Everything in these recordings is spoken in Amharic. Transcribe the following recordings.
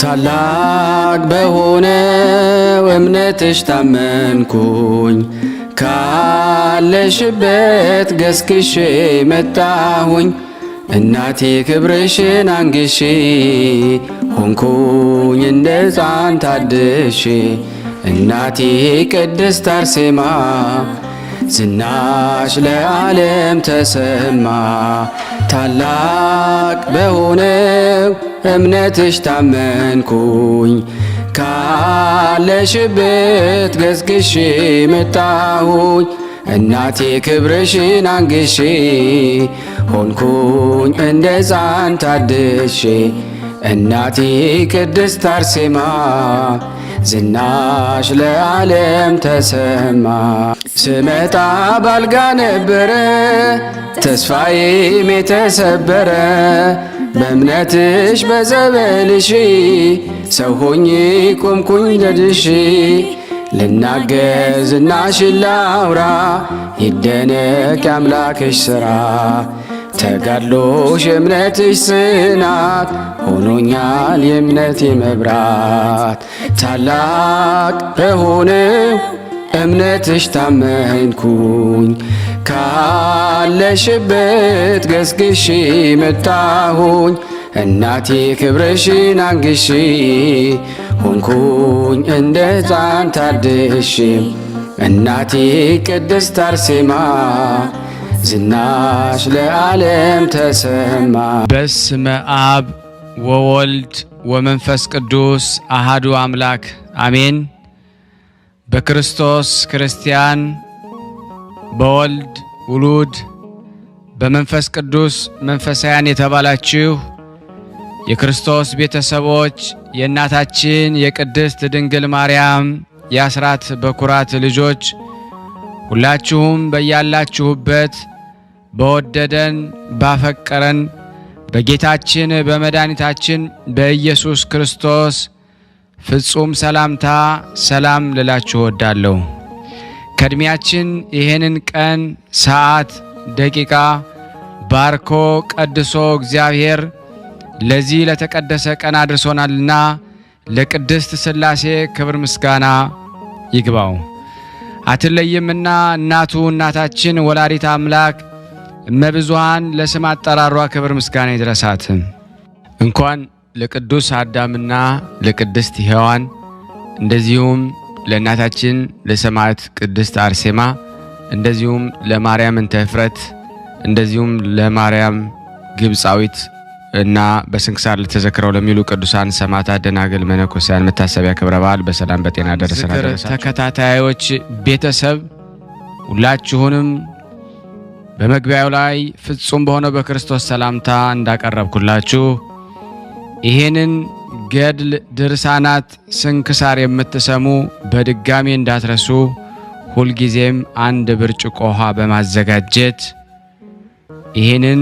ታላቅ በሆነው እምነትሽ ታመንኩኝ ካለሽበት ገስግሼ መጣሁኝ እናቴ ክብርሽን አንግሼ ሆንኩኝ እንደ ሕፃን ታድሼ እናቴ ቅድስት አርሴማ ዝናሽ ለዓለም ተሰማ ታላቅ በሆነው እምነትሽ ታመንኩኝ ካለሽበት ገስግሼ መጣሁኝ እናቴ ክብርሽን አንግሼ ሆንኩኝ እንደ ሕፃን ታድሼ እናቴ ቅድስት አርሴማ ዝናሽ ለዓለም ተሰማ ስመጣ ባልጋ ነበረ ተስፋዬም የተሰበረ በእምነትሽ በጸበልሽ ሰው ሆኜ ቆምኩኝ ደድሼ ልናገር ዝናሽን ላውራ ይደነቅ የአምላክሽ ሥራ ተጋድሎሽ የእምነትሽ ጽናት ሆኖኛል የእምነቴ መብራት ታላቅ በሆነው እምነትሽ ታመንኩኝ ካለሽበት ገስግሼ መጣሁኝ እናቴ ክብርሽን አንግሼ ሆንኩኝ እንደ ሕፃን ታድሼ እናቴ ቅድስት አርሴማ ዝናሽ ለዓለም ተሰማ። በስመ አብ ወወልድ ወመንፈስ ቅዱስ አሃዱ አምላክ አሜን። በክርስቶስ ክርስቲያን፣ በወልድ ውሉድ፣ በመንፈስ ቅዱስ መንፈሳውያን የተባላችሁ የክርስቶስ ቤተሰቦች የእናታችን የቅድስት ድንግል ማርያም የአስራት በኩራት ልጆች ሁላችሁም በያላችሁበት በወደደን ባፈቀረን በጌታችን በመድኃኒታችን በኢየሱስ ክርስቶስ ፍጹም ሰላምታ ሰላም ልላችሁ እወዳለሁ። ከእድሜያችን ይሄንን ቀን ሰዓት ደቂቃ ባርኮ ቀድሶ እግዚአብሔር ለዚህ ለተቀደሰ ቀን አድርሶናልና ለቅድስት ሥላሴ ክብር ምስጋና ይግባው። አትለይምና እናቱ እናታችን ወላዲተ አምላክ እመብዙኃን ለስም አጠራሯ ክብር ምስጋና ይድረሳት። እንኳን ለቅዱስ አዳምና ለቅድስት ሔዋን እንደዚሁም ለእናታችን ለሰማዕት ቅድስት አርሴማ እንደዚሁም ለማርያም እንተ ዕፍረት እንደዚሁም ለማርያም ግብፃዊት እና በስንክሳር ለተዘክረው ለሚሉ ቅዱሳን ሰማዕታት፣ ደናግል፣ መነኮሳያን መታሰቢያ ክብረ በዓል በሰላም በጤና ደረሰና ተከታታዮች ቤተሰብ ሁላችሁንም በመግቢያው ላይ ፍጹም በሆነው በክርስቶስ ሰላምታ እንዳቀረብኩላችሁ ይሄንን ገድል ድርሳናት ስንክሳር የምትሰሙ በድጋሚ እንዳትረሱ ሁልጊዜም አንድ ብርጭቆ ውሃ በማዘጋጀት ይሄንን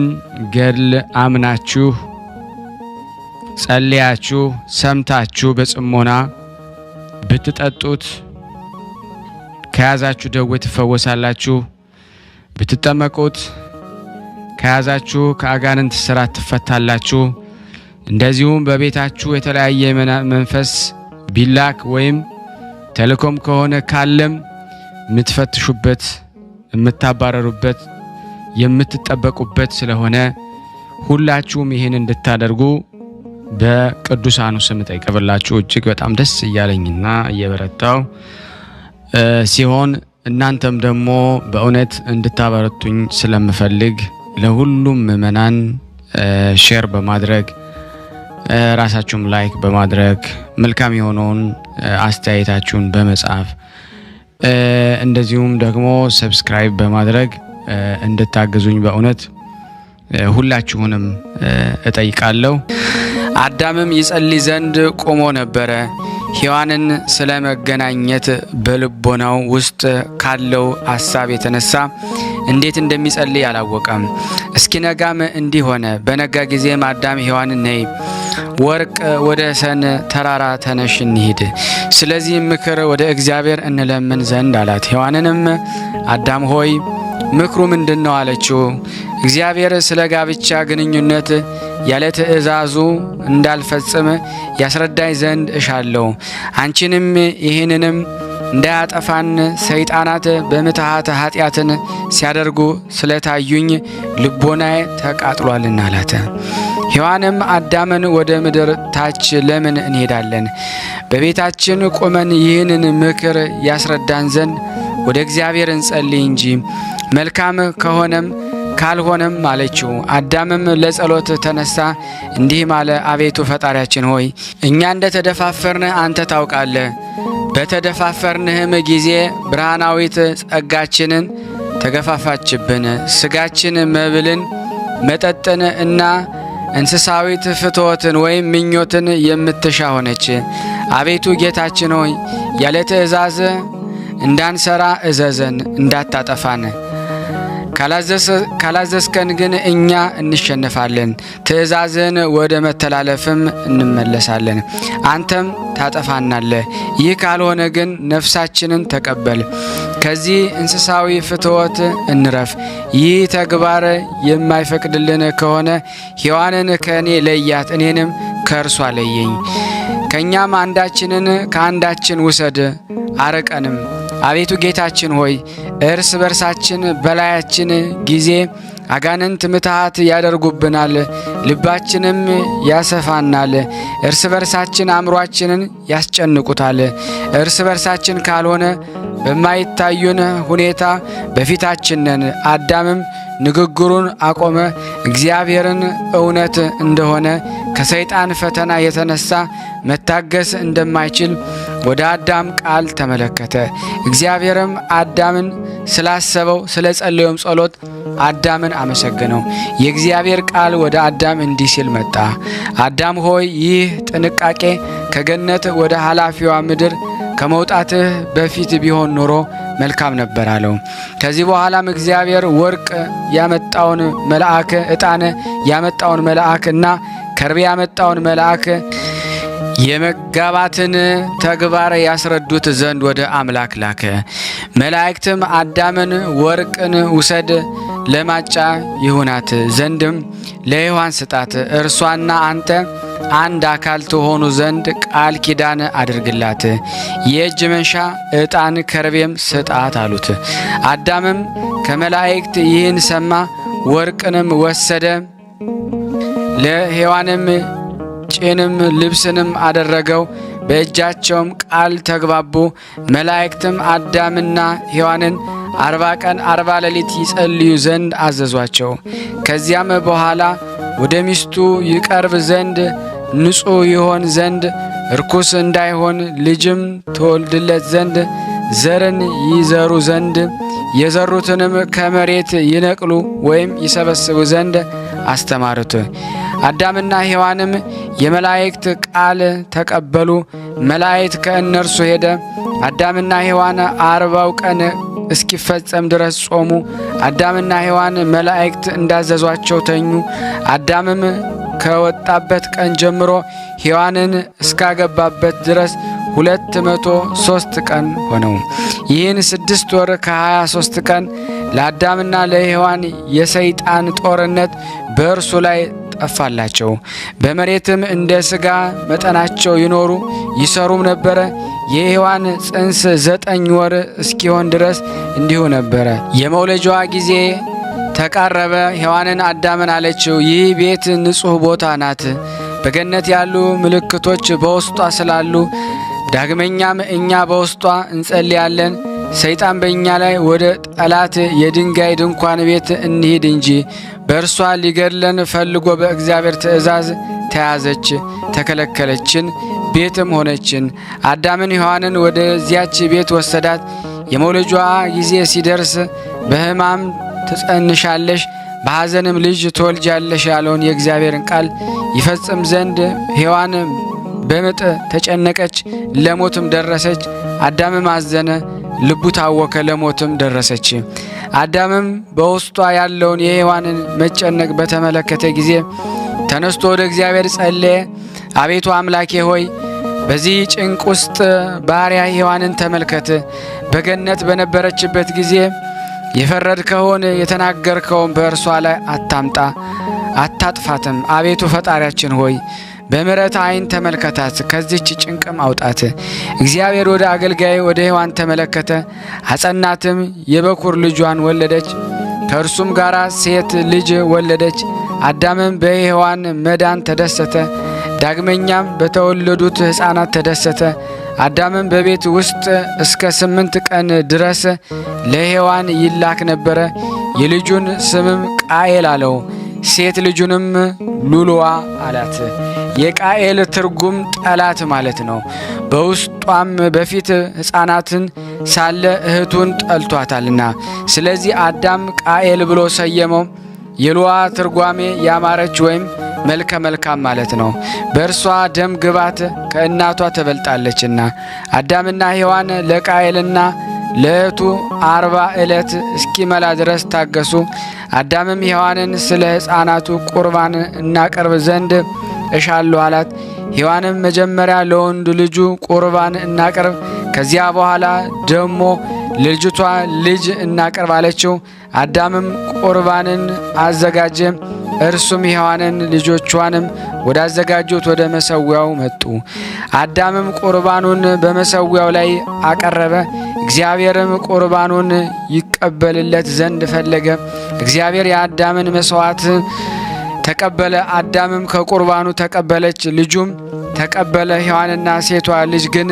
ገድል አምናችሁ ጸልያችሁ ሰምታችሁ በጽሞና ብትጠጡት ከያዛችሁ ደዌ ትፈወሳላችሁ። ብትጠመቁት ከያዛችሁ ከአጋንንት ስራት ትፈታላችሁ። እንደዚሁም በቤታችሁ የተለያየ መንፈስ ቢላክ ወይም ተልኮም ከሆነ ካለም የምትፈትሹበት የምታባረሩበት የምትጠበቁበት ስለሆነ ሁላችሁም ይሄን እንድታደርጉ በቅዱሳኑ ስም ጠይቀብላችሁ እጅግ በጣም ደስ እያለኝና እየበረታው ሲሆን እናንተም ደግሞ በእውነት እንድታበረቱኝ ስለምፈልግ ለሁሉም ምእመናን ሼር በማድረግ ራሳችሁም ላይክ በማድረግ መልካም የሆነውን አስተያየታችሁን በመጻፍ እንደዚሁም ደግሞ ሰብስክራይብ በማድረግ እንድታግዙኝ በእውነት ሁላችሁንም እጠይቃለሁ። አዳምም ይጸልይ ዘንድ ቆሞ ነበረ። ሔዋንን ስለመገናኘት በልቦናው ውስጥ ካለው ሐሳብ የተነሳ እንዴት እንደሚጸልይ አላወቀም። እስኪነጋም እንዲህ ሆነ። በነጋ ጊዜም አዳም ሔዋንን ነይ ወርቅ ወደ ሰን ተራራ ተነሽ እንሂድ፣ ስለዚህ ምክር ወደ እግዚአብሔር እንለምን ዘንድ አላት። ሔዋንንም አዳም ሆይ ምክሩ ምንድነው አለችው። እግዚአብሔር ስለ ጋብቻ ግንኙነት ያለ ትእዛዙ እንዳልፈጽም ያስረዳኝ ዘንድ እሻለሁ። አንቺንም ይህንንም እንዳያጠፋን ሰይጣናት በምትሃት ኃጢአትን ሲያደርጉ ስለታዩኝ ልቦናዬ ተቃጥሏልና አላት። ሔዋንም አዳምን ወደ ምድር ታች ለምን እንሄዳለን? በቤታችን ቆመን ይህንን ምክር ያስረዳን ዘንድ ወደ እግዚአብሔር እንጸልይ እንጂ መልካም ከሆነም ካልሆነም አለችው። አዳምም ለጸሎት ተነሳ፣ እንዲህም አለ። አቤቱ ፈጣሪያችን ሆይ እኛ እንደ ተደፋፈርን አንተ ታውቃለህ። በተደፋፈርንህም ጊዜ ብርሃናዊት ጸጋችንን ተገፋፋችብን። ስጋችን መብልን መጠጥን እና እንስሳዊት ፍትወትን ወይም ምኞትን የምትሻ ሆነች። አቤቱ ጌታችን ሆይ ያለ ትእዛዝ እንዳንሰራ እዘዘን፣ እንዳታጠፋን። ካላዘዝከን ግን እኛ እንሸነፋለን፣ ትእዛዝን ወደ መተላለፍም እንመለሳለን፣ አንተም ታጠፋናለህ። ይህ ካልሆነ ግን ነፍሳችንን ተቀበል፣ ከዚህ እንስሳዊ ፍትወት እንረፍ። ይህ ተግባር የማይፈቅድልን ከሆነ ሔዋንን ከእኔ ለያት፣ እኔንም ከእርሷ ለየኝ። ከእኛም አንዳችንን ከአንዳችን ውሰድ፣ አርቀንም። አቤቱ ጌታችን ሆይ እርስ በርሳችን በላያችን ጊዜ አጋንንት ምትሃት ያደርጉብናል፣ ልባችንም ያሰፋናል። እርስ በርሳችን አእምሯችንን ያስጨንቁታል። እርስ በርሳችን ካልሆነ በማይታዩን ሁኔታ በፊታችን ነን። አዳምም ንግግሩን አቆመ። እግዚአብሔርን እውነት እንደሆነ ከሰይጣን ፈተና የተነሳ መታገስ እንደማይችል ወደ አዳም ቃል ተመለከተ። እግዚአብሔርም አዳምን ስላሰበው ስለ ጸለየውም ጸሎት አዳምን አመሰገነው። የእግዚአብሔር ቃል ወደ አዳም እንዲህ ሲል መጣ። አዳም ሆይ ይህ ጥንቃቄ ከገነት ወደ ኃላፊዋ ምድር ከመውጣትህ በፊት ቢሆን ኖሮ መልካም ነበር አለው። ከዚህ በኋላም እግዚአብሔር ወርቅ ያመጣውን መልአክ፣ ዕጣን ያመጣውን መልአክ እና ከርቤ ያመጣውን መልአክ የመጋባትን ተግባር ያስረዱት ዘንድ ወደ አምላክ ላከ። መላእክትም አዳምን ወርቅን ውሰድ፣ ለማጫ ይሁናት ዘንድም ለሔዋን ስጣት፣ እርሷና አንተ አንድ አካል ትሆኑ ዘንድ ቃል ኪዳን አድርግላት፣ የእጅ መንሻ ዕጣን ከርቤም ስጣት አሉት። አዳምም ከመላእክት ይህን ሰማ፣ ወርቅንም ወሰደ፣ ለሔዋንም ጭንም ልብስንም አደረገው። በእጃቸውም ቃል ተግባቡ። መላእክትም አዳምና ሔዋንን 40 ቀን 40 ሌሊት ይጸልዩ ዘንድ አዘዟቸው። ከዚያም በኋላ ወደ ሚስቱ ይቀርብ ዘንድ ንጹሕ ይሆን ዘንድ ርኩስ እንዳይሆን ልጅም ተወልድለት ዘንድ ዘርን ይዘሩ ዘንድ የዘሩትንም ከመሬት ይነቅሉ ወይም ይሰበስቡ ዘንድ አስተማሩት። አዳምና ሔዋንም የመላእክት ቃል ተቀበሉ። መላእክት ከእነርሱ ሄደ። አዳምና ሔዋን 40 ቀን እስኪፈጸም ድረስ ጾሙ። አዳምና ሔዋን መላእክት እንዳዘዟቸው ተኙ። አዳምም ከወጣበት ቀን ጀምሮ ሔዋንን እስካገባበት ድረስ 203 ቀን ሆነው። ይህን 6 ወር ከ23 ቀን ለአዳምና ለሔዋን የሰይጣን ጦርነት በእርሱ ላይ ጠፋላቸው። በመሬትም እንደ ሥጋ መጠናቸው ይኖሩ ይሰሩም ነበረ። የሔዋን ጽንስ 9 ወር እስኪሆን ድረስ እንዲሁ ነበረ። የመውለጃዋ ጊዜ ተቃረበ። ሔዋንን አዳምን አለችው፣ ይህ ቤት ንጹሕ ቦታ ናት፣ በገነት ያሉ ምልክቶች በውስጧ ስላሉ ዳግመኛም እኛ በውስጧ እንጸልያለን። ሰይጣን በእኛ ላይ ወደ ጠላት የድንጋይ ድንኳን ቤት እንሂድ እንጂ በእርሷ ሊገድለን ፈልጎ በእግዚአብሔር ትእዛዝ ተያዘች፣ ተከለከለችን፣ ቤትም ሆነችን። አዳምን ሔዋንን ወደዚያች ቤት ወሰዳት። የመውለጃዋ ጊዜ ሲደርስ በሕማም ትጸንሻለሽ፣ በሐዘንም ልጅ ትወልጃለሽ ያለውን የእግዚአብሔርን ቃል ይፈጽም ዘንድ ሔዋን በምጥ ተጨነቀች፣ ለሞትም ደረሰች። አዳምም አዘነ፣ ልቡ ታወከ፣ ለሞትም ደረሰች። አዳምም በውስጧ ያለውን የሔዋንን መጨነቅ በተመለከተ ጊዜ ተነስቶ ወደ እግዚአብሔር ጸለየ። አቤቱ አምላኬ ሆይ በዚህ ጭንቅ ውስጥ ባሪያ ሔዋንን ተመልከት። በገነት በነበረችበት ጊዜ የፈረድከውን የተናገርከውን በእርሷ ላይ አታጥፋትም። አቤቱ ፈጣሪያችን ሆይ በምሕረት ዓይን ተመልከታት፣ ከዚች ጭንቅም አውጣት። እግዚአብሔር ወደ አገልጋይ ወደ ሔዋን ተመለከተ፣ አጸናትም፣ የበኩር ልጇን ወለደች፣ ከእርሱም ጋር ሴት ልጅ ወለደች። አዳምም በሔዋን መዳን ተደሰተ፣ ዳግመኛም በተወለዱት ሕፃናት ተደሰተ። አዳምም በቤት ውስጥ እስከ 8 ቀን ድረስ ለሔዋን ይላክ ነበረ። የልጁን ስምም ቃኤል አለው፣ ሴት ልጁንም ሉልዋ አላት። የቃኤል ትርጉም ጠላት ማለት ነው። በውስጧም በፊት ሕፃናትን ሳለ እህቱን ጠልቷታልና፣ ስለዚህ አዳም ቃኤል ብሎ ሰየመው። የሉዋ ትርጓሜ ያማረች ወይም መልከ መልካም ማለት ነው። በእርሷ ደም ግባት ከእናቷ ትበልጣለችና። አዳምና ሔዋን ለቃኤልና ለእህቱ 40 ዕለት እስኪመላ ድረስ ታገሱ። አዳምም ሔዋንን ስለ ሕፃናቱ ቁርባን እናቀርብ ዘንድ እሻለሁ አላት። ሔዋንም መጀመሪያ ለወንድ ልጁ ቁርባን እናቀርብ፣ ከዚያ በኋላ ደግሞ ለልጅቷ ልጅ እናቀርብ አለችው። አዳምም ቁርባንን አዘጋጀ። እርሱም ሔዋንን ልጆቿንም ወዳዘጋጁት ወደ መሠዊያው መጡ። አዳምም ቁርባኑን በመሠዊያው ላይ አቀረበ። እግዚአብሔርም ቁርባኑን ይቀበልለት ዘንድ ፈለገ። እግዚአብሔር የአዳምን መሥዋዕት ተቀበለ። አዳምም ከቁርባኑ ተቀበለች፣ ልጁም ተቀበለ። ሔዋንና ሴቷ ልጅ ግን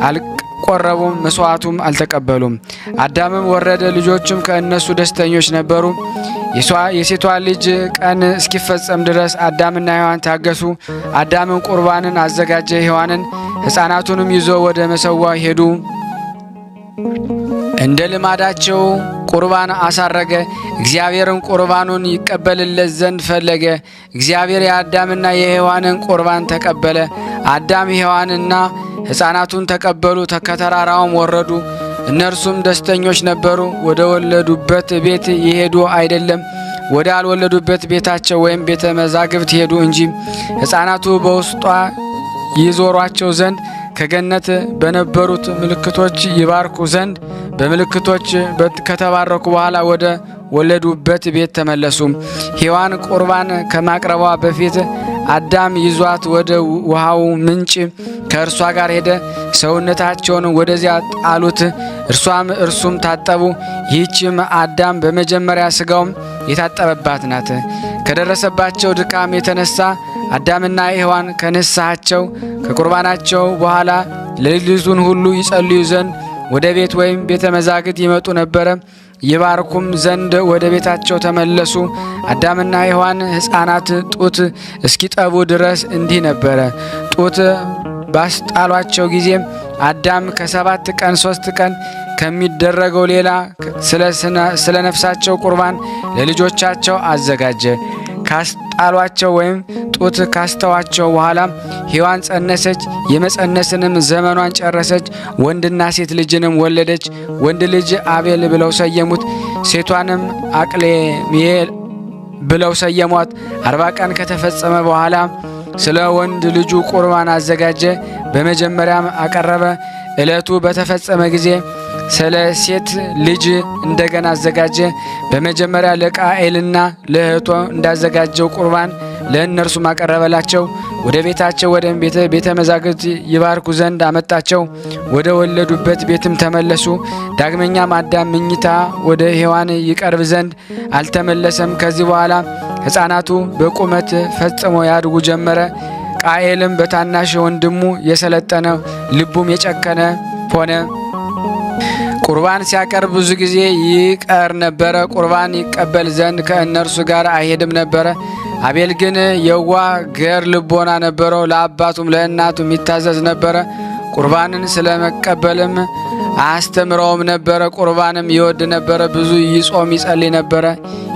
አልቆረቡም፣ መሥዋዕቱም አልተቀበሉም። አዳምም ወረደ፣ ልጆቹም ከእነሱ ደስተኞች ነበሩ። የሴቷ ልጅ ቀን እስኪፈጸም ድረስ አዳምና ሔዋን ታገሱ። አዳምም ቁርባንን አዘጋጀ፣ ሔዋንን ሕፃናቱንም ይዞ ወደ መሠዊያው ሄዱ። እንደ ልማዳቸው ቁርባን አሳረገ። እግዚአብሔርም ቁርባኑን ይቀበልለት ዘንድ ፈለገ። እግዚአብሔር የአዳምና የሔዋንን ቁርባን ተቀበለ። አዳም ሔዋንና ሕፃናቱን ተቀበሉ፣ ከተራራውም ወረዱ። እነርሱም ደስተኞች ነበሩ። ወደ ወለዱበት ቤት የሄዱ አይደለም፣ ወደ አልወለዱበት ቤታቸው ወይም ቤተ መዛግብት ሄዱ እንጂ። ሕፃናቱ በውስጧ ይዞሯቸው ዘንድ ከገነት በነበሩት ምልክቶች ይባርኩ ዘንድ በምልክቶች ከተባረኩ በኋላ ወደ ወለዱበት ቤት ተመለሱ። ሔዋን ቁርባን ከማቅረቧ በፊት አዳም ይዟት ወደ ውሃው ምንጭ ከእርሷ ጋር ሄደ። ሰውነታቸውን ወደዚያ ጣሉት፣ እርሱም ታጠቡ። ይህችም አዳም በመጀመሪያ ሥጋውም የታጠበባት ናት። ከደረሰባቸው ድካም የተነሳ አዳምና ሔዋን ከንስሐቸው ከቁርባናቸው በኋላ ሌሊቱን ሁሉ ይጸልዩ ዘንድ ወደ ቤት ወይም ቤተ መዛግብት ይመጡ ነበረ። ይባርኩም ዘንድ ወደ ቤታቸው ተመለሱ። አዳምና ሔዋን ሕፃናት ጡት እስኪጠቡ ድረስ እንዲህ ነበረ። ጡት ባስጣሏቸው ጊዜ አዳም ከ7 ቀን 3 ቀን ከሚደረገው ሌላ ስለ ነፍሳቸው ቁርባን ለልጆቻቸው አዘጋጀ። ካስጣሏቸው ወይም ጡት ካስተዋቸው በኋላ ሔዋን ጸነሰች፣ የመጸነስንም ዘመኗን ጨረሰች። ወንድና ሴት ልጅንም ወለደች። ወንድ ልጅ አቤል ብለው ሰየሙት፣ ሴቷንም አቅሌሜል ብለው ሰየሟት። 40 ቀን ከተፈጸመ በኋላ ስለ ወንድ ልጁ ቁርባን አዘጋጀ፣ በመጀመሪያም አቀረበ። ዕለቱ በተፈጸመ ጊዜ ስለ ሴት ልጅ እንደገና አዘጋጀ። በመጀመሪያ ለቃኤልና ለእህቶ እንዳዘጋጀው ቁርባን ለእነርሱም አቀረበላቸው። ወደ ቤታቸው ወደ ቤተ መዛግብት ይባርኩ ዘንድ አመጣቸው። ወደ ወለዱበት ቤትም ተመለሱ። ዳግመኛም አዳም ምኝታ ወደ ሔዋን ይቀርብ ዘንድ አልተመለሰም። ከዚህ በኋላ ሕፃናቱ በቁመት ፈጽሞ ያድጉ ጀመረ። ቃኤልም በታናሽ ወንድሙ የሰለጠነ ልቡም የጨከነ ሆነ። ቁርባን ሲያቀርብ ብዙ ጊዜ ይቀር ነበረ። ቁርባን ይቀበል ዘንድ ከእነርሱ ጋር አይሄድም ነበረ። አቤል ግን የዋህ ገር ልቦና ነበረው፣ ለአባቱም ለእናቱም ይታዘዝ ነበረ። ቁርባንን ስለመቀበልም አስተምረውም ነበረ። ቁርባንም ይወድ ነበረ፣ ብዙ ይጾም ይጸልይ ነበረ።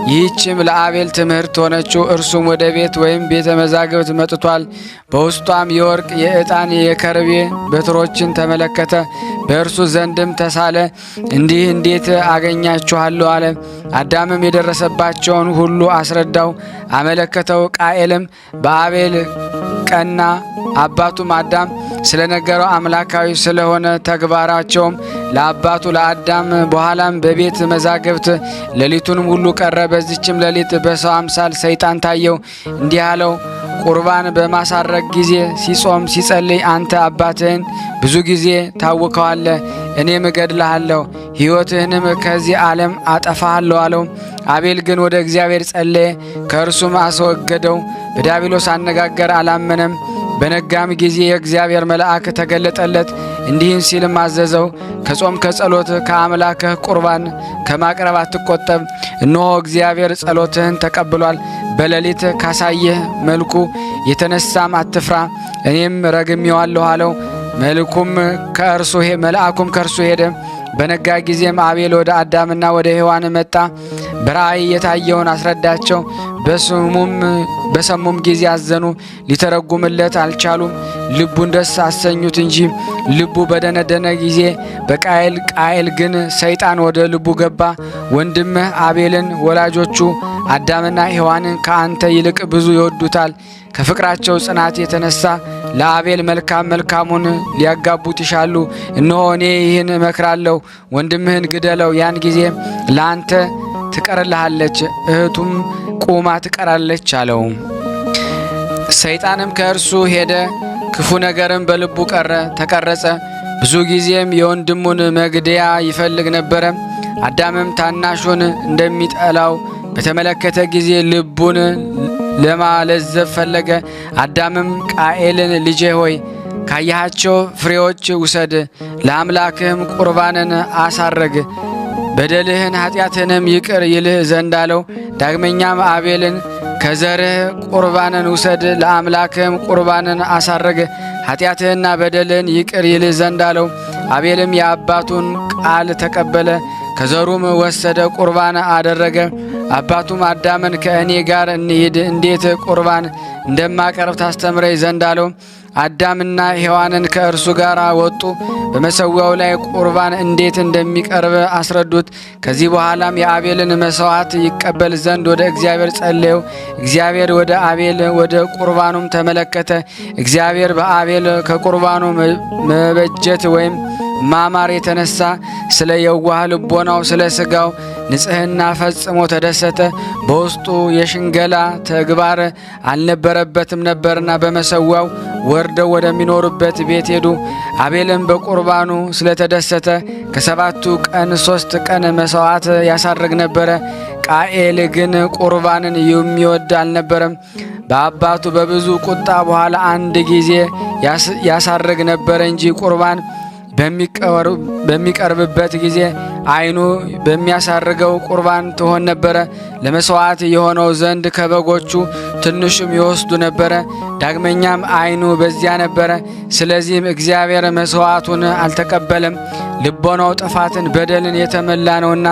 ይህችም ለአቤል ትምህርት ሆነችው። እርሱም ወደ ቤት ወይም ቤተ መዛግብት መጥቷል። በውስጧም የወርቅ የዕጣን የከርቤ በትሮችን ተመለከተ። በእርሱ ዘንድም ተሳለ፣ እንዲህ እንዴት አገኛችኋለሁ አለ። አዳምም የደረሰባቸውን ሁሉ አስረዳው፣ አመለከተው። ቃኤልም በአቤል ቀና። አባቱም አዳም ስለነገረው አምላካዊ ስለሆነ ተግባራቸውም ለአባቱ ለአዳም። በኋላም በቤት መዛግብት ሌሊቱንም ሁሉ ቀረ። በዚችም ሌሊት በሰው አምሳል ሰይጣን ታየው፣ እንዲህ አለው፦ ቁርባን በማሳረግ ጊዜ ሲጾም ሲጸልይ አንተ አባትህን ብዙ ጊዜ ታውከዋለህ፣ እኔም እገድልሃለሁ፣ ሕይወትህንም ከዚህ ዓለም አጠፋሃለሁ አለው። አቤል ግን ወደ እግዚአብሔር ጸለየ፣ ከእርሱም አስወገደው። በዲያብሎስ አነጋገር አላመነም። በነጋም ጊዜ የእግዚአብሔር መልአክ ተገለጠለት፣ እንዲህም ሲልም አዘዘው፦ ከጾም ከጸሎት ከአምላክህ ቁርባን ከማቅረብ አትቆጠብ። እነሆ እግዚአብሔር ጸሎትህን ተቀብሏል። በሌሊት ካሳየህ መልኩ የተነሳም አትፍራ፣ እኔም ረግሜዋለሁ አለው። መልአኩም ከእርሱ ሄደ። በነጋ ጊዜም አቤል ወደ አዳምና ወደ ሔዋን መጣ። በራእይ የታየውን አስረዳቸው። በሰሙም ጊዜ አዘኑ፣ ሊተረጉምለት አልቻሉም። ልቡን ደስ አሰኙት እንጂ። ልቡ በደነደነ ጊዜ ቃየል ግን ሰይጣን ወደ ልቡ ገባ። ወንድምህ አቤልን ወላጆቹ አዳምና ሔዋንን ከአንተ ይልቅ ብዙ ይወዱታል። ከፍቅራቸው ጽናት የተነሳ ለአቤል መልካሙን ሊያጋቡት ይሻሉ። እነሆ እኔ ይህን እመክራለሁ፣ ወንድምህን ግደለው። ያን ጊዜ ለአንተ ትቀርልሃለች፣ እህቱም ቁማ ትቀራለች አለው። ሰይጣንም ከእርሱ ሄደ፣ ክፉ ነገርም በልቡ ተቀረጸ። ብዙ ጊዜም የወንድሙን መግደያ ይፈልግ ነበረ። አዳምም ታናሹን እንደሚጠላው በተመለከተ ጊዜ ልቡን ለማለዘብ ፈለገ። አዳምም ቃኤልን ልጄ ሆይ ካያቸው ፍሬዎች ውሰድ፣ ለአምላክህም ቁርባንን አሳረግ፣ በደልህን ኃጢአትህንም ይቅር ይልህ ዘንድ አለው። ዳግመኛም አቤልን ከዘርህ ቁርባንን ውሰድ፣ ለአምላክህም ቁርባንን አሳረግ፣ ኃጢአትህና በደልህን ይቅር ይልህ ዘንድ አለው። አቤልም የአባቱን ቃል ተቀበለ፣ ከዘሩም ወሰደ፣ ቁርባን አደረገ። አባቱም አዳምን ከእኔ ጋር እንሂድ፣ እንዴት ቁርባን እንደማቀርብ ታስተምረኝ ዘንድ አለው። አዳምና ሔዋንን ከእርሱ ጋር ወጡ። በመሠዊያው ላይ ቁርባን እንዴት እንደሚቀርብ አስረዱት። ከዚህ በኋላም የአቤልን መሥዋዕት ይቀበል ዘንድ ወደ እግዚአብሔር ጸለየው። እግዚአብሔር ወደ አቤል ወደ ቁርባኑም ተመለከተ። እግዚአብሔር በአቤል ከቁርባኑ መበጀት ወይም ማማር የተነሳ ስለ የዋህ ልቦናው ስለ ሥጋው ንጽሕና ፈጽሞ ተደሰተ። በውስጡ የሽንገላ ተግባር አልነበረበትም ነበርና በመሠዊያው ወርደው ወደሚኖሩበት ቤት ሄዱ። አቤልም በቁርባኑ ስለተደሰተ ከሰባቱ ቀን 3 ቀን መሥዋዕት ያሳርግ ነበረ። ቃኤል ግን ቁርባንን የሚወድ አልነበረም። በአባቱ በብዙ ቁጣ በኋላ አንድ ጊዜ ያሳርግ ነበረ እንጂ ቁርባን በሚቀርብበት ጊዜ ዓይኑ በሚያሳርገው ቁርባን ትሆን ነበረ። ለመሥዋዕት የሆነው ዘንድ ከበጎቹ ትንሹም ይወስዱ ነበረ። ዳግመኛም ዓይኑ በዚያ ነበረ። ስለዚህም እግዚአብሔር መሥዋዕቱን አልተቀበለም። ልቦናው ጥፋትን በደልን የተመላ ነውና።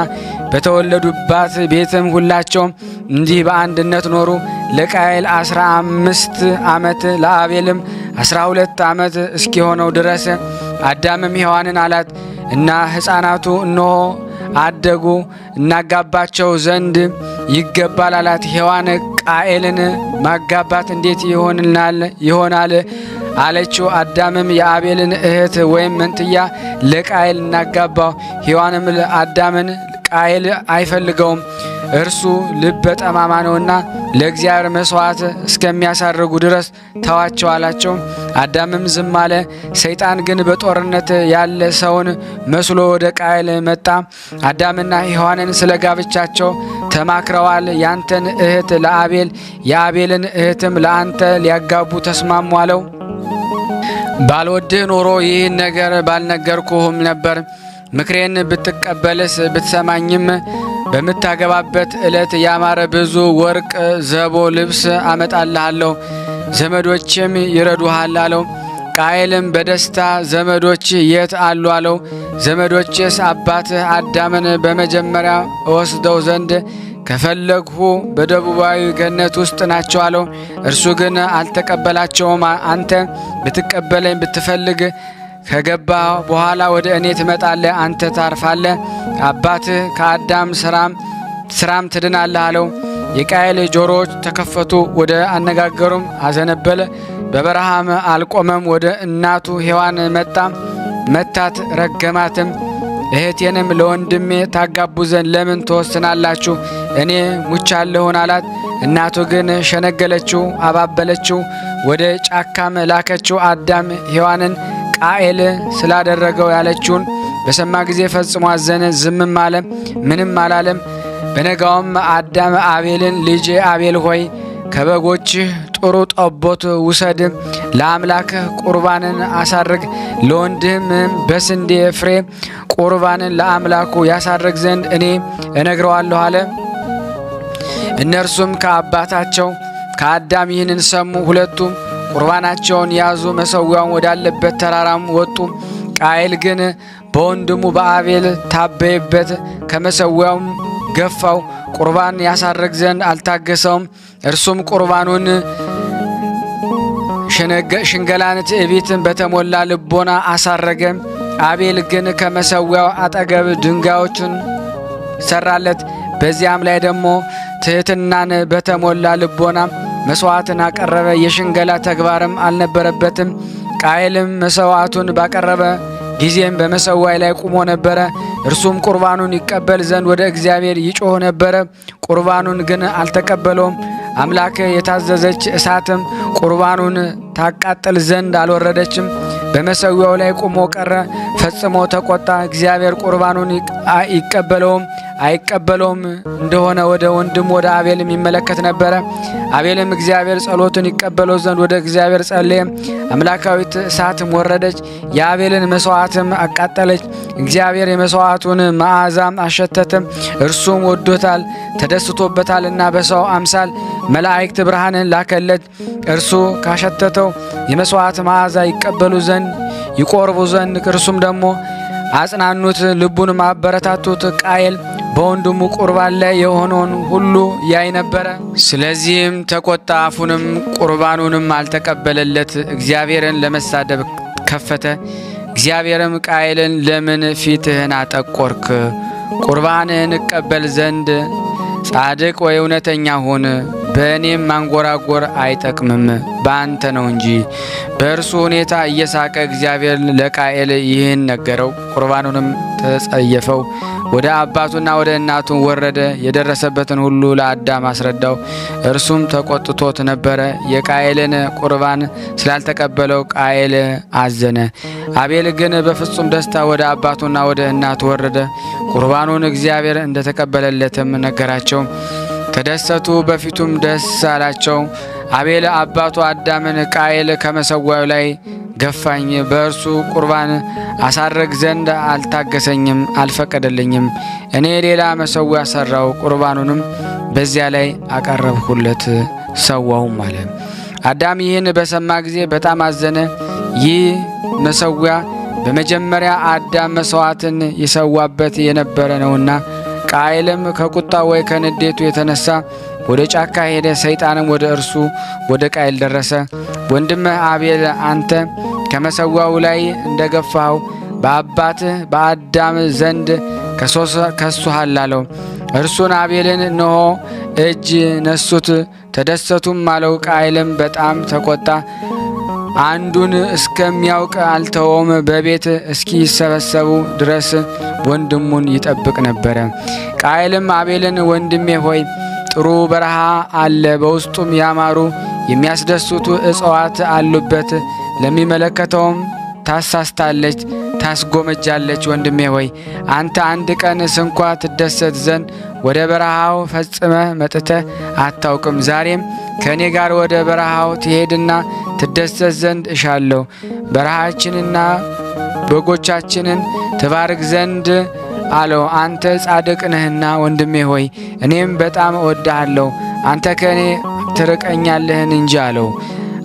በተወለዱባት ቤትም ሁላቸውም እንዲህ በአንድነት ኖሩ። ለቃየል 15 ዓመት ለአቤልም 12 ዓመት እስኪሆነው ድረስ። አዳምም ሔዋንን አላት፣ እና ሕፃናቱ እነሆ አደጉ፣ እናጋባቸው ዘንድ ይገባል አላት። ሔዋን ቃኤልን ማጋባት እንዴት ይሆናል አለችው። አዳምም የአቤልን እህት ወይም መንትያ ለቃየል እናጋባው። ሔዋንም አዳምን ቃየል አይፈልገውም፣ እርሱ ልበ ጠማማ ነውና ለእግዚአብሔር መሥዋዕት እስከሚያሳርጉ ድረስ ተዋቸው አላቸው። አዳምም ዝም አለ። ሰይጣን ግን በጦርነት ያለ ሰውን መስሎ ወደ ቃየል መጣ። አዳምና ሔዋንን ስለ ጋብቻቸው ተማክረዋል። ያንተን እህት ለአቤል የአቤልን እህትም ለአንተ ሊያጋቡ ተስማሙ አለው። ባልወድህ ኖሮ ይህን ነገር ባልነገርኩህም ነበር። ምክሬን ብትቀበልስ ብትሰማኝም በምታገባበት ዕለት ያማረ ብዙ ወርቅ፣ ዘቦ፣ ልብስ አመጣልሃለሁ፣ ዘመዶችም ይረዱሃል አለው። ቃየልም በደስታ ዘመዶች የት አሉ አለው። ዘመዶችስ አባትህ አዳምን በመጀመሪያ እወስደው ዘንድ ከፈለግሁ በደቡባዊ ገነት ውስጥ ናቸው አለው። እርሱ ግን አልተቀበላቸውም። አንተ ብትቀበለኝ ብትፈልግ ከገባ በኋላ ወደ እኔ ትመጣለህ፣ አንተ ታርፋለህ፣ አባትህ ከአዳም ስራም ትድናለህ አለው። የቃየል ጆሮዎች ተከፈቱ፣ ወደ አነጋገሩም አዘነበለ። በበረሃም አልቆመም። ወደ እናቱ ሔዋን መጣ፣ መታት፣ ረገማትም። እህቴንም ለወንድሜ ታጋቡ ዘንድ ለምን ትወስናላችሁ? እኔ ሙቻለሁን አላት። እናቱ ግን ሸነገለችው፣ አባበለችው፣ ወደ ጫካም ላከችው። አዳም ሔዋንን ቃኤል ስላደረገው ያለችውን በሰማ ጊዜ ፈጽሞ አዘነ፣ ዝምም አለ፣ ምንም አላለም። በነጋውም አዳም አቤልን ልጄ አቤል ሆይ ከበጎችህ ጥሩ ጠቦት ውሰድ፣ ለአምላክህ ቁርባንን አሳርግ፣ ለወንድህም በስንዴ ፍሬ ቁርባንን ለአምላኩ ያሳርግ ዘንድ እኔ እነግረዋለሁ አለ። እነርሱም ከአባታቸው ከአዳም ይህንን ሰሙ። ሁለቱም ቁርባናቸውን ያዙ፣ መሠዊያውን ወዳለበት ተራራም ወጡ። ቃየል ግን በወንድሙ በአቤል ታበየበት፣ ከመሠዊያውም ገፋው፣ ቁርባን ያሳርግ ዘንድ አልታገሰውም። እርሱም ቁርባኑን ሽንገላን፣ ትዕቢትን በተሞላ ልቦና አሳረገ። አቤል ግን ከመሠዊያው አጠገብ ድንጋዮችን ሰራለት። በዚያም ላይ ደግሞ ትሕትናን በተሞላ ልቦና መሥዋዕትን አቀረበ። የሽንገላ ተግባርም አልነበረበትም። ቃየልም መሥዋዕቱን ባቀረበ ጊዜም በመሠዊያው ላይ ቆሞ ነበረ። እርሱም ቁርባኑን ይቀበል ዘንድ ወደ እግዚአብሔር ይጮህ ነበረ። ቁርባኑን ግን አልተቀበለውም። አምላክ የታዘዘች እሳትም ቁርባኑን ታቃጥል ዘንድ አልወረደችም። በመሠዊያው ላይ ቆሞ ቀረ። ፈጽሞ ተቆጣ። እግዚአብሔር ቁርባኑን ይቀበለውም አይቀበለውም እንደሆነ ወደ ወንድም ወደ አቤልም ይመለከት ነበረ። አቤልም እግዚአብሔር ጸሎቱን ይቀበለው ዘንድ ወደ እግዚአብሔር ጸለየ። አምላካዊት እሳትም ወረደች፣ የአቤልን መሥዋዕትም አቃጠለች። እግዚአብሔር የመሥዋዕቱን መዓዛም አሸተተም፣ እርሱም ወዶታል ተደስቶበታልና። በሰው አምሳል መላእክት ብርሃንን ላከለት። እርሱ ካሸተተው የመሥዋዕት መዓዛ ይቀበሉ ዘንድ ይቆርቡ ዘንድ እርሱም ደግሞ አጽናኑት፣ ልቡን ማበረታቱት። ቃየል በወንድሙ ቁርባን ላይ የሆነውን ሁሉ ያይ ነበረ። ስለዚህም ተቆጣ፣ አፉንም ቁርባኑንም አልተቀበለለት። እግዚአብሔርን ለመሳደብ ከፈተ። እግዚአብሔርም ቃየልን ለምን ፊትህን አጠቆርክ? ቁርባንህን እቀበል ዘንድ ጻድቅ ወይ እውነተኛ ሁን። በእኔም ማንጎራጎር አይጠቅምም፣ በአንተ ነው እንጂ። በእርሱ ሁኔታ እየሳቀ እግዚአብሔር ለቃየል ይህን ነገረው። ቁርባኑንም ተጸየፈው። ወደ አባቱና ወደ እናቱ ወረደ። የደረሰበትን ሁሉ ለአዳም አስረዳው። እርሱም ተቆጥቶት ነበረ። የቃየልን ቁርባን ስላልተቀበለው ቃየል አዘነ። አቤል ግን በፍጹም ደስታ ወደ አባቱና ወደ እናቱ ወረደ። ቁርባኑን እግዚአብሔር እንደተቀበለለትም ነገራቸው። ተደሰቱ፣ በፊቱም ደስ አላቸው። አቤል አባቱ አዳምን ቃየል ከመሠዊያው ላይ ገፋኝ፣ በእርሱ ቁርባን አሳርግ ዘንድ አልታገሰኝም፣ አልፈቀደልኝም። እኔ ሌላ መሠዊያ ሠራው፣ ቁርባኑንም በዚያ ላይ አቀረብሁለት፣ ሰዋውም አለ። አዳም ይህን በሰማ ጊዜ በጣም አዘነ። ይህ መሠዊያ በመጀመሪያ አዳም መሥዋዕትን ይሰዋበት የነበረ ነውና። ቃየልም ከቁጣ ወይ ከንዴቱ የተነሳ ወደ ጫካ ሄደ። ሰይጣንም ወደ እርሱ ወደ ቃየል ደረሰ። ወንድምህ አቤል አንተ ከመሠዊያው ላይ እንደገፋኸው በአባትህ በአዳም ዘንድ ከሶሃል አለው። እርሱን አቤልን እነሆ እጅ ነሱት፣ ተደሰቱም አለው። ቃየልም በጣም ተቆጣ፣ አንዱን እስከሚያውቅ አልተወም። በቤት እስኪሰበሰቡ ድረስ ወንድሙን ይጠብቅ ነበረ። ቃየልም አቤልን ወንድሜ ሆይ ጥሩ በረሃ አለ፣ በውስጡም ያማሩ የሚያስደስቱ እጽዋት አሉበት። ለሚመለከተውም ታሳስታለች፣ ታስጎመጃለች። ወንድሜ ሆይ አንተ አንድ ቀን ስንኳ ትደሰት ዘንድ ወደ በረሃው ፈጽመህ መጥተህ አታውቅም። ዛሬም ከእኔ ጋር ወደ በረሃው ትሄድና ትደሰት ዘንድ እሻለሁ። በረሃችንና በጎቻችንን ትባርክ ዘንድ አለው። አንተ ጻድቅ ነህና ወንድሜ ሆይ እኔም በጣም እወድሃለሁ፣ አንተ ከእኔ ትርቀኛለህን እንጂ አለው።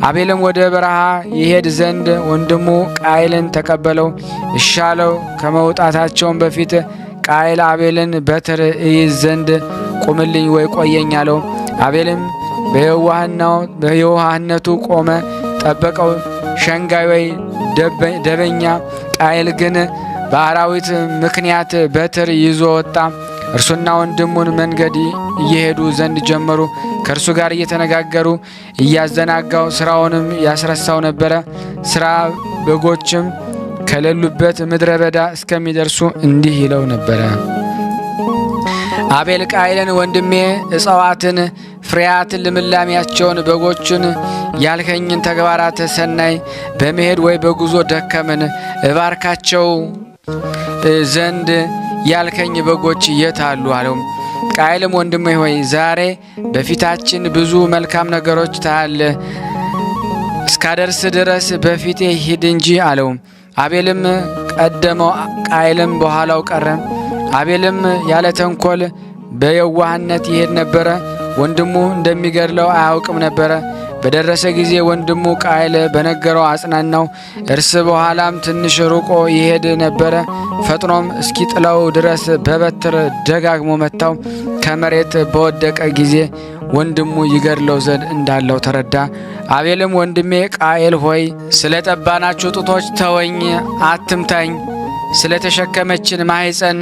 አቤልም ወደ በረሃ ይሄድ ዘንድ ወንድሙ ቃየልን ተቀበለው፣ እሻለው። ከመውጣታቸውም በፊት ቃየል አቤልን በትር እይዝ ዘንድ ቁምልኝ ወይ ቆየኝ አለው። አቤልም በየዋህነቱ ቆመ፣ ጠበቀው፣ ሸንጋይ ወይ ደበኛ። ቃየል ግን በአራዊት ምክንያት በትር ይዞ ወጣ። እርሱና ወንድሙን መንገድ እየሄዱ ዘንድ ጀመሩ። ከእርሱ ጋር እየተነጋገሩ እያዘናጋው ስራውንም ያስረሳው ነበረ። ስራ በጎችም ከሌሉበት ምድረ በዳ እስከሚደርሱ እንዲህ ይለው ነበረ። አቤል ቃየልን ወንድሜ እጽዋትን፣ ፍሬያትን፣ ልምላሜያቸውን፣ በጎችን ያልከኝን ተግባራት ሰናይ በመሄድ ወይ በጉዞ ደከምን እባርካቸው ዘንድ ያልከኝ በጎች የት አሉ አለው። ቃየልም ወንድሜ ሆይ ዛሬ በፊታችን ብዙ መልካም ነገሮች ታያለ፣ እስካደርስ ድረስ በፊቴ ሂድ እንጂ አለው። አቤልም ቀደመው፣ ቃየልም በኋላው ቀረ። አቤልም ያለ ተንኮል በየዋህነት ይሄድ ነበረ። ወንድሙ እንደሚገድለው አያውቅም ነበረ። በደረሰ ጊዜ ወንድሙ ቃየል በነገረው አጽናናው። እርስ በኋላም ትንሽ ሩቆ ይሄድ ነበረ። ፈጥኖም እስኪጥለው ድረስ በበትር ደጋግሞ መታው። ከመሬት በወደቀ ጊዜ ወንድሙ ይገድለው ዘንድ እንዳለው ተረዳ። አቤልም ወንድሜ ቃየል ሆይ ስለ ጠባናችሁ ጡቶች ተወኝ፣ አትምታኝ። ስለ ተሸከመችን ማኅፀን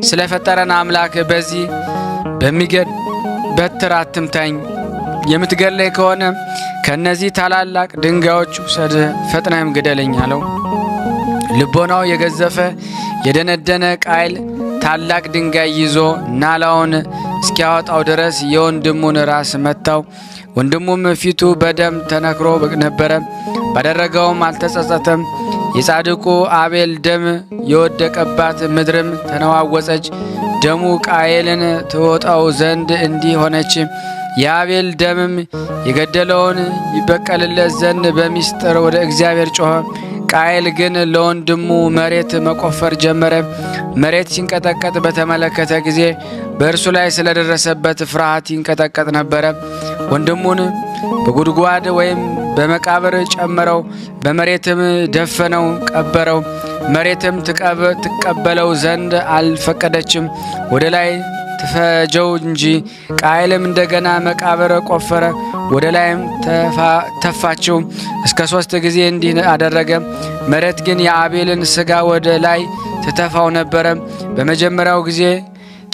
ስለ ፈጠረን አምላክ በዚህ በሚገድ በትር አትምታኝ። የምትገለኝ ከሆነ ከነዚህ ታላላቅ ድንጋዮች ውሰድ፣ ፈጥነህም ግደለኝ አለው። ልቦናው የገዘፈ የደነደነ ቃየል ታላቅ ድንጋይ ይዞ ናላውን እስኪያወጣው ድረስ የወንድሙን ራስ መታው። ወንድሙም ፊቱ በደም ተነክሮ ነበረ፣ ባደረገውም አልተጸጸተም። የጻድቁ አቤል ደም የወደቀባት ምድርም ተነዋወጸች። ደሙ ቃየልን ትወጣው ዘንድ እንዲህ ሆነች። የአቤል ደምም የገደለውን ይበቀልለት ዘንድ በሚስጥር ወደ እግዚአብሔር ጮኸ። ቃየል ግን ለወንድሙ መሬት መቆፈር ጀመረ። መሬት ሲንቀጠቀጥ በተመለከተ ጊዜ በእርሱ ላይ ስለደረሰበት ፍርሃት ይንቀጠቀጥ ነበረ። ወንድሙን በጉድጓድ ወይም በመቃብር ጨመረው፣ በመሬትም ደፈነው፣ ቀበረው። መሬትም ትቀበለው ዘንድ አልፈቀደችም፣ ወደ ላይ ትፈጀው እንጂ። ቃየልም እንደገና መቃብር ቆፈረ፣ ወደ ላይም ተፋችው። እስከ 3 ጊዜ እንዲህ አደረገ። መሬት ግን የአቤልን ሥጋ ወደ ላይ ትተፋው ነበረ። በመጀመሪያው ጊዜ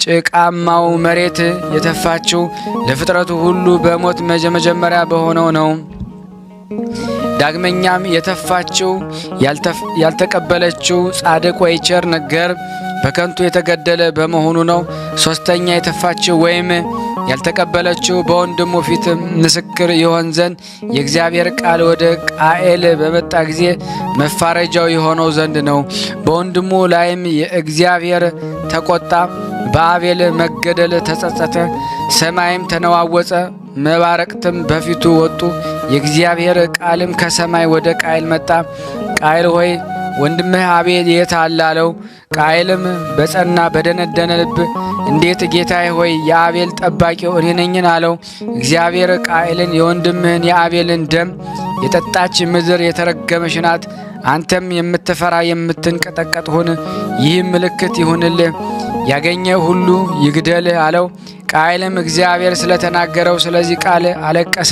ጭቃማው መሬት የተፋችው ለፍጥረቱ ሁሉ በሞት መጀመሪያ በሆነው ነው። ዳግመኛም የተፋችው ያልተቀበለችው ጻድቅ ወይ ቸር ነገር በከንቱ የተገደለ በመሆኑ ነው። ሶስተኛ የተፋችው ወይም ያልተቀበለችው በወንድሙ ፊት ምስክር ይሆን ዘንድ የእግዚአብሔር ቃል ወደ ቃየል በመጣ ጊዜ መፋረጃው የሆነው ዘንድ ነው። በወንድሙ ላይም የእግዚአብሔር ተቆጣ፣ በአቤል መገደል ተጸጸተ። ሰማይም ተነዋወጸ፣ መባረቅትም በፊቱ ወጡ። የእግዚአብሔር ቃልም ከሰማይ ወደ ቃየል መጣ። ቃየል ሆይ ወንድምህ አቤል የት አለ አለው። ቃየልም በጸና በደነደነ ልብ እንዴት ጌታዬ ሆይ የአቤል ጠባቂው እኔ ነኝን አለው። እግዚአብሔር ቃየልን የወንድምህን የአቤልን ደም የጠጣች ምድር የተረገመች ናት፣ አንተም የምትፈራ የምትንቀጠቀጥ ሁን፣ ይህም ምልክት ይሁንልህ፣ ያገኘ ሁሉ ይግደልህ አለው። ቃየልም እግዚአብሔር ስለተናገረው ስለዚህ ቃል አለቀሰ።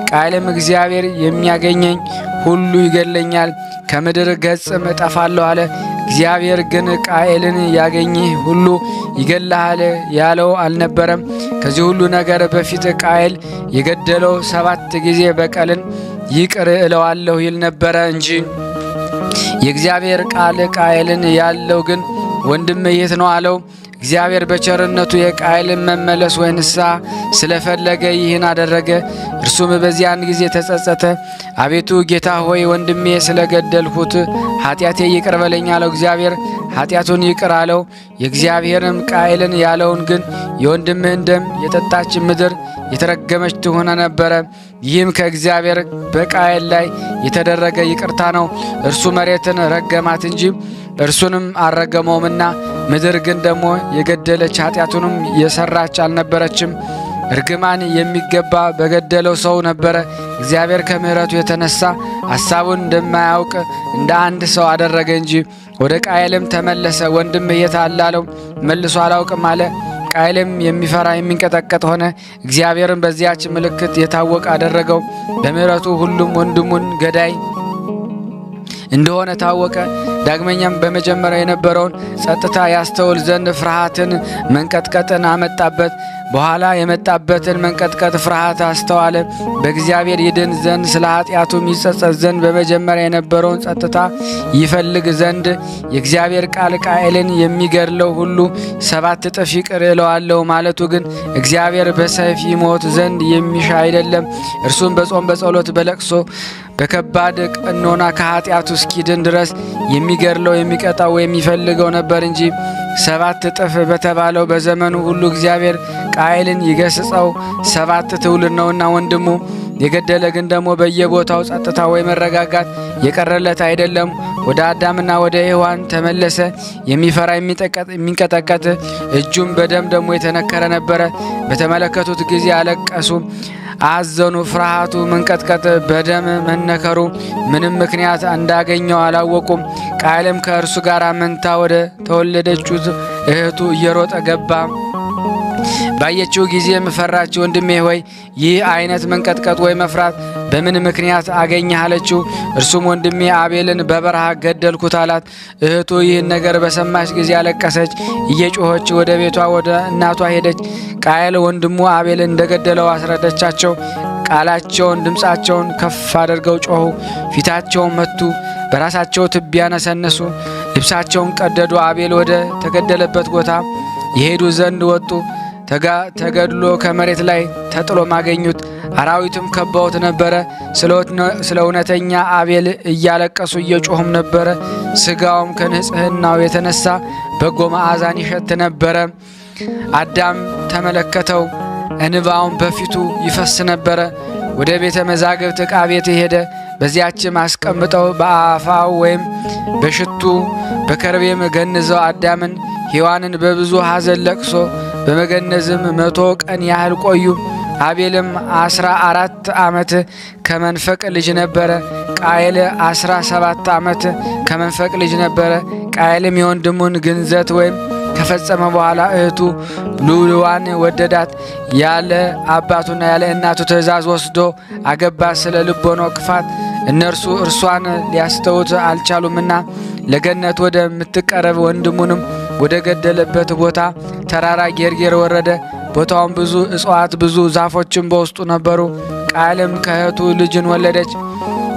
ቃየልም እግዚአብሔር የሚያገኘኝ ሁሉ ይገድለኛል፣ ከምድር ገጽም እጠፋለሁ አለ። እግዚአብሔር ግን ቃየልን ያገኘህ ሁሉ ይገድልሃል ያለው አልነበረም። ከዚህ ሁሉ ነገር በፊት ቃየል የገደለው 7 ጊዜ በቀልን ይቅር እለዋለሁ ይል ነበረ እንጂ። የእግዚአብሔር ቃል ቃየልን ያለው ግን ወንድምህ የት ነው አለው። እግዚአብሔር በቸርነቱ የቃየልን መመለስ ወይ ንስሐ ስለፈለገ ይህን አደረገ። እርሱም በዚያን ጊዜ ተጸጸተ። አቤቱ ጌታ ሆይ ወንድሜ ስለገደልሁት ኃጢአቴ ይቅር በለኝ አለው። እግዚአብሔር ኃጢአቱን ይቅር አለው። የእግዚአብሔርም ቃየልን ያለውን ግን የወንድምህን ደም የጠጣች ምድር የተረገመች ትሆነ ነበረ። ይህም ከእግዚአብሔር በቃየል ላይ የተደረገ ይቅርታ ነው። እርሱ መሬትን ረገማት እንጂ እርሱንም አልረገመውምና፣ ምድር ግን ደግሞ የገደለች ኃጢአቱንም የሰራች አልነበረችም። እርግማን የሚገባ በገደለው ሰው ነበረ። እግዚአብሔር ከምሕረቱ የተነሳ ሐሳቡን እንደማያውቅ እንደ አንድ ሰው አደረገ እንጂ። ወደ ቃየልም ተመለሰ። ወንድምህ የት አለ አለው። መልሶ አላውቅም አለ። ቃየልም የሚፈራ የሚንቀጠቀጥ ሆነ። እግዚአብሔርም በዚያች ምልክት የታወቀ አደረገው። በምሕረቱ ሁሉም ወንድሙን ገዳይ እንደሆነ ታወቀ። ዳግመኛም በመጀመሪያ የነበረውን ጸጥታ ያስተውል ዘንድ ፍርሃትን መንቀጥቀጥን አመጣበት። በኋላ የመጣበትን መንቀጥቀጥ ፍርሃት አስተዋለ። በእግዚአብሔር ይድን ዘንድ ስለ ኃጢአቱም ይጸጸት ዘንድ በመጀመሪያ የነበረውን ጸጥታ ይፈልግ ዘንድ የእግዚአብሔር ቃል ቃኤልን የሚገድለው ሁሉ 7 እጥፍ ይቅር እለዋለሁ ማለቱ ግን እግዚአብሔር በሰይፍ ይሞት ዘንድ የሚሻ አይደለም። እርሱም በጾም በጸሎት በለቅሶ በከባድ ቀኖና ከኃጢአቱ እስኪድን ድረስ የሚገድለው የሚቀጣው የሚፈልገው ነበር እንጂ 7 እጥፍ በተባለው በዘመኑ ሁሉ እግዚአብሔር ቃኤልን ይገስጸው 7 ትውልድ ነውና። ወንድሙ የገደለ ግን ደግሞ በየቦታው ጸጥታ ወይ መረጋጋት የቀረለት አይደለም። ወደ አዳምና ወደ ሔዋን ተመለሰ። የሚፈራ የሚንቀጠቀጥ እጁም በደም ደግሞ የተነከረ ነበረ። በተመለከቱት ጊዜ አለቀሱ፣ አዘኑ። ፍርሃቱ መንቀጥቀጥ በደም መነከሩ ምንም ምክንያት እንዳገኘው አላወቁም። ቃየልም ከእርሱ ጋር መንታ ወደ ተወለደችው እህቱ እየሮጠ ገባ። ባየችው ጊዜም ፈራች። ወንድሜ ሆይ ይህ አይነት መንቀጥቀጥ ወይ መፍራት በምን ምክንያት አገኘህ አለችው። እርሱም ወንድሜ አቤልን በበረሃ ገደልኩት አላት። እህቱ ይህን ነገር በሰማች ጊዜ አለቀሰች። እየጮኸች ወደ ቤቷ ወደ እናቷ ሄደች። ቃየል ወንድሙ አቤልን እንደገደለው አስረደቻቸው። ቃላቸውን ድምፃቸውን ከፍ አድርገው ጮኹ። ፊታቸውን መቱ፣ በራሳቸው ትቢያ ነሰነሱ፣ ልብሳቸውን ቀደዱ። አቤል ወደ ተገደለበት ቦታ የሄዱ ዘንድ ወጡ። ተገድሎ ከመሬት ላይ ተጥሎ ማገኙት። አራዊትም ከበውት ነበረ። ስለ እውነተኛ አቤል እያለቀሱ እየጮሁም ነበረ። ስጋውም ከንጽህናው የተነሳ በጎ መዓዛን ይሸት ነበረ። አዳም ተመለከተው፣ እንባውን በፊቱ ይፈስ ነበረ። ወደ ቤተ መዛግብት ዕቃ ቤት ሄደ። በዚያችም አስቀምጠው በአፋው ወይም በሽቱ በከርቤም ገንዘው አዳምን ሔዋንን በብዙ ሐዘን ለቅሶ በመገነዝም 100 ቀን ያህል ቆዩ። አቤልም 14 ዓመት ከመንፈቅ ልጅ ነበረ። ቃየል 17 ዓመት ከመንፈቅ ልጅ ነበረ። ቃየልም የወንድሙን ግንዘት ወይም ከፈጸመ በኋላ እህቱ ሉዋን ወደዳት። ያለ አባቱና ያለ እናቱ ትእዛዝ ወስዶ አገባት። ስለ ልቦናው ክፋት እነርሱ እርሷን ሊያስተውት አልቻሉምና ለገነት ወደ ምትቀረብ ወንድሙንም ወደ ገደለበት ቦታ ተራራ ጌርጌር ወረደ። ቦታውን ብዙ እጽዋት ብዙ ዛፎችም በውስጡ ነበሩ። ቃየልም ከእህቱ ልጅን ወለደች።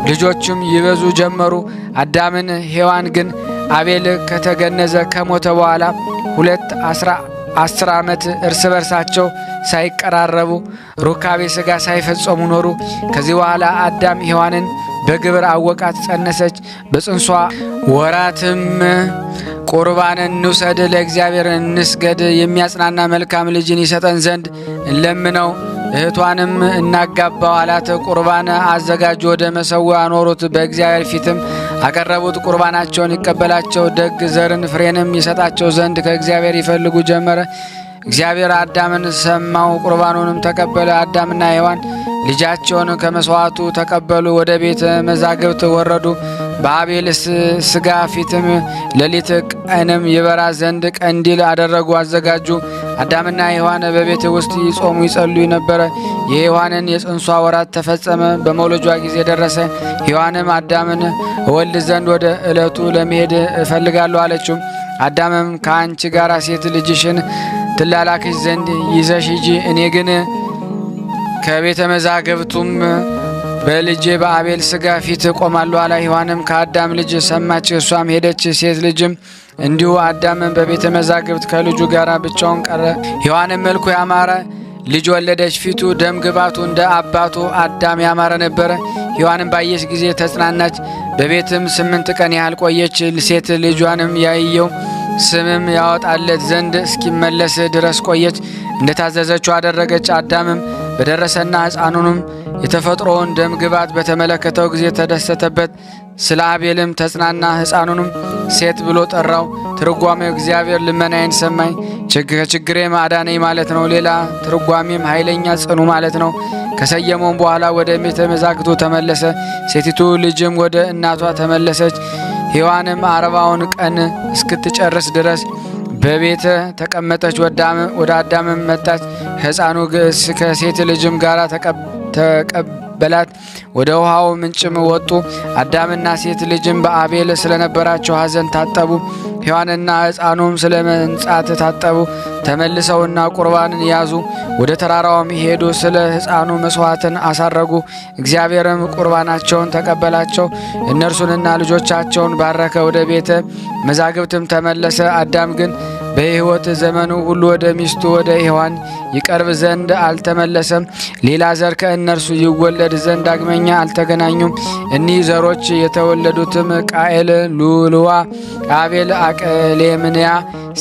ልጆችም ይበዙ ጀመሩ። አዳምን ሔዋን ግን አቤል ከተገነዘ ከሞተ በኋላ 10 ዓመት እርስ በርሳቸው ሳይቀራረቡ ሩካቤ ሥጋ ሳይፈጸሙ ኖሩ። ከዚህ በኋላ አዳም ሔዋንን በግብር አወቃት፣ ጸነሰች። በጽንሷ ወራትም ቁርባንን እንውሰድ፣ ለእግዚአብሔር እንስገድ፣ የሚያጽናና መልካም ልጅን ይሰጠን ዘንድ እንለምነው፣ እህቷንም እናጋባው አላት። ቁርባን አዘጋጁ፣ ወደ መሠዊያው አኖሩት፣ በእግዚአብሔር ፊትም አቀረቡት። ቁርባናቸውን ይቀበላቸው ደግ ዘርን ፍሬንም ይሰጣቸው ዘንድ ከእግዚአብሔር ይፈልጉ ጀመረ። እግዚአብሔር አዳምን ሰማው፣ ቁርባኑንም ተቀበለ። አዳምና ሔዋን ልጃቸውን ከመስዋዕቱ ተቀበሉ፣ ወደ ቤተ መዛግብት ወረዱ። በአቤል ሥጋ ፊትም ሌሊት ቀንም ይበራ ዘንድ ቀንዲል አደረጉ፣ አዘጋጁ። አዳምና ሔዋን በቤት ውስጥ ይጾሙ ይጸልዩ ነበረ። የሔዋንን የጽንሷ ወራት ተፈጸመ፣ በመውለጇ ጊዜ ደረሰ። ሔዋንም አዳምን እወልድ ዘንድ ወደ ዕለቱ ለመሄድ እፈልጋለሁ አለችው። አዳምም ከአንቺ ጋር ሴት ልጅሽን ትላላክሽ ዘንድ ይዘሽ ሂጂ፣ እኔ ግን ከቤተ መዛግብቱም በልጄ በአቤል ሥጋ ፊት ቆማለሁ አለ። ሔዋንም ከአዳም ልጅ ሰማች፣ እሷም ሄደች። ሴት ልጅም እንዲሁ አዳምን በቤተ መዛግብት ከልጁ ጋር ብቻውን ቀረ። ሔዋንም መልኩ ያማረ ልጅ ወለደች። ፊቱ ደም ግባቱ እንደ አባቱ አዳም ያማረ ነበረ። ሔዋንም ባየች ጊዜ ተጽናናች። በቤትም 8 ቀን ያህል ቆየች። ሴት ልጇንም ያየው ስምም ያወጣለት ዘንድ እስኪመለስ ድረስ ቆየች። እንደታዘዘችው አደረገች። አዳምም በደረሰና ሕፃኑንም የተፈጥሮውን ደም ግባት በተመለከተው ጊዜ ተደሰተበት። ስለ አቤልም ተጽናና። ሕፃኑንም ሴት ብሎ ጠራው። ትርጓሜው እግዚአብሔር ልመናዬን ሰማኝ ከችግሬም አዳነኝ ማለት ነው። ሌላ ትርጓሜም ኃይለኛ ጽኑ ማለት ነው። ከሰየመውም በኋላ ወደ ቤተ መዛግብቱ ተመለሰ። ሴቲቱ ልጅም ወደ እናቷ ተመለሰች። ሔዋንም 40ውን ቀን እስክትጨርስ ድረስ በቤተ ተቀመጠች። ወደ አዳምም መጣች። ሕፃኑ ከሴት ልጅም ጋር ተቀበላት። ወደ ውሃው ምንጭም ወጡ። አዳምና ሴት ልጅም በአቤል ስለነበራቸው ሐዘን ታጠቡ። ሔዋንና ሕፃኑም ስለ መንጻት ታጠቡ። ተመልሰውና ቁርባንን ያዙ። ወደ ተራራውም ሄዱ። ስለ ሕፃኑ መስዋዕትን አሳረጉ። እግዚአብሔርም ቁርባናቸውን ተቀበላቸው። እነርሱንና ልጆቻቸውን ባረከ። ወደ ቤተ መዛግብትም ተመለሰ። አዳም ግን በሕይወት ዘመኑ ሁሉ ወደ ሚስቱ ወደ ሔዋን ይቀርብ ዘንድ አልተመለሰም። ሌላ ዘር ከእነርሱ ይወለድ ዘንድ ዳግመኛ አልተገናኙም። እኒህ ዘሮች የተወለዱትም ቃኤል፣ ሉልዋ፣ አቤል፣ አቅሌምንያ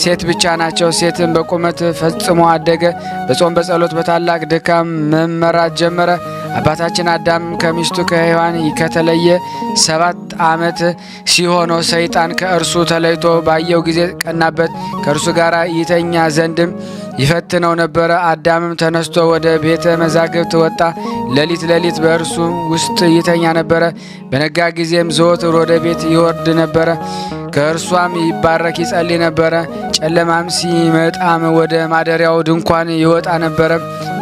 ሴት ብቻ ናቸው። ሴትም በቁመት ፈጽሞ አደገ። በጾም በጸሎት በታላቅ ድካም መመራት ጀመረ። አባታችን አዳም ከሚስቱ ከሔዋን ከተለየ 7 ዓመት ሲሆነው ሰይጣን ከእርሱ ተለይቶ ባየው ጊዜ ቀናበት። ከእርሱ ጋር ይተኛ ዘንድም ይፈትነው ነበረ። አዳምም ተነስቶ ወደ ቤተ መዛግብት ወጣ። ሌሊት ሌሊት በእርሱ ውስጥ ይተኛ ነበረ። በነጋ ጊዜም ዘወትር ወደ ቤት ይወርድ ነበረ። ከእርሷም ይባረክ ይጸልይ ነበረ። ጨለማም ሲመጣም ወደ ማደሪያው ድንኳን ይወጣ ነበረ።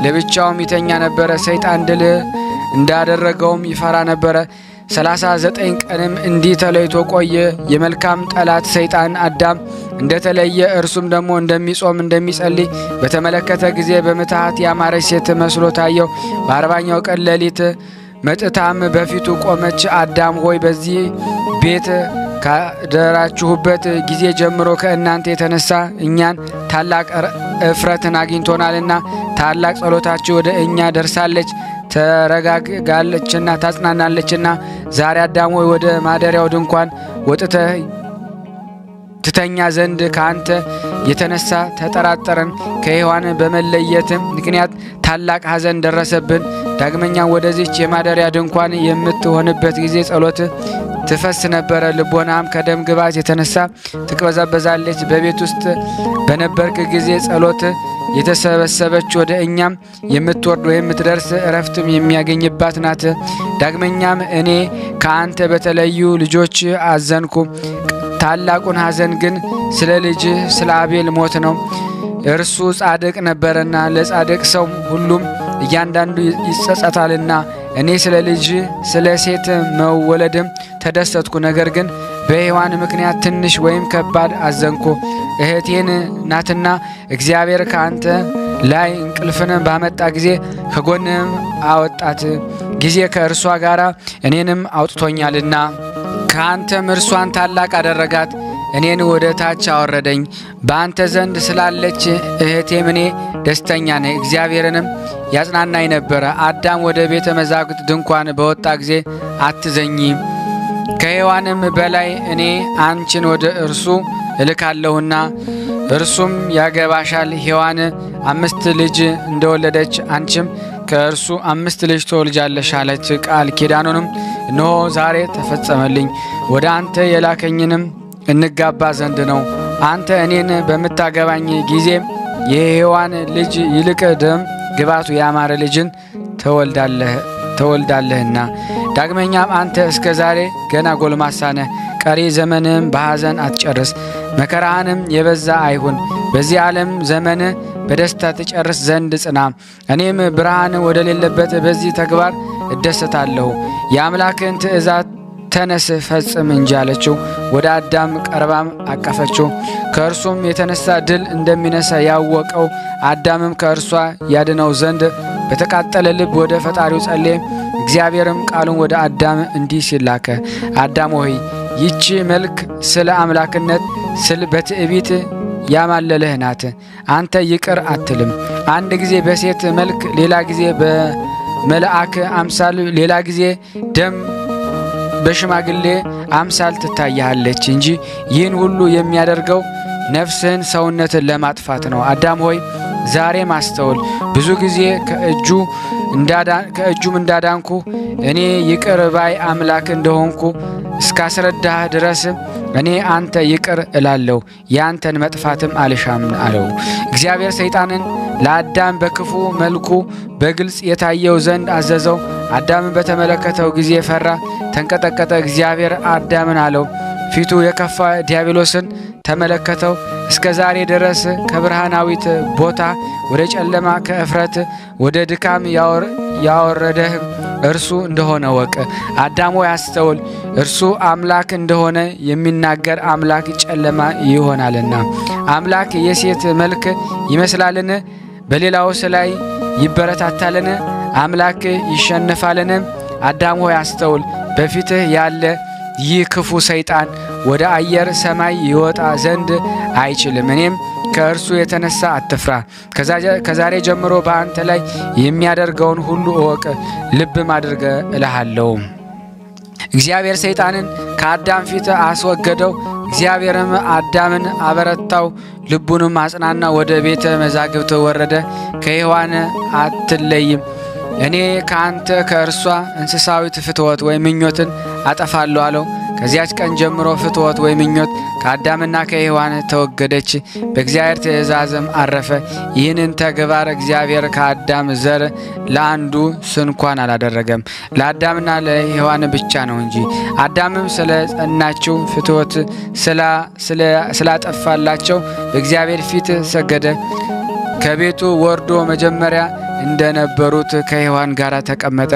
ለብቻውም ይተኛ ነበረ። ሰይጣን ድል እንዳደረገውም ይፈራ ነበረ። 39 ቀንም እንዲህ ተለይቶ ቆየ። የመልካም ጠላት ሰይጣን አዳም እንደተለየ እርሱም ደግሞ እንደሚጾም እንደሚጸልይ በተመለከተ ጊዜ በምትሃት ያማረች ሴት መስሎ ታየው። በ40ኛው ቀን ሌሊት መጥታም በፊቱ ቆመች። አዳም ሆይ በዚህ ቤት ካደራችሁበት ጊዜ ጀምሮ ከእናንተ የተነሳ እኛን ታላቅ እፍረትን አግኝቶናልና ታላቅ ጸሎታችሁ ወደ እኛ ደርሳለች ተረጋጋለችና ታጽናናለችና ዛሬ አዳም ሆይ ወደ ማደሪያው ድንኳን ወጥተህ ትተኛ ዘንድ ከአንተ የተነሳ ተጠራጠረን። ከሔዋን በመለየትም ምክንያት ታላቅ ሐዘን ደረሰብን። ዳግመኛ ወደዚች የማደሪያ ድንኳን የምትሆንበት ጊዜ ጸሎት ትፈስ ነበረ። ልቦናም ከደም ግባት የተነሳ ትቅበዛበዛለች። በቤት ውስጥ በነበርክ ጊዜ ጸሎት የተሰበሰበች ወደ እኛም የምትወርድ ወይም የምትደርስ እረፍትም የሚያገኝባት ናት። ዳግመኛም እኔ ከአንተ በተለዩ ልጆች አዘንኩ። ታላቁን ሐዘን ግን ስለ ልጅ ስለ አቤል ሞት ነው። እርሱ ጻድቅ ነበረና ለጻድቅ ሰው ሁሉም እያንዳንዱ ይጸጸታልና። እኔ ስለ ልጅ ስለ ሴት መወለድም ተደሰትኩ። ነገር ግን በሔዋን ምክንያት ትንሽ ወይም ከባድ አዘንኩ። እህቴን ናትና እግዚአብሔር ከአንተ ላይ እንቅልፍን ባመጣ ጊዜ ከጎንም አወጣት ጊዜ ከእርሷ ጋር እኔንም አውጥቶኛልና ከአንተም እርሷን ታላቅ አደረጋት፣ እኔን ወደ ታች አወረደኝ። በአንተ ዘንድ ስላለች እህቴም እኔ ደስተኛ ነኝ። እግዚአብሔርንም ያጽናናኝ ነበረ። አዳም ወደ ቤተ መዛግብት ድንኳን በወጣ ጊዜ አትዘኚ፣ ከሔዋንም በላይ እኔ አንቺን ወደ እርሱ እልካለሁና እርሱም ያገባሻል። ሔዋን 5 ልጅ እንደወለደች አንቺም ከእርሱ 5 ልጅ ትወልጃለሽ አለች። ቃል ኪዳኑንም እነሆ ዛሬ ተፈጸመልኝ። ወደ አንተ የላከኝንም እንጋባ ዘንድ ነው። አንተ እኔን በምታገባኝ ጊዜ የሔዋን ልጅ ይልቅ ደም ግባቱ ያማረ ልጅን ተወልዳለህና። ዳግመኛም አንተ እስከ ዛሬ ገና ጎልማሳ ነህ። ቀሪ ዘመንህም በሐዘን አትጨርስ፣ መከራህንም የበዛ አይሁን። በዚህ ዓለም ዘመንህ በደስታ ትጨርስ ዘንድ ጽና። እኔም ብርሃን ወደሌለበት በዚህ ተግባር እደሰታለሁ። የአምላክን ትእዛዝ ተነስ ፈጽም እንጂ አለችው። ወደ አዳም ቀርባም አቀፈችው። ከእርሱም የተነሳ ድል እንደሚነሳ ያወቀው አዳምም ከእርሷ ያድነው ዘንድ በተቃጠለ ልብ ወደ ፈጣሪው ጸለየ። እግዚአብሔርም ቃሉን ወደ አዳም እንዲህ ሲል ላከ። አዳም ሆይ ይቺ መልክ ስለ አምላክነት ስል በትዕቢት ያማለለህ ናት። አንተ ይቅር አትልም። አንድ ጊዜ በሴት መልክ፣ ሌላ ጊዜ በመልአክ አምሳል፣ ሌላ ጊዜ ደም በሽማግሌ አምሳል ትታያለች እንጂ ይህን ሁሉ የሚያደርገው ነፍስህን ሰውነትን ለማጥፋት ነው። አዳም ሆይ ዛሬ ማስተውል። ብዙ ጊዜ ከእጁም እንዳዳንኩ እኔ ይቅር ባይ አምላክ እንደሆንኩ እስካስረዳህ ድረስ እኔ አንተ ይቅር እላለሁ፣ ያንተን መጥፋትም አልሻም አለው። እግዚአብሔር ሰይጣንን ለአዳም በክፉ መልኩ በግልጽ የታየው ዘንድ አዘዘው። አዳምን በተመለከተው ጊዜ ፈራ፣ ተንቀጠቀጠ። እግዚአብሔር አዳምን አለው፣ ፊቱ የከፋ ዲያብሎስን ተመለከተው። እስከ ዛሬ ድረስ ከብርሃናዊት ቦታ ወደ ጨለማ ከእፍረት ወደ ድካም ያወረደህ እርሱ እንደሆነ ወቅ። አዳም ሆይ አስተውል፣ እርሱ አምላክ እንደሆነ የሚናገር አምላክ ጨለማ ይሆናልና። አምላክ የሴት መልክ ይመስላልን? በሌላውስ ላይ ይበረታታልን? አምላክ ይሸነፋልን? አዳም ሆይ አስተውል፣ በፊትህ ያለ ይህ ክፉ ሰይጣን ወደ አየር ሰማይ ይወጣ ዘንድ አይችልም። እኔም ከእርሱ የተነሳ አትፍራ። ከዛሬ ጀምሮ በአንተ ላይ የሚያደርገውን ሁሉ እወቅ፣ ልብም አድርገ እልሃለሁ። እግዚአብሔር ሰይጣንን ከአዳም ፊት አስወገደው። እግዚአብሔርም አዳምን አበረታው፣ ልቡንም አጽናና። ወደ ቤተ መዛግብት ወረደ። ከሔዋን አትለይም፣ እኔ ከአንተ ከእርሷ እንስሳዊት ፍትወት ወይም ምኞትን አጠፋለሁ አለው። ከዚያች ቀን ጀምሮ ፍትወት ወይም ምኞት ከአዳምና ከሔዋን ተወገደች፣ በእግዚአብሔር ትእዛዝም አረፈ። ይህንን ተግባር እግዚአብሔር ከአዳም ዘር ለአንዱ ስንኳን አላደረገም፣ ለአዳምና ለሔዋን ብቻ ነው እንጂ። አዳምም ስለ ጸናችው ፍትወት ስላጠፋላቸው በእግዚአብሔር ፊት ሰገደ። ከቤቱ ወርዶ መጀመሪያ እንደነበሩት ከሔዋን ጋር ተቀመጠ።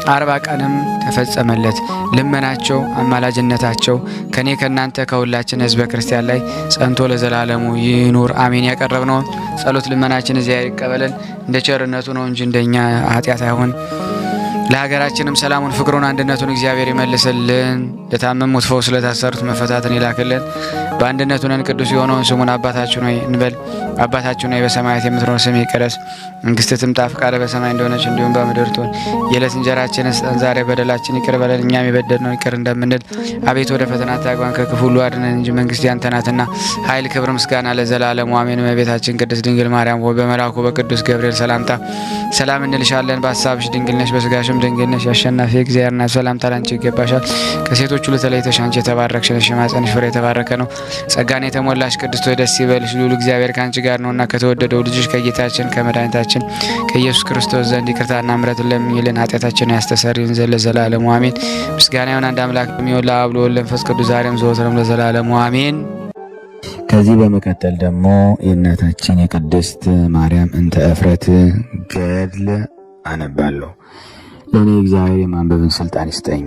40 ቀንም ተፈጸመለት። ልመናቸው አማላጅነታቸው ከኔ ከናንተ ከሁላችን ሕዝበ ክርስቲያን ላይ ጸንቶ ለዘላለሙ ይኑር አሜን። ያቀረብነውን ጸሎት ልመናችን እዚያ ይቀበለን፣ እንደ ቸርነቱ ነው እንጂ እንደኛ ኃጢአት አይሆን። ለሀገራችንም ሰላሙን፣ ፍቅሩን፣ አንድነቱን እግዚአብሔር ይመልስልን። ለታመሙት ፈውስ፣ ለታሰሩት መፈታትን ይላክልን። በአንድነቱ ነን ቅዱስ የሆነውን ስሙን አባታችን ሆይ እንበል። አባታችን ሆይ በሰማያት የምትኖር ስምህ ይቀደስ፣ መንግስትህ ትምጣ፣ ፈቃድህ በሰማይ እንደሆነች እንዲሁም በምድር ትሁን። የዕለት እንጀራችንን ስጠን ዛሬ፣ በደላችን ይቅር በለን እኛም የበደልነውን ይቅር እንደምንል። አቤቱ ወደ ፈተና አታግባን ከክፉ ሁሉ አድነን እንጂ መንግስት ያንተ ናትና፣ ኃይል፣ ክብር፣ ምስጋና ለዘላለሙ አሜን። እመቤታችን ቅድስት ድንግል ማርያም ሆይ በመልአኩ በቅዱስ ገብርኤል ሰላምታ ሰላም እንልሻለን። በሀሳብሽ ድንግል ነሽ፣ በስጋሽም ድንግል ነሽ። አሸናፊ እግዚአብሔር እናት ሰላምታ ላንቺ ይገባሻል። ከሴቶች ሁሉ ተለይተሽ አንቺ የተባረክሽ ነሽ፣ የማኅፀንሽ ፍሬ የተባረከ ነው። ጸጋን የተሞላሽ ቅድስት ሆይ ደስ ይበልሽ፣ ልዑል እግዚአብሔር ከአንቺ ጋር ነውና ከተወደደው ልጅሽ ከጌታችን ከመድኃኒታችን ከኢየሱስ ክርስቶስ ዘንድ ይቅርታና ምሕረትን ለምኝልን ኃጢአታችንን ያስተሰርይልን ዘንድ ለዘላለሙ አሜን። ምስጋና ይሁን አንድ አምላክ በሚሆን ለአብ ለወልድ ለመንፈስ ቅዱስ ዛሬም ዘወትርም ለዘላለሙ አሜን። ከዚህ በመቀጠል ደግሞ የእናታችን የቅድስት ማርያም እንተ እፍረት ገድል አነባለሁ። ለእኔ እግዚአብሔር የማንበብን ስልጣን ይስጠኝ።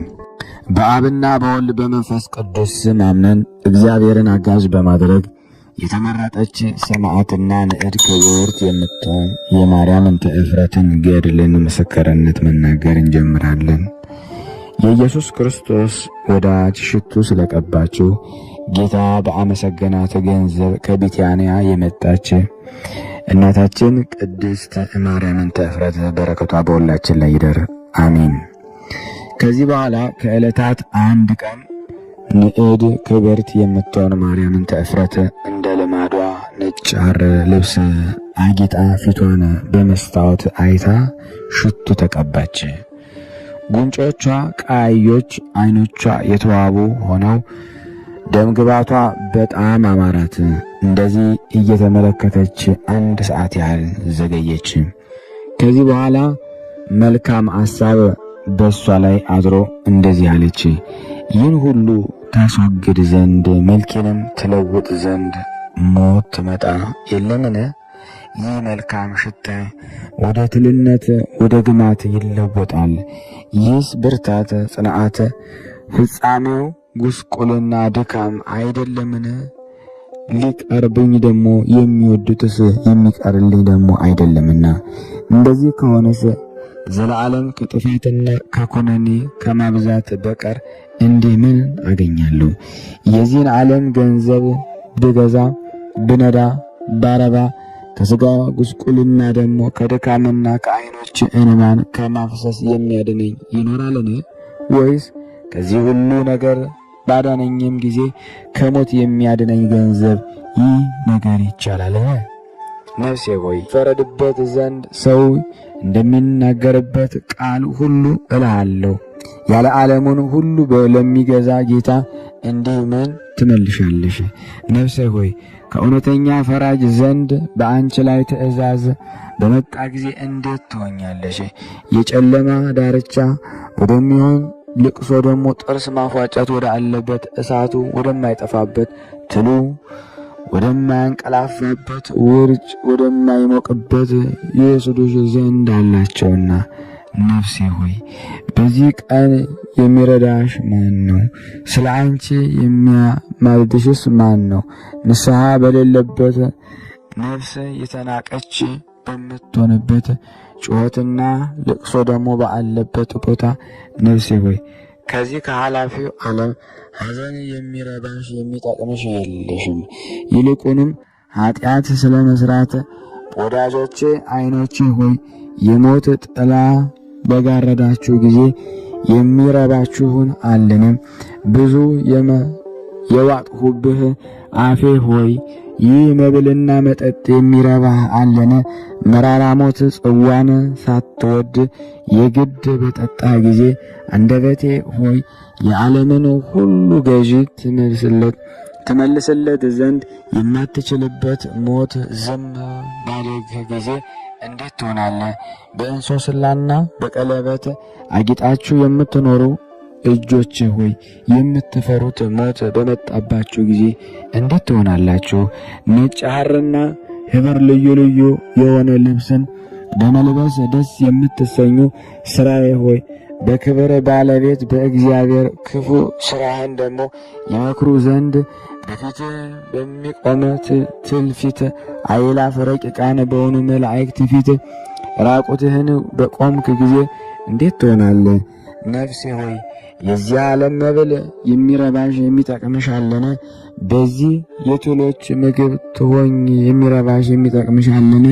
በአብና በወልድ በመንፈስ ቅዱስ ስም አምነን እግዚአብሔርን አጋዥ በማድረግ የተመረጠች ሰማዕትና ንዕድ ክብርት የምትሆን የማርያም እንተ እፍረትን ገድልን ምስክርነት መናገር እንጀምራለን። የኢየሱስ ክርስቶስ ወዳጅ ሽቱ ስለቀባችው ጌታ በአመሰገናት ገንዘብ ከቢታንያ የመጣች እናታችን ቅድስት ማርያም እንተ እፍረት በረከቷ በሁላችን ላይ ይደር አሜን። ከዚህ በኋላ ከዕለታት አንድ ቀን ንዕድ ክብርት የምትሆን ማርያም እንተ እፍረት እንደ ልማዷ ነጭ ሐር ልብስ አጊጣ ፊቷን በመስታወት አይታ ሽቱ ተቀባች። ጉንጮቿ ቀያዮች፣ ዓይኖቿ የተዋቡ ሆነው ደምግባቷ በጣም አማራት። እንደዚህ እየተመለከተች 1 ሰዓት ያህል ዘገየች። ከዚህ በኋላ መልካም ሐሳብ በእሷ ላይ አድሮ እንደዚህ አለች፣ ይህን ሁሉ ታስወግድ ዘንድ መልኬንም ትለውጥ ዘንድ ሞት ትመጣ የለምን? ይህ መልካም ሽታ ወደ ትልነት ወደ ግማት ይለወጣል። ይህስ ብርታት፣ ጽንዓት፣ ፍጻሜው ጉስቁልና ድካም አይደለምን? ሊቀርብኝ ደግሞ የሚወዱትስ የሚቀርልኝ ደግሞ አይደለምና። እንደዚህ ከሆነስ ዘለዓለም ከጥፋትና ከኮነኔ ከማብዛት በቀር እንዲህ ምን አገኛለሁ? የዚህን ዓለም ገንዘብ ብገዛ ብነዳ ባረባ ከሥጋ ጉስቁልና ደግሞ ከድካምና ከዓይኖች እንባን ከማፍሰስ የሚያድነኝ ይኖራልን? ወይስ ከዚህ ሁሉ ነገር ባዳነኝም ጊዜ ከሞት የሚያድነኝ ገንዘብ ይህ ነገር ይቻላል? ነፍሴ ሆይ ፈረድበት ዘንድ ሰው እንደሚናገርበት ቃል ሁሉ እልሃለሁ። ያለ ዓለሙን ሁሉ ለሚገዛ ጌታ እንዲህ ምን ትመልሻለሽ? ነፍሴ ሆይ ከእውነተኛ ፈራጅ ዘንድ በአንቺ ላይ ትእዛዝ በመጣ ጊዜ እንዴት ትሆኛለሽ? የጨለማ ዳርቻ ወደሚሆን ልቅሶ ደግሞ ጥርስ ማፏጨት ወደ አለበት እሳቱ ወደማይጠፋበት ትሉ ወደማያንቀላፋበት ውርጭ ወደማይሞቅበት ይወስዱሽ ዘንድ አላቸውና። ነፍሴ ሆይ በዚህ ቀን የሚረዳሽ ማን ነው? ስለ አንቺ የሚያማልድሽስ ማን ነው? ንስሐ በሌለበት ነፍስ የተናቀች በምትሆንበት ጩኸትና ልቅሶ ደግሞ ባለበት ቦታ ነፍሴ ሆይ ከዚህ ከኃላፊው ዓለም ሐዘን የሚረባሽ የሚጠቅምሽ የለሽም። ይልቁንም ኃጢአት ስለ መስራት ወዳጆቼ ዓይኖቼ ሆይ የሞት ጥላ በጋረዳችሁ ጊዜ የሚረባችሁን አለን? ብዙ የዋጥሁብህ አፌ ሆይ ይህ መብልና መጠጥ የሚረባህ አለን? መራራ ሞት ጽዋን ሳትወድ የግድ በጠጣ ጊዜ አንደበቴ ሆይ የዓለምን ሁሉ ገዢ ትመልስለት ዘንድ የማትችልበት ሞት ዝም ባለህ ጊዜ እንዴት ትሆናለህ? በእንሶስላና በቀለበት አጊጣችሁ የምትኖሩ እጆች ሆይ የምትፈሩት ሞት በመጣባችሁ ጊዜ እንዴት ትሆናላችሁ? ነጭ ሐርና ኅብር ልዩ ልዩ የሆነ ልብስን በመልበስ ደስ የምትሰኙ ሥራዬ ሆይ በክብር ባለቤት በእግዚአብሔር ክፉ ሥራህን ደግሞ ይመክሩ ዘንድ በፊት በሚቆም ትልፊት አእላፍ ረቂቃን በሆኑ መላእክት ፊት ራቁትህን በቆምክ ጊዜ እንዴት ትሆናለህ? ነፍሴ ሆይ የዚህ ዓለም መብል የሚረባሽ የሚጠቅምሽ አለን? በዚህ የትሎች ምግብ ትሆኝ የሚረባሽ የሚጠቅምሽ አለን?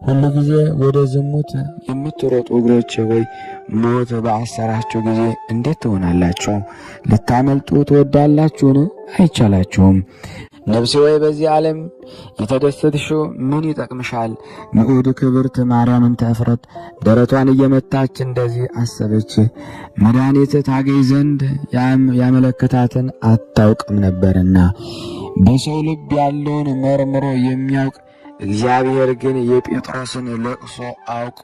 ሁሉ ጊዜ ወደ ዝሙት የምትሮጡ እግሮች ሆይ ሞት በአሰራችሁ ጊዜ እንዴት ትሆናላችሁ? ልታመልጡ ትወዳላችሁን? አይቻላችሁም። ነፍሴ ሆይ በዚህ ዓለም የተደሰትሽው ምን ይጠቅምሻል? ንዑድ ክብርት ማርያም እንተ እፍረት ደረቷን እየመታች እንደዚህ አሰበች። መድኃኒት ታገኝ ዘንድ ያመለከታትን አታውቅም ነበርና በሰው ልብ ያለውን መርምሮ የሚያውቅ እግዚአብሔር ግን የጴጥሮስን ለቅሶ አውቆ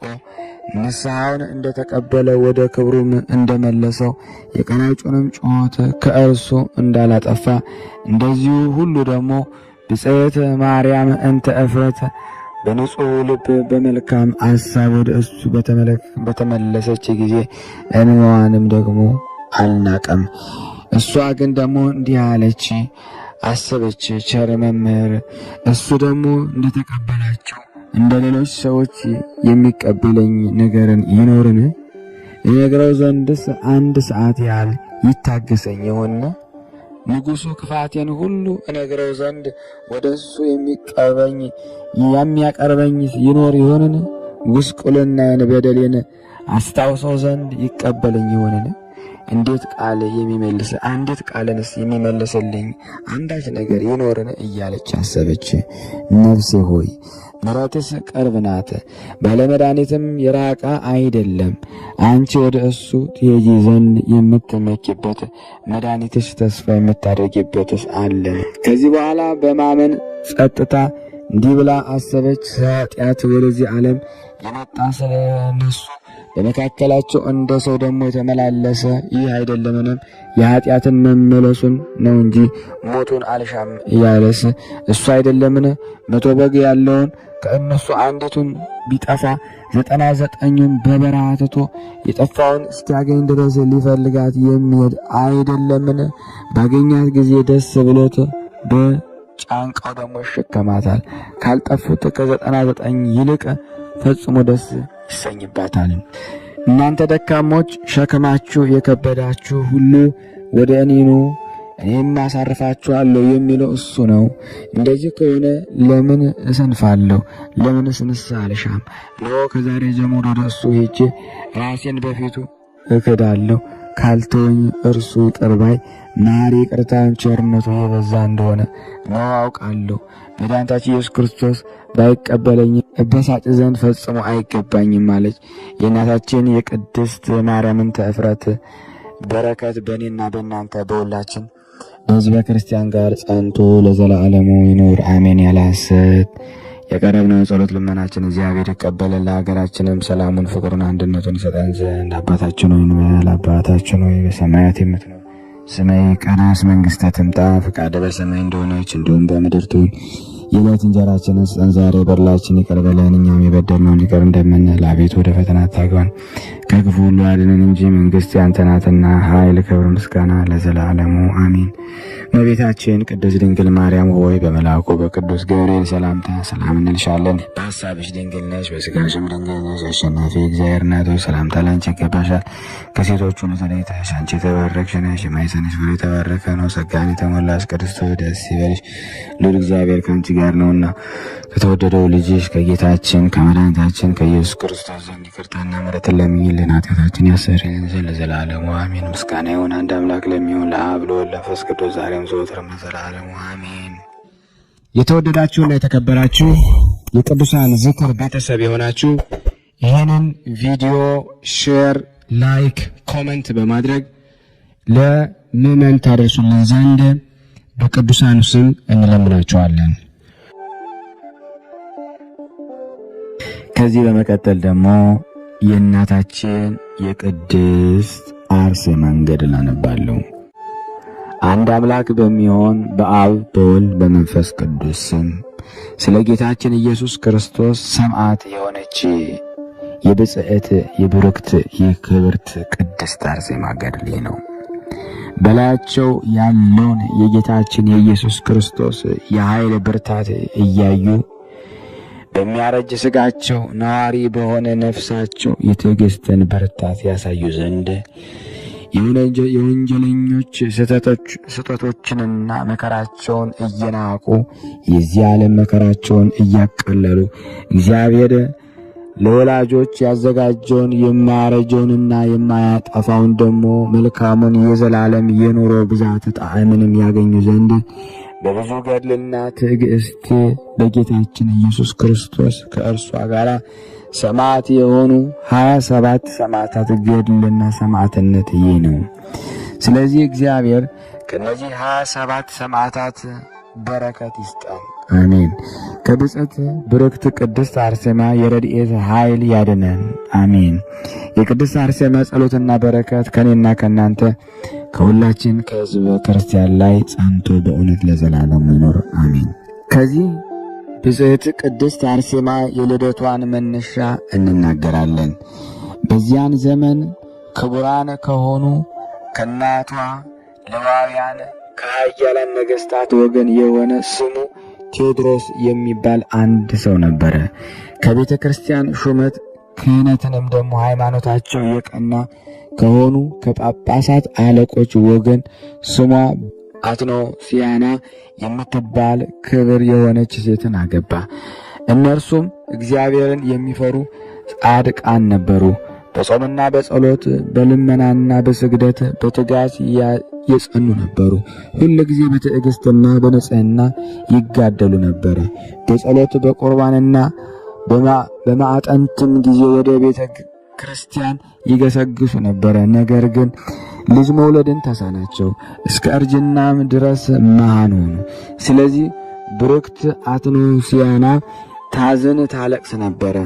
ንስሐውን እንደተቀበለ ወደ ክብሩም እንደመለሰው የቀራጩንም ጩኸት ከእርሱ እንዳላጠፋ እንደዚሁ ሁሉ ደግሞ ብፅዕት ማርያም እንተ እፍረት በንጹሕ ልብ በመልካም አሳብ ወደ እሱ በተመለሰች ጊዜ እንባዋንም ደግሞ አልናቀም። እሷ ግን ደግሞ እንዲህ አለች አሰበች፣ ቸር መምህር እሱ ደግሞ እንደተቀበላቸው እንደ ሌሎች ሰዎች የሚቀበለኝ ነገርን ይኖርን? እነግረው ዘንድስ አንድ ሰዓት ያህል ይታገሰኝ ይሆን? ንጉሡ ክፋቴን ሁሉ እነግረው ዘንድ ወደ እሱ የሚያቀርበኝ ይኖር ይሆንን? ጉስቁልናዬን በደሌን አስታውሰው ዘንድ ይቀበለኝ ይሆንን? እንዴት ቃልንስ የሚመልስልኝ አንዳች ነገር ይኖርን? እያለች አሰበች። ነፍሴ ሆይ ምሕረትስ ቅርብ ናት፣ ባለመድኃኒትም የራቀ አይደለም። አንቺ ወደ እሱ ትሄጂ ዘንድ የምትመኪበት መድኃኒትሽ ተስፋ የምታደርጊበትስ አለ። ከዚህ በኋላ በማመን ጸጥታ እንዲህ ብላ አሰበች። ኃጢአት ወደዚህ ዓለም የመጣ ስለ እነሱ በመካከላቸው እንደ ሰው ደግሞ የተመላለሰ ይህ አይደለምን? የኃጢአትን መመለሱን ነው እንጂ ሞቱን አልሻም እያለስ እሱ አይደለምን? 100 በግ ያለውን ከእነሱ አንዲቱን ቢጠፋ 99ኙን በበረሃ ትቶ የጠፋውን እስኪያገኝ ድረስ ሊፈልጋት የሚሄድ አይደለምን? ባገኛት ጊዜ ደስ ብሎት በጫንቃው ደግሞ ይሸከማታል። ካልጠፉት ከ99 ይልቅ ፈጽሞ ደስ ይሰኝባታል። እናንተ ደካሞች ሸክማችሁ የከበዳችሁ ሁሉ ወደ እኔ ኑ እኔም አሳርፋችኋለሁ የሚለው እሱ ነው። እንደዚህ ከሆነ ለምን እሰንፋለሁ? ለምንስ ንስሐ አልሻም? እነሆ ከዛሬ ጀምሮ ወደ እሱ ሄጄ ራሴን በፊቱ እክዳለሁ። ካልተወኝ እርሱ ይቅር ባይ መሐሪ፣ ይቅርታን ቸርነቱ የበዛ እንደሆነ ነው አውቃለሁ። መድኃኒታችን ኢየሱስ ክርስቶስ ባይቀበለኝ እበሳጭ ዘንድ ፈጽሞ አይገባኝም አለች። የእናታችን የቅድስት ማርያም እንተ እፍረት በረከት በእኔና በእናንተ በሁላችን በሕዝበ ክርስቲያን ጋር ጸንቶ ለዘላለሙ ይኑር አሜን። ያለ ሐሰት የቀረብነው ጸሎት ልመናችን እግዚአብሔር ይቀበለን። ለሀገራችንም ሰላሙን፣ ፍቅሩን፣ አንድነቱን ይሰጠን ዘንድ አባታችን ሆይ እንበል። አባታችን ሆይ በሰማያት የምትኖር ስምህ ይቀደስ፣ መንግሥትህ ትምጣ፣ ፈቃድህ በሰማይ እንደሆነች እንዲሁም በምድር ትሁን። የዕለት እንጀራችንን ስጠን ዛሬ፣ በደላችንን ይቅር በለን እኛም የበደልነውን ይቅር እንደምንል፣ አቤቱ ወደ ፈተና አታግባን ከክፉ ሁሉ አድነን እንጂ መንግሥት ያንተ ናትና፣ ኃይል፣ ክብር፣ ምስጋና ለዘላለሙ አሜን። እመቤታችን ቅድስት ድንግል ማርያም ሆይ በመልአኩ በቅዱስ ገብርኤል ሰላምታ ሰላም እንልሻለን። በሐሳብሽ ድንግል ነሽ፣ በሥጋሽም ድንግል ነሽ። አሸናፊ እግዚአብሔር እናት ሆይ ሰላምታ ላንቺ ይገባሻል። ከሴቶች ሁሉ ተለይተሽ አንቺ የተባረክሽ ነሽ፣ የማኅፀንሽ ፍሬ የተባረከ ነው። ጸጋን የተሞላሽ ቅድስት ሆይ ደስ ይበልሽ፣ ልዑል እግዚአብሔር ከአንቺ ጋር ነውና ከተወደደው ልጅሽ ከጌታችን ከመድኃኒታችን ከኢየሱስ ክርስቶስ ዘንድ ይቅርታና ምሕረትን ለምኝልን ኃጢአታችን ያስተሰርይልን ዘንድ ለዘላለሙ አሜን። ምስጋና ይሁን አንድ አምላክ ለሚሆን ለአብ ለወልድ ለመንፈስ ቅዱስ ዛሬም ዘወትርም ለዘላለሙ አሜን። የተወደዳችሁና የተከበራችሁ የቅዱሳን ዝክር ቤተሰብ የሆናችሁ ይህንን ቪዲዮ ሼር፣ ላይክ፣ ኮመንት በማድረግ ለምዕመን ታደርሱልን ዘንድ በቅዱሳኑ ስም እንለምናችኋለን። ከዚህ በመቀጠል ደግሞ የእናታችን የቅድስት አርሴማን ገድል አነባለሁ። አንድ አምላክ በሚሆን በአብ በወልድ በመንፈስ ቅዱስ ስም ስለ ጌታችን ኢየሱስ ክርስቶስ ሰማዕት የሆነች የብጽዕት የብሩክት የክብርት ቅድስት አርሴማ ገድል ነው። በላያቸው ያለውን የጌታችን የኢየሱስ ክርስቶስ የኃይል ብርታት እያዩ በሚያረጅ ሥጋቸው ነዋሪ በሆነ ነፍሳቸው የትዕግሥትን ብርታት ያሳዩ ዘንድ የወንጀለኞች ስህተቶችንና መከራቸውን እየናቁ የዚህ ዓለም መከራቸውን እያቀለሉ እግዚአብሔር ለወላጆች ያዘጋጀውን የማያረጀውንና የማያጠፋውን ደግሞ መልካሙን የዘላለም የኑሮ ብዛት ጣዕምንም ያገኙ ዘንድ በብዙ ገድልና ትዕግሥት በጌታችን ኢየሱስ ክርስቶስ ከእርሷ ጋር ሰማዕት የሆኑ 27 ሰማዕታት ገድልና ሰማዕትነት ይህ ነው። ስለዚህ እግዚአብሔር ከነዚህ 27 ሰማዕታት በረከት ይስጠን፣ አሜን። ከብጽዕት ብሩክት ቅድስት አርሴማ የረድኤት ኃይል ያድነን፣ አሜን። የቅድስት አርሴማ ጸሎትና በረከት ከኔና ከናንተ ከሁላችን ከሕዝበ ክርስቲያን ላይ ጸንቶ በእውነት ለዘላለም ይኖር፣ አሜን። ከዚህ ብጽዕት ቅድስት አርሴማ የልደቷን መነሻ እንናገራለን። በዚያን ዘመን ክቡራን ከሆኑ ከእናቷ ሌዋውያን ከኃያላን ነገሥታት ወገን የሆነ ስሙ ቴዎድሮስ የሚባል አንድ ሰው ነበረ። ከቤተ ክርስቲያን ሹመት ክህነትንም ደግሞ ሃይማኖታቸው የቀና ከሆኑ ከጳጳሳት አለቆች ወገን ስሟ አትኖሲያና የምትባል ክብር የሆነች ሴትን አገባ። እነርሱም እግዚአብሔርን የሚፈሩ ጻድቃን ነበሩ። በጾምና በጸሎት በልመናና በስግደት በትጋት የጸኑ ነበሩ። ሁሉ ጊዜ በትዕግስትና በንጽህና ይጋደሉ ነበረ። በጸሎት በቁርባንና በማዕጠንትም ጊዜ ወደ ቤተ ክርስቲያን ይገሰግሱ ነበረ። ነገር ግን ልጅ መውለድን ተሳናቸው፣ እስከ እርጅናም ድረስ መሃን ሆኑ። ስለዚህ ብሩክት አትኖሲያና ታዝን ታለቅስ ነበረ፣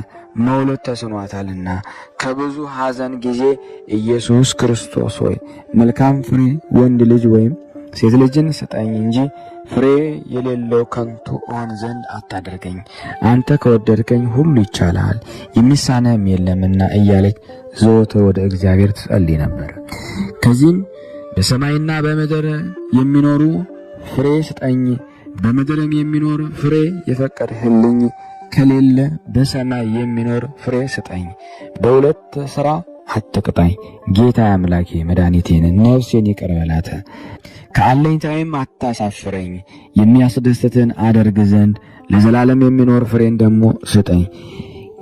መውለድ ተስኗታልና። ከብዙ ሐዘን ጊዜ ኢየሱስ ክርስቶስ ሆይ መልካም ፍሬ ወንድ ልጅ ወይም ሴት ልጅን ስጠኝ እንጂ ፍሬ የሌለው ከንቱ እሆን ዘንድ አታደርገኝ። አንተ ከወደድከኝ ሁሉ ይቻላል፣ የሚሳነህም የለምና እያለች ዘወትር ወደ እግዚአብሔር ትጸልይ ነበር። ከዚህም በሰማይና በምድር የሚኖሩ ፍሬ ስጠኝ፣ በምድርም የሚኖር ፍሬ የፈቀድህልኝ ከሌለ በሰማይ የሚኖር ፍሬ ስጠኝ። በሁለት ሥራ አትቅጣኝ። ጌታ አምላኬ መድኃኒቴን ነፍሴን ይቅር በላት፣ ከአለኝታዬም አታሳፍረኝ። የሚያስደስትን አደርግ ዘንድ ለዘላለም የሚኖር ፍሬን ደግሞ ስጠኝ።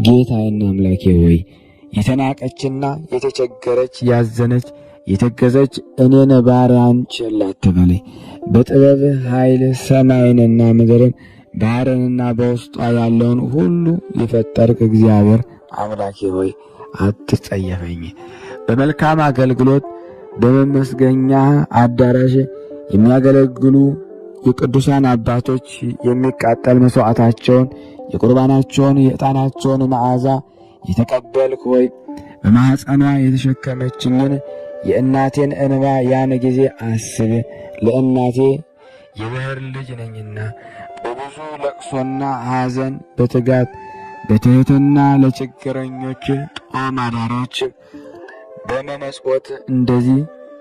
ጌታዬና አምላኬ ሆይ የተናቀችና የተቸገረች ያዘነች የተገዘች እኔን ባሪያን ችላ አትበለኝ። በጥበብህ ኃይል ሰማይንና ምድርን ባሕርንና በውስጧ ያለውን ሁሉ የፈጠርክ እግዚአብሔር አምላኬ ሆይ አትጸየፈኝ። በመልካም አገልግሎት በመመስገኛ አዳራሽ የሚያገለግሉ የቅዱሳን አባቶች የሚቃጠል መሥዋዕታቸውን የቁርባናቸውን የዕጣናቸውን መዓዛ የተቀበልክ ሆይ በማኅፀኗ የተሸከመችኝን የእናቴን እንባ ያን ጊዜ አስብ። ለእናቴ የባሕር ልጅ ነኝና በብዙ ለቅሶና ሐዘን በትጋት በትሕትና ለችግረኞች ጦም አዳሪዎች በመመጽወት እንደዚህ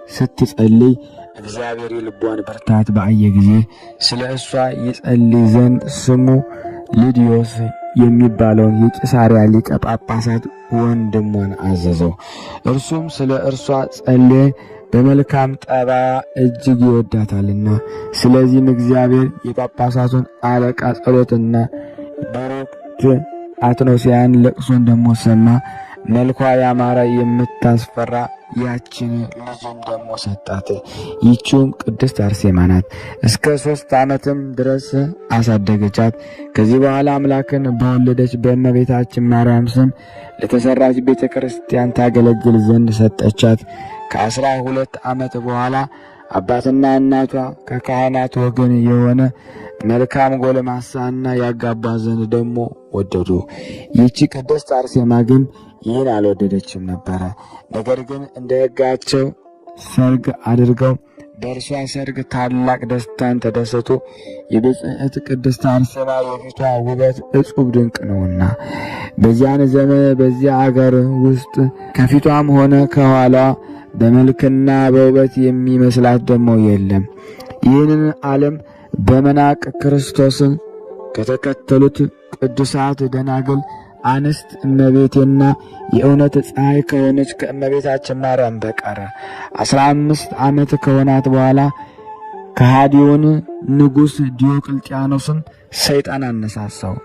ስትጸልይ እግዚአብሔር የልቧን ብርታት ባየ ጊዜ ስለ እሷ ይጸልይ ዘንድ ስሙ ልድዮስ የሚባለውን የቂሳርያ ሊቀ ጳጳሳት ወንድሟን አዘዘው። እርሱም ስለ እርሷ ጸለየ፣ በመልካም ጠባያ እጅግ ይወዳታልና። ስለዚህም እግዚአብሔር የጳጳሳቱን አለቃ ጸሎትና በረከት አትኖስያን ለቅሶን ደሞ ሰማ። መልኳ ያማረ የምታስፈራ ያችን ልጅን ደሞ ሰጣት። ይቺውም ቅድስት አርሴማ ናት። እስከ 3 ዓመትም ድረስ አሳደገቻት። ከዚህ በኋላ አምላክን በወለደች በእመቤታችን ማርያም ስም ለተሰራች ቤተ ክርስቲያን ታገለግል ዘንድ ሰጠቻት። ከ12 ዓመት በኋላ አባትና እናቷ ከካህናት ወገን የሆነ መልካም ጎልማሳና ያጋባ ዘንድ ደግሞ ወደዱ። ይህች ቅድስት አርሴማ ግን ይህን አልወደደችም ነበረ። ነገር ግን እንደ ሕጋቸው ሰርግ አድርገው በእርሷ ሰርግ ታላቅ ደስታን ተደሰቱ። የብጽዕት ቅድስት አርሴማ የፊቷ ውበት እጹብ ድንቅ ነውና በዚያን ዘመን በዚያ አገር ውስጥ ከፊቷም ሆነ ከኋላ በመልክና በውበት የሚመስላት ደግሞ የለም። ይህንን ዓለም በመናቅ ክርስቶስን ከተከተሉት ቅዱሳት ደናግል አንስት እመቤቴና የእውነት ፀሐይ ከሆነች ከእመቤታችን ማርያም በቀረ 15 ዓመት ከሆናት በኋላ ከሃዲውን ንጉሥ ዲዮቅልጥያኖስን ሰይጣን አነሳሳው።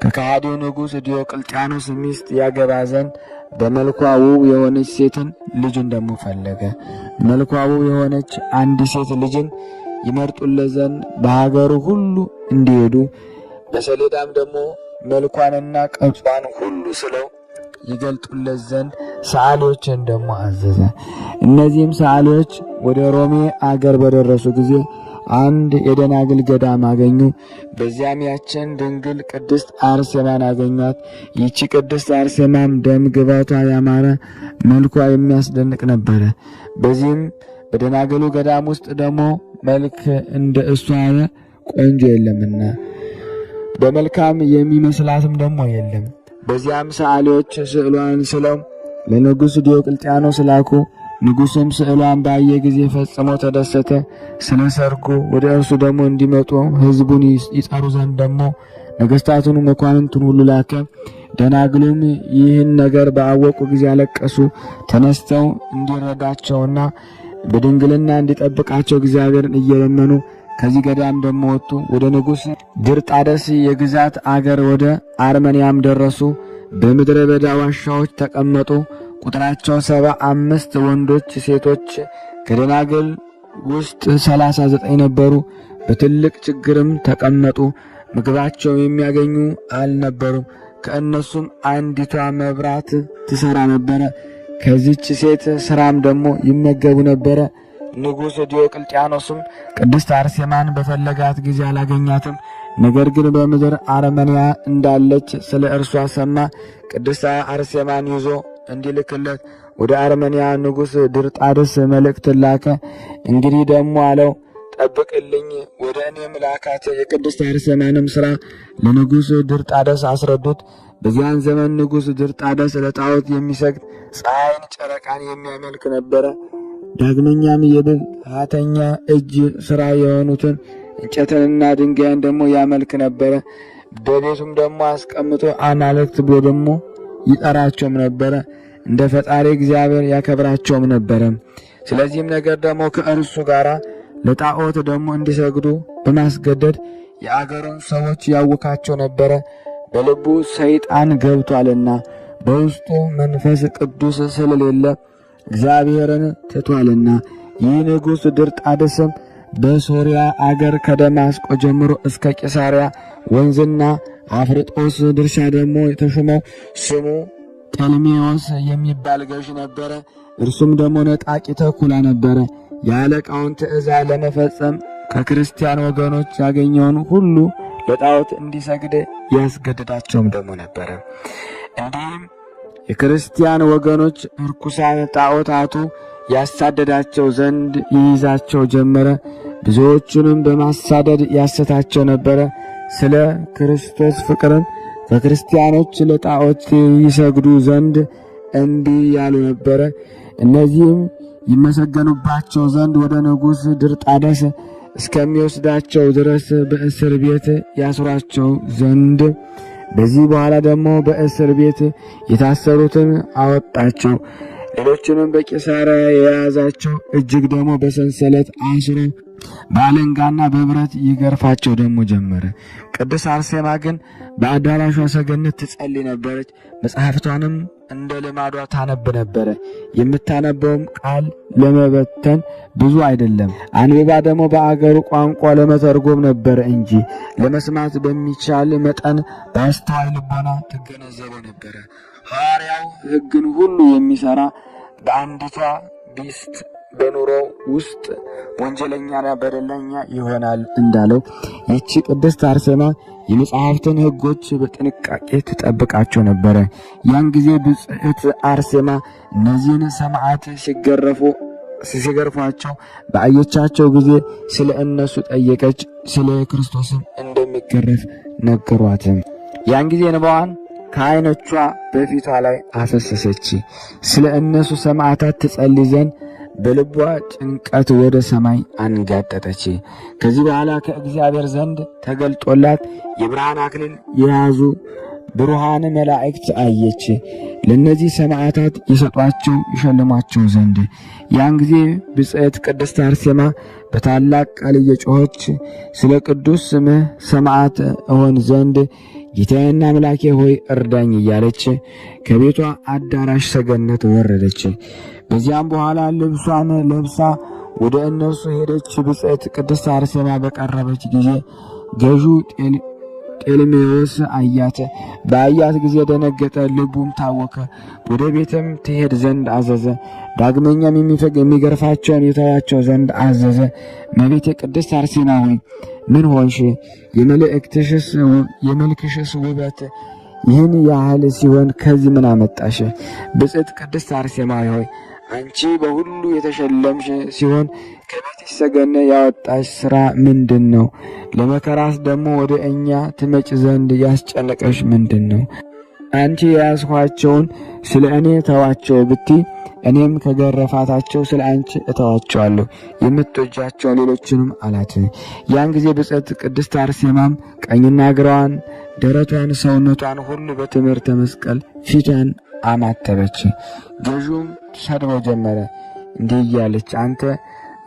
ከከሃዲው ንጉሥ ዲዮቅልጥያኖስ ሚስት ያገባ ዘንድ በመልኳ ውብ የሆነች ሴትን ልጅን ደሞ ፈለገ። መልኳ ውብ የሆነች አንድ ሴት ልጅን ይመርጡለት ዘንድ በሀገሩ ሁሉ እንዲሄዱ በሰሌዳም ደግሞ መልኳንና ቅርጿን ሁሉ ስለው ይገልጡለት ዘንድ ሰዓሊዎችን ደሞ አዘዘ። እነዚህም ሰዓሊዎች ወደ ሮሜ አገር በደረሱ ጊዜ አንድ የደናግል ገዳም አገኙ። በዚያም ያችን ድንግል ቅድስት አርሴማን አገኟት። ይቺ ቅድስት አርሴማም ደም ግባቷ ያማረ መልኳ የሚያስደንቅ ነበረ። በዚህም በደናግሉ ገዳም ውስጥ ደግሞ መልክ እንደ እሷ ቆንጆ የለምና በመልካም የሚመስላትም ደግሞ የለም። በዚያም ሰዓሊዎች ስዕሏን ስለው ለንጉሥ ዲዮቅልጥያኖስ ላኩ። ንጉሡም ስዕሏን ባየ ጊዜ ፈጽሞ ተደሰተ። ስለ ሰርጉ ወደ እርሱ ደግሞ እንዲመጡ ሕዝቡን ይጠሩ ዘንድ ደግሞ ነገሥታቱን መኳንንቱን ሁሉ ላከ። ደናግሉም ይህን ነገር ባወቁ ጊዜ አለቀሱ። ተነስተው እንዲረዳቸውና በድንግልና እንዲጠብቃቸው እግዚአብሔርን እየለመኑ ከዚህ ገዳም ደግሞ ወጡ። ወደ ንጉሥ ድርጣደስ የግዛት አገር ወደ አርመንያም ደረሱ። በምድረ በዳ ዋሻዎች ተቀመጡ። ቁጥራቸው 75 ወንዶች ሴቶች ከደናግል ውስጥ 39 ነበሩ። በትልቅ ችግርም ተቀመጡ። ምግባቸው የሚያገኙ አልነበሩም። ከእነሱም አንዲቷ መብራት ትሰራ ነበረ። ከዚች ሴት ስራም ደግሞ ይመገቡ ነበረ። ንጉሥ ዲዮቅልጥያኖስም ቅድስት አርሴማን በፈለጋት ጊዜ አላገኛትም። ነገር ግን በምድር አርመንያ እንዳለች ስለ እርሷ ሰማ። ቅድስት አርሴማን ይዞ እንዲልክለት ወደ አርመንያ ንጉሥ ድርጣድስ መልእክት ላከ። እንግዲህ ደግሞ አለው፣ ጠብቅልኝ፣ ወደ እኔም ላካት። የቅድስት አርሴማንም ሥራ ለንጉሥ ድርጣደስ አስረዱት። በዚያን ዘመን ንጉሥ ድርጣደስ ለጣዖት የሚሰግድ ፀሐይን፣ ጨረቃን የሚያመልክ ነበረ። ዳግመኛም የብልሃተኛ እጅ ሥራ የሆኑትን እንጨትንና ድንጋይን ደግሞ ያመልክ ነበረ። በቤቱም ደግሞ አስቀምጦ አማልክት ብሎ ደግሞ ይጠራቸውም ነበረ። እንደ ፈጣሪ እግዚአብሔር ያከብራቸውም ነበረ። ስለዚህም ነገር ደግሞ ከእርሱ ጋር ለጣዖት ደግሞ እንዲሰግዱ በማስገደድ የአገሩን ሰዎች ያውካቸው ነበረ። በልቡ ሰይጣን ገብቷልና በውስጡ መንፈስ ቅዱስ ስለሌለ እግዚአብሔርን ትቷልና። ይህ ንጉሥ ድርጣድስም በሶርያ አገር ከደማስቆ ጀምሮ እስከ ቂሳርያ ወንዝና አፍርጦስ ድርሻ ደግሞ የተሾመው ስሙ ጤልሜዎስ የሚባል ገዥ ነበረ። እርሱም ደግሞ ነጣቂ ተኩላ ነበረ። የአለቃውን ትእዛዝ ለመፈጸም ከክርስቲያን ወገኖች ያገኘውን ሁሉ ለጣዖት እንዲሰግድ ያስገድዳቸውም ደግሞ ነበረ። እንዲህም የክርስቲያን ወገኖች ርኩሳን ጣዖታቱ ያሳደዳቸው ዘንድ ይይዛቸው ጀመረ። ብዙዎቹንም በማሳደድ ያሰታቸው ነበረ። ስለ ክርስቶስ ፍቅርም ከክርስቲያኖች ለጣዖት ይሰግዱ ዘንድ እንቢ ያሉ ነበረ። እነዚህም ይመሰገኑባቸው ዘንድ ወደ ንጉሥ ድርጣደስ እስከሚወስዳቸው ድረስ በእስር ቤት ያስሯቸው ዘንድ፣ በዚህ በኋላ ደግሞ በእስር ቤት የታሰሩትን አወጣቸው። ሌሎችንም በቂሳርያ የያዛቸው እጅግ ደግሞ በሰንሰለት አስሮ በአለንጋና በብረት ይገርፋቸው ደግሞ ጀመረ። ቅድስት አርሴማ ግን በአዳራሿ ሰገነት ትጸልይ ነበረች። መጽሐፍቷንም እንደ ልማዷ ታነብ ነበረ። የምታነበውም ቃል ለመበተን ብዙ አይደለም፣ አንብባ ደግሞ በአገሩ ቋንቋ ለመተርጎም ነበረ እንጂ ለመስማት በሚቻል መጠን በአስተዋይ ልቦና ትገነዘበው ነበረ። ሐዋርያው ሕግን ሁሉ የሚሰራ በአንዲቷ ቢስት በኑሮው ውስጥ ወንጀለኛና በደለኛ ይሆናል እንዳለው ይህች ቅድስት አርሴማ የመጽሐፍትን ሕጎች በጥንቃቄ ትጠብቃቸው ነበረ። ያን ጊዜ ብጽዕት አርሴማ እነዚህን ሰማዕት ሲገርፏቸው በአየቻቸው ጊዜ ስለ እነሱ ጠየቀች። ስለ ክርስቶስም እንደሚገረፍ ነገሯትም። ያን ጊዜ እንባዋን ከዓይኖቿ በፊቷ ላይ አፈሰሰች። ስለ እነሱ ሰማዕታት ትጸልይ ዘንድ በልቧ ጭንቀት ወደ ሰማይ አንጋጠጠች። ከዚህ በኋላ ከእግዚአብሔር ዘንድ ተገልጦላት የብርሃን አክሊል የያዙ ብሩሃን መላእክት አየች፣ ለእነዚህ ሰማዕታት ይሰጧቸው ይሸልሟቸው ዘንድ። ያን ጊዜ ብጽዕት ቅድስት አርሴማ በታላቅ ቃል እየጮኸች ስለ ቅዱስ ስምህ ሰማዕት እሆን ዘንድ ጌታዬና አምላኬ ሆይ እርዳኝ እያለች ከቤቷ አዳራሽ ሰገነት ወረደች። በዚያም በኋላ ልብሷን ለብሳ ወደ እነርሱ ሄደች። ብጽዕት ቅድስት አርሴማ በቀረበች ጊዜ ገዢው ጤልሜዎስ አያት። በአያት ጊዜ ደነገጠ፣ ልቡም ታወከ። ወደ ቤትም ትሄድ ዘንድ አዘዘ። ዳግመኛም የሚገርፋቸውን የተዋቸው ዘንድ አዘዘ። እመቤቴ ቅድስት አርሴማ ሆይ ምን ሆንሽ? የመልክሽስ ውበት ይህን ያህል ሲሆን ከዚህ ምን አመጣሽ? ብጽዕት ቅድስት አርሴማ ሆይ አንቺ በሁሉ የተሸለምሽ ሲሆን ከቤትሽ ሰገነት ያወጣሽ ሥራ ምንድን ነው? ለመከራስ ደግሞ ወደ እኛ ትመጭ ዘንድ ያስጨነቀሽ ምንድን ነው? አንቺ የያዝኋቸውን ስለ እኔ ተዋቸው ብቲ እኔም ከገረፋታቸው ስለ አንቺ እተዋቸዋለሁ፣ የምትወጃቸውን ሌሎችንም አላት። ያን ጊዜ ብጽዕት ቅድስት አርሴማም ቀኝና ግራዋን፣ ደረቷን፣ ሰውነቷን ሁሉ በትምህርተ መስቀል ፊቷን አማተበች። ገዥውም ሰድበው ጀመረ እንዲህ እያለች አንተ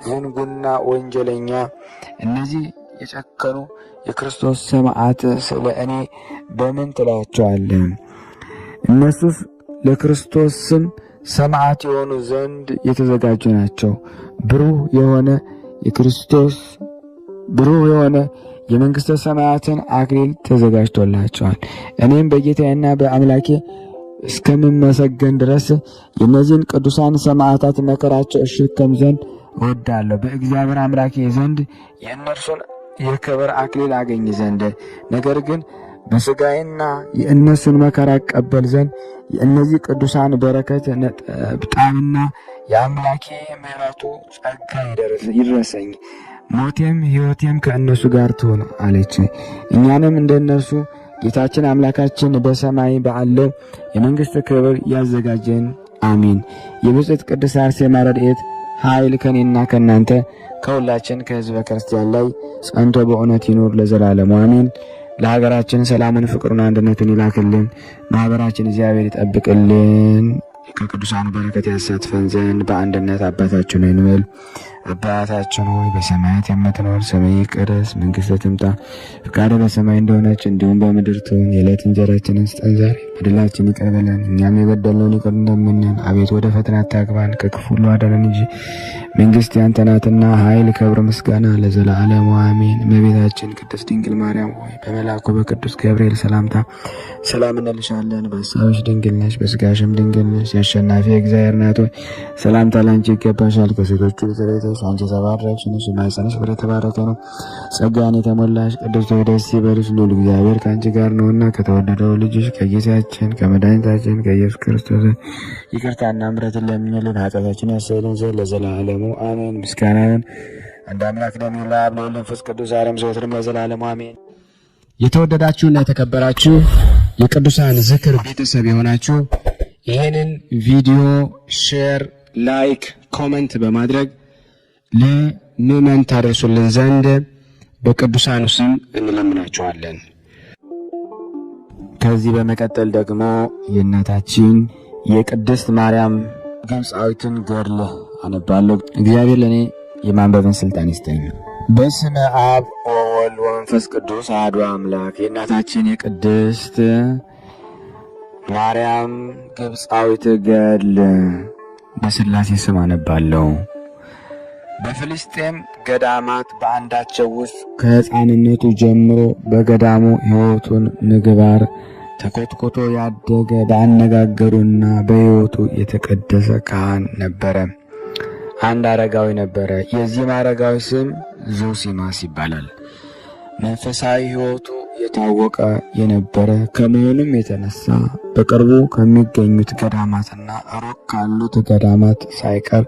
ዝንጉና ወንጀለኛ፣ እነዚህ የጨከኑ የክርስቶስ ሰማዕት ስለ እኔ በምን ትላቸዋለህ? እነሱስ ለክርስቶስ ስም ሰማዕት የሆኑ ዘንድ የተዘጋጁ ናቸው። ብሩህ የሆነ የመንግሥተ ሰማያትን አክሊል ተዘጋጅቶላቸዋል። እኔም በጌታዬና በአምላኬ እስከምመሰገን ድረስ የእነዚህን ቅዱሳን ሰማዕታት መከራቸው እሸከም ዘንድ እወዳለሁ። በእግዚአብሔር አምላኬ ዘንድ የእነርሱን የክብር አክሊል አገኝ ዘንድ። ነገር ግን በሥጋዬና የእነሱን መከራ እቀበል ዘንድ የእነዚህ ቅዱሳን በረከት ነጠብጣብና የአምላኬ ምሕረቱ ጸጋ ይድረሰኝ። ሞቴም ሕይወቴም ከእነሱ ጋር ትሆን አለች። እኛንም እንደነሱ ጌታችን አምላካችን በሰማይ ባለው የመንግሥት ክብር ያዘጋጀን አሚን። የብጽዕት ቅድስት አርሴማ ረድኤት ኃይል ከኔና ከእናንተ ከሁላችን ከሕዝበ ክርስቲያን ላይ ጸንቶ በእውነት ይኑር ለዘላለሙ አሚን። ለሀገራችን ሰላምን፣ ፍቅሩን፣ አንድነትን ይላክልን። ማኅበራችን እግዚአብሔር ይጠብቅልን። ከቅዱሳኑ በረከት ያሳትፈን ዘንድ በአንድነት አባታችን ሆይ እንበል። አባታችን ሆይ በሰማያት የምትኖር ስምህ ይቀደስ፣ መንግሥትህ ትምጣ፣ ፈቃድህ በሰማይ እንደሆነች እንዲሁም በምድር ትሁን። የዕለት እንጀራችንን ስጠን ዛሬ፣ በደላችንን ይቅር በለን እኛም የበደልነውን ይቅር እንደምንል፣ አቤቱ ወደ ፈተና አታግባን ከክፉ ሁሉ አድነን እንጂ መንግሥት ያንተ ናትና ኃይል፣ ክብር፣ ምስጋና ለዘላለሙ አሜን። እመቤታችን ቅድስት ድንግል ማርያም ሆይ በመልአኩ በቅዱስ ገብርኤል ሰላምታ ሰላም እንልሻለን። በሐሳብሽ ድንግል ነሽ፣ በሥጋሽም ድንግል ነሽ። የአሸናፊ እግዚአብሔር እናት ሆይ ሰላምታ ላንቺ ይገባሻል። ከሴቶች ተለይተሽ አንቺ የተባረክሽ ነሽ፣ የማኅፀንሽ ፍሬ የተባረከ ነው። ጸጋን የተሞላሽ ቅድስት ሆይ ደስ ይበልሽ፣ ልዑል እግዚአብሔር ከአንቺ ጋር ነውና ከተወደደው ልጅሽ ከጌታችን ከመድኃኒታችን ከኢየሱስ ክርስቶስ ይቅርታና ምሕረትን ለምኝልን ኃጢአታችንን ያስተሰርይልን ዘንድ ለዘላለሙ አሜን። ምስጋናን አንድ አምላክ እንደሚሆን ለአብ ለወልድ ለመንፈስ ቅዱስ ዛሬም ዘወትርም ለዘላለሙ አሜን። የተወደዳችሁና የተከበራችሁ የቅዱሳን ዝክር ቤተሰብ የሆናችሁ ይህንን ቪዲዮ ሼር፣ ላይክ፣ ኮመንት በማድረግ ለምዕመናን ታደርሱልን ዘንድ በቅዱሳኑ ስም እንለምናችኋለን። ከዚህ በመቀጠል ደግሞ የእናታችን የቅድስት ማርያም ግብፃዊትን ገድል አነባለሁ። እግዚአብሔር ለእኔ የማንበብን ስልጣን ይስጠኝ። በስመ አብ ወወልድ ወመንፈስ ቅዱስ አሐዱ አምላክ። የእናታችን የቅድስት ማርያም ግብፃዊት ገድል በሥላሴ ስም አነባለሁ። በፍልስጤም ገዳማት በአንዳቸው ውስጥ ከሕፃንነቱ ጀምሮ በገዳሙ ሕይወቱን ምግባር ተኮትኮቶ ያደገ በአነጋገሩና በሕይወቱ የተቀደሰ ካህን ነበረ። አንድ አረጋዊ ነበረ። የዚህም አረጋዊ ስም ዞሲማስ ይባላል። መንፈሳዊ ሕይወቱ የታወቀ የነበረ ከመሆኑም የተነሳ በቅርቡ ከሚገኙት ገዳማትና ሩቅ ካሉት ገዳማት ሳይቀር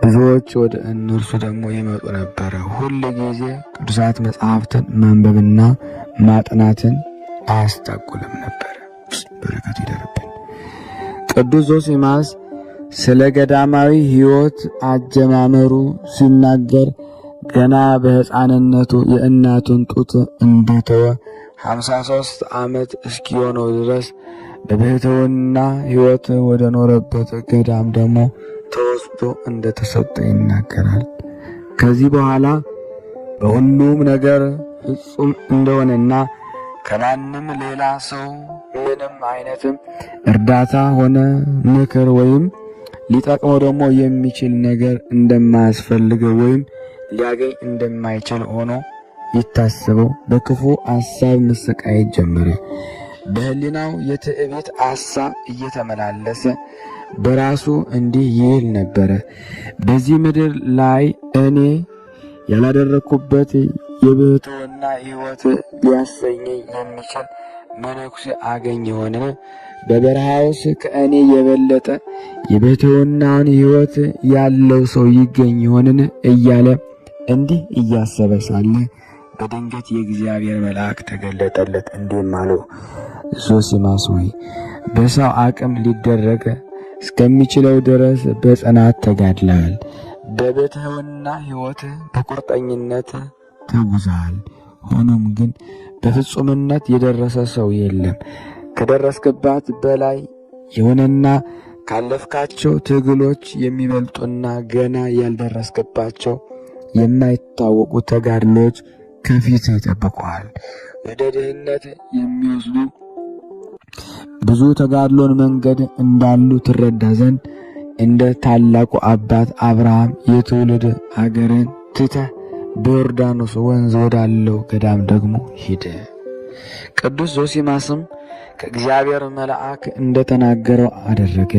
ብዙዎች ወደ እነርሱ ደግሞ ይመጡ ነበረ። ሁል ጊዜ ቅዱሳት መጻሕፍትን ማንበብና ማጥናትን አያስታጉልም ነበር። በረከቱ ይደርብን። ቅዱስ ዞሲማስ ስለ ገዳማዊ ሕይወት አጀማመሩ ሲናገር ገና በሕፃንነቱ የእናቱን ጡት እንደተወ 53 ዓመት እስኪሆነው ድረስ በብሕትውና ሕይወት ወደ ኖረበት ገዳም ደግሞ ተወስዶ እንደተሰጠ ይናገራል። ከዚህ በኋላ በሁሉም ነገር ፍጹም እንደሆነና ከማንም ሌላ ሰው ምንም አይነትም እርዳታ ሆነ ምክር ወይም ሊጠቅመው ደግሞ የሚችል ነገር እንደማያስፈልገው ወይም ሊያገኝ እንደማይችል ሆኖ ይታሰበው በክፉ ሐሳብ መሰቃየት ጀመረ። በሕሊናው የትዕቢት ሐሳብ እየተመላለሰ በራሱ እንዲህ ይል ነበረ፣ በዚህ ምድር ላይ እኔ ያላደረኩበት የብሕትውና ሕይወት ሊያሰኘኝ የሚችል መነኩሴ አገኝ የሆነ በበረሃውስ ከእኔ የበለጠ የብሕትውናን ሕይወት ያለው ሰው ይገኝ ይሆንን እያለ እንዲህ እያሰበ ሳለ በድንገት የእግዚአብሔር መልአክ ተገለጠለት፣ እንዲህም አለው፣ ዞሲማስ ሆይ በሰው አቅም ሊደረግ እስከሚችለው ድረስ በጽናት ተጋድለሃል። በብሕትውና ሕይወት በቁርጠኝነት ተጉዘሃል። ሆኖም ግን በፍጹምነት የደረሰ ሰው የለም። ከደረስክባት በላይ የሆነና ካለፍካቸው ትግሎች የሚበልጡና ገና ያልደረስክባቸው የማይታወቁ ተጋድሎች ከፊት ይጠብቁሃል። ወደ ድህነት የሚወስዱ ብዙ ተጋድሎን መንገድ እንዳሉ ትረዳ ዘንድ እንደ ታላቁ አባት አብርሃም የትውልድ አገርን ትተህ በዮርዳኖስ ወንዝ ወዳለው ገዳም ደግሞ ሂደ። ቅዱስ ዞሲማስም ከእግዚአብሔር መልአክ እንደተናገረው አደረገ።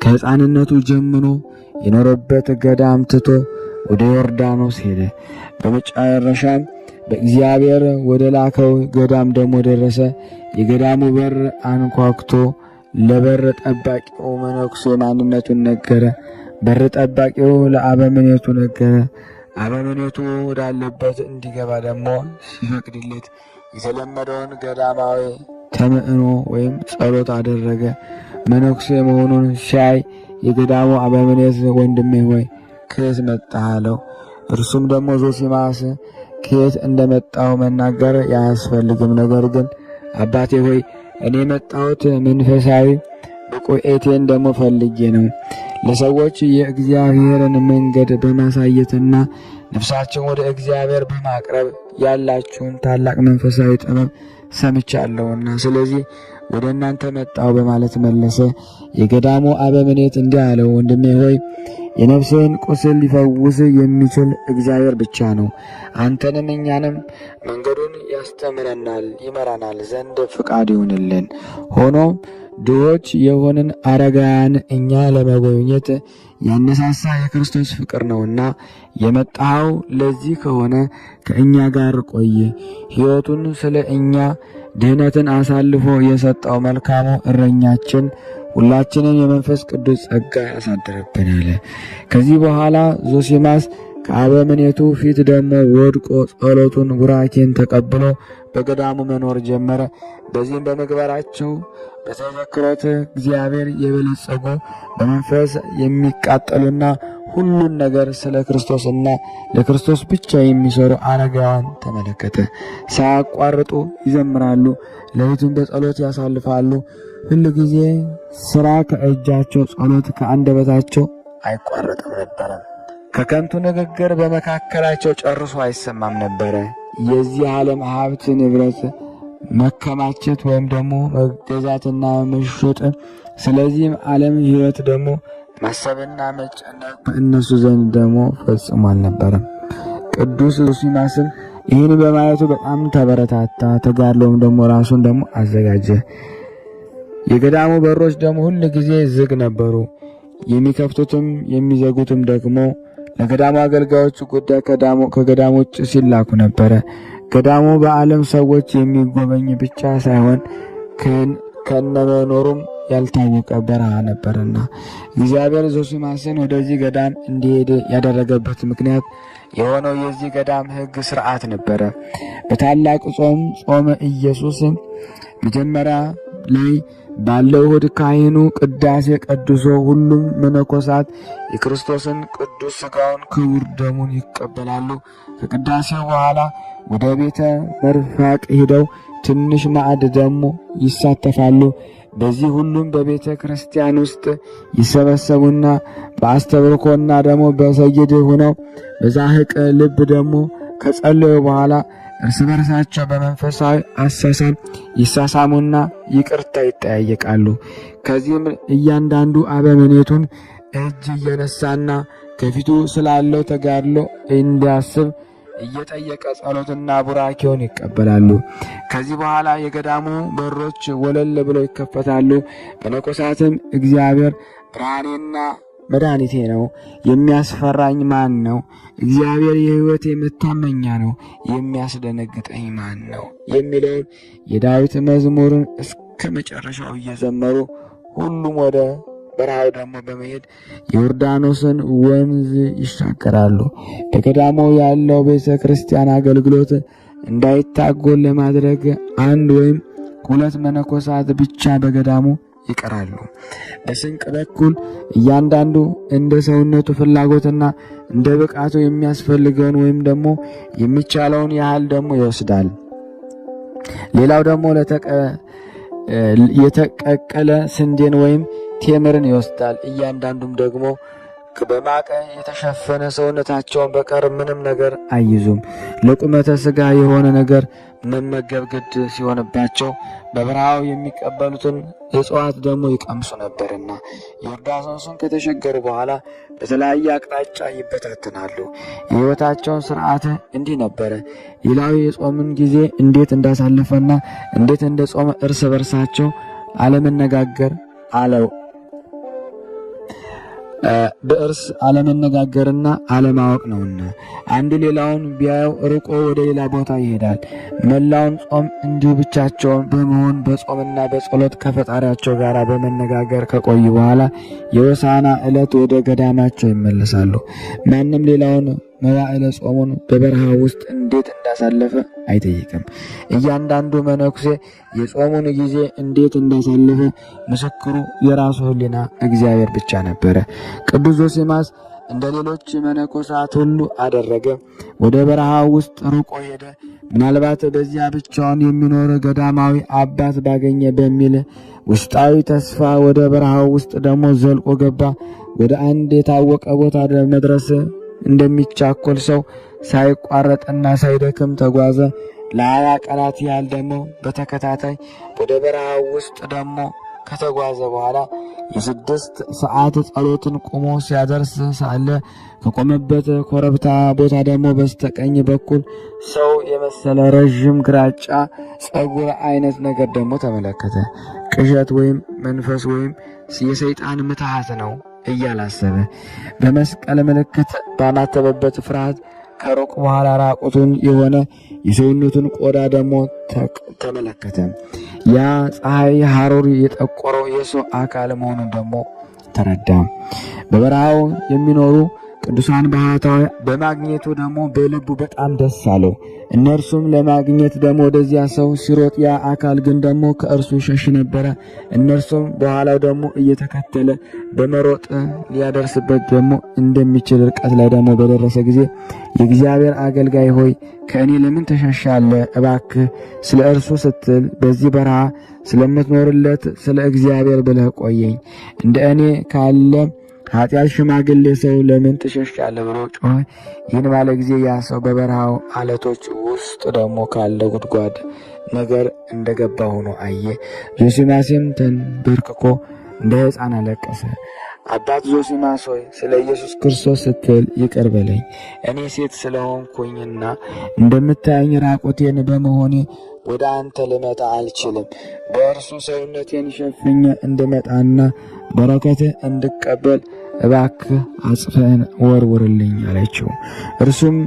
ከሕፃንነቱ ጀምሮ የኖረበት ገዳም ትቶ ወደ ዮርዳኖስ ሄደ። በመጨረሻም በእግዚአብሔር ወደ ላከው ገዳም ደግሞ ደረሰ። የገዳሙ በር አንኳኩቶ ለበር ጠባቂው መነኩሴ ማንነቱን ነገረ። በር ጠባቂው ለአበምኔቱ ነገረ። አበምኔቱ ወዳለበት እንዲገባ ደግሞ ሲፈቅድለት የተለመደውን ገዳማዊ ተምዕኖ ወይም ጸሎት አደረገ። መነኩሴ መሆኑን ሲያይ የገዳሙ አበምኔት ወንድሜ ሆይ ከየት መጣህ አለው። እርሱም ደግሞ ዞሲማስ ከየት እንደመጣው መናገር አያስፈልግም፣ ነገር ግን አባቴ ሆይ እኔ የመጣሁት መንፈሳዊ ብቁኤቴን ደግሞ ፈልጌ ነው። ለሰዎች የእግዚአብሔርን መንገድ በማሳየትና ነፍሳቸውን ወደ እግዚአብሔር በማቅረብ ያላችሁን ታላቅ መንፈሳዊ ጥበብ ሰምቻለሁና ስለዚህ ወደ እናንተ መጣሁ በማለት መለሰ። የገዳሙ አበምኔት እንዲህ አለው፣ ወንድሜ ሆይ የነፍስህን ቁስል ሊፈውስ የሚችል እግዚአብሔር ብቻ ነው። አንተንም እኛንም መንገዱን ያስተምረናል ይመራናል ዘንድ ፍቃድ ይሁንልን። ሆኖም ድሆች የሆንን አረጋውያን እኛ ለመጎብኘት ያነሳሳ የክርስቶስ ፍቅር ነውና የመጣኸው ለዚህ ከሆነ ከእኛ ጋር ቆይ። ሕይወቱን ስለ እኛ ድህነትን አሳልፎ የሰጠው መልካሙ እረኛችን ሁላችንን የመንፈስ ቅዱስ ጸጋ ያሳድርብናል። ከዚህ በኋላ ዞሲማስ ከአበምኔቱ ፊት ደግሞ ወድቆ ጸሎቱን ቡራኬን ተቀብሎ በገዳሙ መኖር ጀመረ። በዚህም በምግባራቸው በተዘክሮት እግዚአብሔር የበለጸጉ በመንፈስ የሚቃጠሉና ሁሉን ነገር ስለ ክርስቶስና ለክርስቶስ ብቻ የሚሰሩ አረጋውያን ተመለከተ። ሳያቋርጡ ይዘምራሉ፣ ሌሊቱን በጸሎት ያሳልፋሉ። ሁሉ ጊዜ ስራ ከእጃቸው ጸሎት ከአንደበታቸው አይቋረጥም ነበረ። ከከንቱ ንግግር በመካከላቸው ጨርሶ አይሰማም ነበረ። የዚህ ዓለም ሀብት ንብረት መከማቸት ወይም ደግሞ መገዛትና መሸጥ፣ ስለዚህም ዓለም ሕይወት ደግሞ ማሰብና መጨነቅ በእነሱ ዘንድ ደግሞ ፈጽሞ አልነበረም። ቅዱስ ዞሲማስም ይህን በማየቱ በጣም ተበረታታ። ተጋድሎም ደግሞ ራሱን ደግሞ አዘጋጀ። የገዳሙ በሮች ደግሞ ሁል ጊዜ ዝግ ነበሩ። የሚከፍቱትም የሚዘጉትም ደግሞ ለገዳሙ አገልጋዮች ጉዳይ ከገዳሙ ውጭ ሲላኩ ነበረ። ገዳሙ በዓለም ሰዎች የሚጎበኝ ብቻ ሳይሆን ከነመኖሩም ያልታወቀ በረሃ ነበርና እግዚአብሔር ዞሲማስን ወደዚህ ገዳም እንዲሄድ ያደረገበት ምክንያት የሆነው የዚህ ገዳም ሕግ ስርዓት ነበረ። በታላቅ ጾመ ኢየሱስ መጀመሪያ ላይ ባለው እሁድ ካህኑ ቅዳሴ ቀድሶ ሁሉም መነኮሳት የክርስቶስን ቅዱስ ሥጋውን ክቡር ደሙን ይቀበላሉ። ከቅዳሴው በኋላ ወደ ቤተ መርፋቅ ሄደው ትንሽ ማዕድ ደግሞ ይሳተፋሉ። በዚህ ሁሉም በቤተ ክርስቲያን ውስጥ ይሰበሰቡና በአስተብርኮና ደግሞ በሰይድ ሆነው በዛህቅ ልብ ደግሞ ከጸለዩ በኋላ እርስ በርሳቸው በመንፈሳዊ አሳሳም ይሳሳሙና ይቅርታ ይጠያየቃሉ። ከዚህም እያንዳንዱ አበምኔቱን እጅ እየነሳና ከፊቱ ስላለው ተጋድሎ እንዲያስብ እየጠየቀ ጸሎትና ቡራኬውን ይቀበላሉ። ከዚህ በኋላ የገዳሙ በሮች ወለል ብለው ይከፈታሉ። መነኮሳትም እግዚአብሔር ብርሃኔና መድኃኒቴ ነው፣ የሚያስፈራኝ ማን ነው? እግዚአብሔር የሕይወቴ መታመኛ ነው፣ የሚያስደነግጠኝ ማን ነው? የሚለውን የዳዊት መዝሙርን እስከ መጨረሻው እየዘመሩ ሁሉም ወደ በረሃው ደግሞ በመሄድ የዮርዳኖስን ወንዝ ይሻገራሉ። በገዳሙ ያለው ቤተ ክርስቲያን አገልግሎት እንዳይታጎል ለማድረግ 1 ወይም 2 መነኮሳት ብቻ በገዳሙ ይቀራሉ። በስንቅ በኩል እያንዳንዱ እንደ ሰውነቱ ፍላጎትና እንደ ብቃቱ የሚያስፈልገውን ወይም ደግሞ የሚቻለውን ያህል ደግሞ ይወስዳል። ሌላው ደግሞ የተቀቀለ ስንዴን ወይም ቴምርን ይወስዳል። እያንዳንዱም ደግሞ በማቅ የተሸፈነ ሰውነታቸውን በቀር ምንም ነገር አይዙም። ለቁመተ ሥጋ የሆነ ነገር መመገብ ግድ ሲሆንባቸው በበረሃው የሚቀበሉትን እጽዋት ደግሞ ይቀምሱ ነበርና ዮርዳኖስን ከተሻገሩ በኋላ በተለያየ አቅጣጫ ይበታተናሉ። የሕይወታቸውን ሥርዓት እንዲህ ነበረ። ሌላው የጾምን ጊዜ እንዴት እንዳሳለፈና እንዴት እንደ ጾመ እርስ በርሳቸው አለመነጋገር በእርስ አለመነጋገርና አለማወቅ ነውና አንዱ ሌላውን ቢያየው ርቆ ወደ ሌላ ቦታ ይሄዳል። መላውን ጾም እንዲሁ ብቻቸውን በመሆን በጾምና በጸሎት ከፈጣሪያቸው ጋር በመነጋገር ከቆዩ በኋላ የሆሳዕና ዕለት ወደ ገዳማቸው ይመለሳሉ። ማንም ሌላውን መዋዕለ ጾሙን በበረሃ ውስጥ እንዴት እንዳሳለፈ አይጠይቅም። እያንዳንዱ መነኩሴ የጾሙን ጊዜ እንዴት እንዳሳለፈ ምስክሩ የራሱ ሕሊና እግዚአብሔር ብቻ ነበረ። ቅዱስ ዞሲማስ እንደ ሌሎች መነኮሳት ሁሉ አደረገ። ወደ በረሃ ውስጥ ርቆ ሄደ። ምናልባት በዚያ ብቻውን የሚኖር ገዳማዊ አባት ባገኘ በሚል ውስጣዊ ተስፋ ወደ በረሃው ውስጥ ደግሞ ዘልቆ ገባ። ወደ አንድ የታወቀ ቦታ መድረስ እንደሚቻኮል ሰው ሳይቋረጥና ሳይደክም ተጓዘ። ለ20 ቀናት ያህል ደግሞ በተከታታይ ወደ በረሃው ውስጥ ደግሞ ከተጓዘ በኋላ የ6 ሰዓት ጸሎትን ቆሞ ሲያደርስ ሳለ ከቆመበት ኮረብታ ቦታ ደግሞ በስተቀኝ በኩል ሰው የመሰለ ረዥም ግራጫ ጸጉር አይነት ነገር ደግሞ ተመለከተ። ቅዠት ወይም መንፈስ ወይም የሰይጣን ምትሃት ነው እያላሰበ በመስቀል ምልክት ባማተበበት ፍርሃት ከሩቅ በኋላ ራቁቱን የሆነ የሰውነቱን ቆዳ ደግሞ ተመለከተ። ያ ፀሐይ ሐሩር የጠቆረው የሰው አካል መሆኑን ደግሞ ተረዳ። በበረሃው የሚኖሩ ቅዱሳን ባህታዊ በማግኘቱ ደግሞ በልቡ በጣም ደስ አለው። እነርሱም ለማግኘት ደግሞ ወደዚያ ሰው ሲሮጥ ያ አካል ግን ደግሞ ከእርሱ ሸሽ ነበረ። እነርሱም በኋላው ደግሞ እየተከተለ በመሮጥ ሊያደርስበት ደግሞ እንደሚችል ርቀት ላይ ደግሞ በደረሰ ጊዜ የእግዚአብሔር አገልጋይ ሆይ ከእኔ ለምን ተሸሻለህ? እባክህ ስለ እርሱ ስትል በዚህ በረሃ ስለምትኖርለት ስለ እግዚአብሔር ብለህ ቆየኝ። እንደ እኔ ካለ ኃጢአት ሽማግሌ ሰው ለምን ትሸሻለህ ብሎ ጮኸ። ይህን ባለ ጊዜ ያ ሰው በበረሃው አለቶች ውስጥ ደግሞ ካለ ጉድጓድ ነገር እንደገባ ሆኖ አየ። ዞሲማስም ተንበርክኮ እንደ ሕፃን አለቀሰ። አባት ዞሲማስ ሆይ ስለ ኢየሱስ ክርስቶስ ስትል ይቅር በለኝ። እኔ ሴት ስለሆንኩኝና እንደምታየኝ ራቁቴን በመሆኔ ወደ አንተ ልመጣ አልችልም። በእርሱ ሰውነቴን ሸፍኜ እንድመጣና በረከትህ እንድቀበል እባክህ አጽፈህን ወርውርልኝ አለችው። እርሱም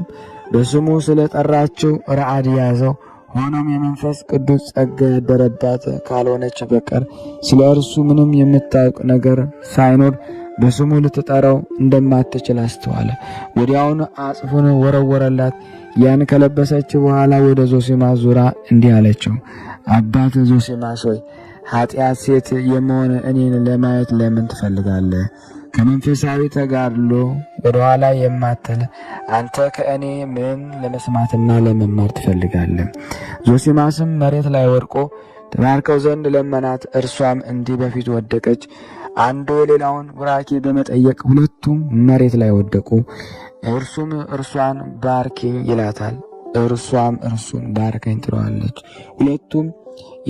በስሙ ስለጠራችው ረዓድ ያዘው። ሆኖም የመንፈስ ቅዱስ ጸጋ ያደረባት ካልሆነች በቀር ስለ እርሱ ምንም የምታውቅ ነገር ሳይኖር በስሙ ልትጠራው እንደማትችል አስተዋለ። ወዲያውኑ አጽፉን ወረወረላት። ያን ከለበሰች በኋላ ወደ ዞሲማስ ዙራ እንዲህ አለችው፣ አባት ዞሲማስ ሆይ ኃጢአት ሴት የመሆን እኔን ለማየት ለምን ትፈልጋለህ? ከመንፈሳዊ ተጋድሎ ወደ ኋላ የማትል አንተ ከእኔ ምን ለመስማትና ለመማር ትፈልጋለህ? ዞሲማስም መሬት ላይ ወድቆ ተባርከው ዘንድ ለመናት። እርሷም እንዲህ በፊት ወደቀች። አንዱ ሌላውን ቡራኬ በመጠየቅ ሁለቱም መሬት ላይ ወደቁ። እርሱም እርሷን ባርኪኝ ይላታል፣ እርሷም እርሱን ባርከኝ ትለዋለች። ሁለቱም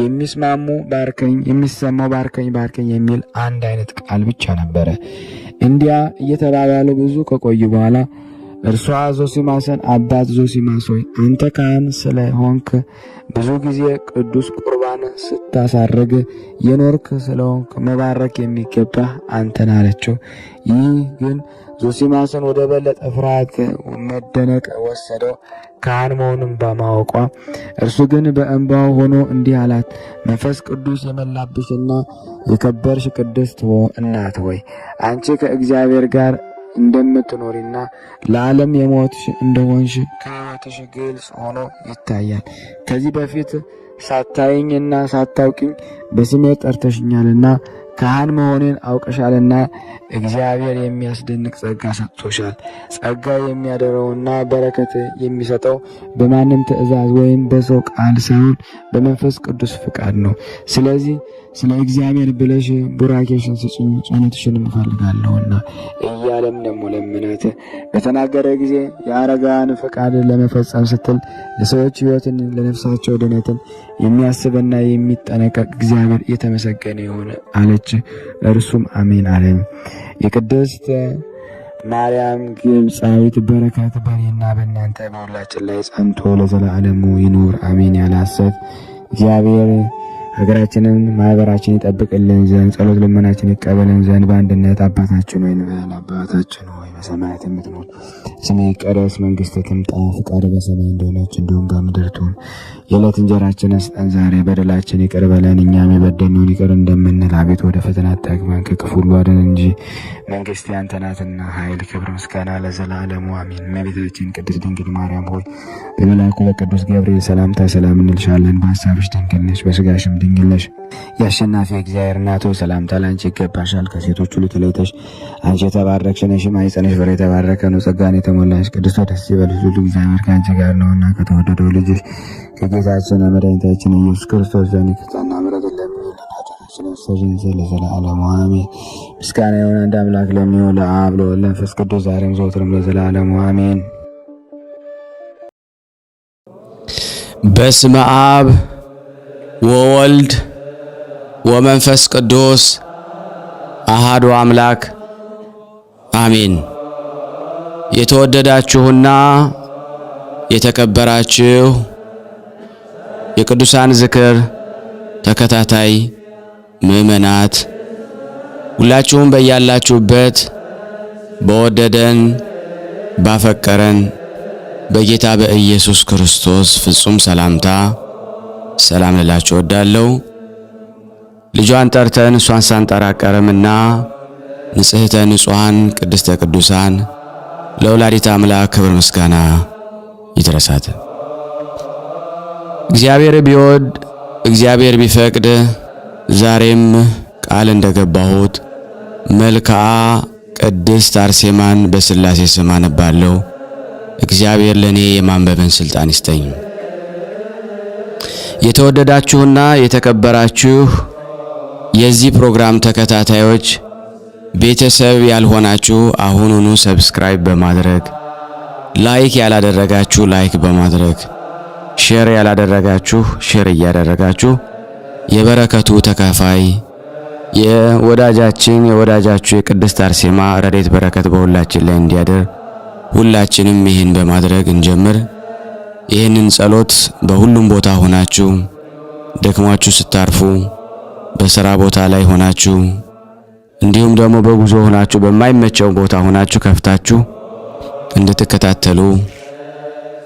የሚስማሙ ባርከኝ፣ የሚሰማው ባርከኝ ባርከኝ የሚል አንድ አይነት ቃል ብቻ ነበረ። እንዲያ እየተባባሉ ብዙ ከቆዩ በኋላ እርሷ ዞሲማስን አባት ዞሲማስ ሆይ አንተ ካህን ስለሆንክ ብዙ ጊዜ ቅዱስ ቁርባን ስታሳርግ የኖርክ ስለሆንክ መባረክ የሚገባህ አንተን አለችው። ይህ ግን ዞሲማስን ወደ በለጠ ፍርሃት መደነቅ ወሰደው፣ ካህን መሆኑን በማወቋ። እርሱ ግን በእንባው ሆኖ እንዲህ አላት፣ መንፈስ ቅዱስ የመላብሽና የከበርሽ ቅድስት እናት ሆይ አንቺ ከእግዚአብሔር ጋር እንደምትኖሪና ለዓለም የሞትሽ እንደሆንሽ ከሕይወትሽ ግልጽ ሆኖ ይታያል። ከዚህ በፊት ሳታይኝና ሳታውቂኝ በስሜ ጠርተሽኛልና ካህን መሆኔን አውቀሻልና እግዚአብሔር የሚያስደንቅ ጸጋ ሰጥቶሻል። ጸጋ የሚያደረውና በረከት የሚሰጠው በማንም ትእዛዝ ወይም በሰው ቃል ሳይሆን በመንፈስ ቅዱስ ፍቃድ ነው። ስለዚህ ስለ እግዚአብሔር ብለሽ ቡራኬሽን ስጭኝ፣ ጸሎትሽንም እፈልጋለሁና እያለም ደግሞ ለመናት። በተናገረ ጊዜ የአረጋውያን ፈቃድ ለመፈጸም ስትል ለሰዎች ሕይወትን ለነፍሳቸው ድነትን የሚያስብና የሚጠነቀቅ እግዚአብሔር የተመሰገነ ይሁን አለች። እርሱም አሜን አለ። የቅድስት ማርያም ግብፃዊት በረከት በእኔና በእናንተ በሁላችን ላይ ጸንቶ ለዘላለሙ ይኑር አሜን። ያላሰት እግዚአብሔር ሀገራችንን ማህበራችን ይጠብቅልን ዘንድ ጸሎት ልመናችን ይቀበልን ዘንድ በአንድነት አባታችን ሆይ እንበል። አባታችን ሆይ በሰማያት የምትኖር ስምህ ይቀደስ፣ መንግሥትህ ትምጣ፣ ፈቃድህ በሰማይ እንደሆነች እንዲሁም በምድር ትሁን። የዕለት እንጀራችንን ስጠን ዛሬ፣ በደላችን ይቅር በለን እኛም የበደልነውን ይቅር እንደምንል፣ አቤቱ ወደ ፈተና አታግባን ከክፉ ሁሉ አድነን እንጂ መንግሥት ያንተ ናትና ኃይል፣ ክብር፣ ምስጋና ለዘላለሙ አሜን። እመቤታችን ቅድስት ድንግል ማርያም ሆይ በመልአኩ በቅዱስ ገብርኤል ሰላምታ ሰላም እንልሻለን። በሐሳብሽ ድንግል ነሽ፣ በሥጋሽም ድንግል ነሽ። የአሸናፊ እግዚአብሔር እናት ሆይ ሰላምታ ላንቺ ይገባሻል። ከሴቶች ሁሉ ተለይተሽ አንቺ የተባረክሽ ነሽ፣ ማኅፀንሽ ፍሬ የተባረከ ነው። ጸጋን የተሞላሽ ቅድስት ደስ ይበልሽ፣ ሁሉ እግዚአብሔር ከአንቺ ጋር ነውና ከተወደደው ልጅሽ ከጌታችን መድኃኒታችን ኢየሱስ ክርስቶስ ዘንድ ይቅርታና ምሕረት ለምኝልን ኃጢአታችንን ያስተሰርይልን ዘንድ ለዘላለሙ አሜን። ምስጋና ይሁን አንድ አምላክ ለሚሆን ለአብ ለወልድ ለመንፈስ ቅዱስ ዛሬም ዘወትርም ለዘላለሙ አሜን። በስመ አብ ወወልድ ወመንፈስ ቅዱስ አሃዱ አምላክ አሜን። የተወደዳችሁና የተከበራችሁ የቅዱሳን ዝክር ተከታታይ ምዕመናት ሁላችሁም በያላችሁበት በወደደን ባፈቀረን በጌታ በኢየሱስ ክርስቶስ ፍጹም ሰላምታ ሰላም ልላችሁ እወዳለሁ። ልጇን ጠርተን እሷን ሳንጠራ ቀረምና ንጽሕተ ንጹሐን ቅድስተ ቅዱሳን ለወላዲተ አምላክ ክብር ምስጋና ይድረሳት። እግዚአብሔር ቢወድ እግዚአብሔር ቢፈቅድ ዛሬም ቃል እንደገባሁት መልክዓ ቅድስት አርሴማን በሥላሴ ስም አነባለሁ። እግዚአብሔር ለኔ የማንበብን ስልጣን ይስጠኝ። የተወደዳችሁና የተከበራችሁ የዚህ ፕሮግራም ተከታታዮች ቤተሰብ ያልሆናችሁ አሁኑኑ ሰብስክራይብ በማድረግ ላይክ ያላደረጋችሁ ላይክ በማድረግ ሼር ያላደረጋችሁ ሼር እያደረጋችሁ የበረከቱ ተካፋይ የወዳጃችሁ የቅድስት አርሴማ ረድኤት በረከት በሁላችን ላይ እንዲያደር ሁላችንም ይህን በማድረግ እንጀምር። ይህንን ጸሎት በሁሉም ቦታ ሆናችሁ ደክሟችሁ ስታርፉ፣ በሥራ ቦታ ላይ ሆናችሁ፣ እንዲሁም ደግሞ በጉዞ ሆናችሁ በማይመቸው ቦታ ሆናችሁ ከፍታችሁ እንድትከታተሉ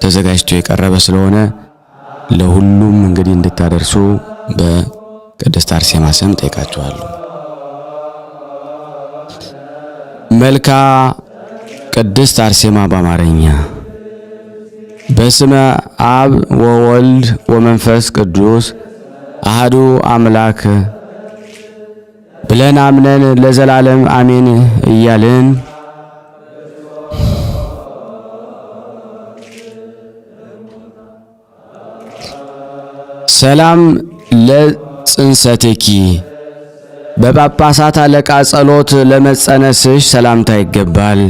ተዘጋጅቶ የቀረበ ስለሆነ ለሁሉም እንግዲህ እንድታደርሱ በቅድስት አርሴማ ስም ጠይቃችኋለሁ። መልክዓ ቅድስት አርሴማ በአማርኛ። በስመ አብ ወወልድ ወመንፈስ ቅዱስ አሐዱ አምላክ ብለን አምነን ለዘላለም አሜን እያልን ሰላም ለጽንሰትኪ በጳጳሳት አለቃ ጸሎት ለመጸነስሽ ሰላምታ ይገባል።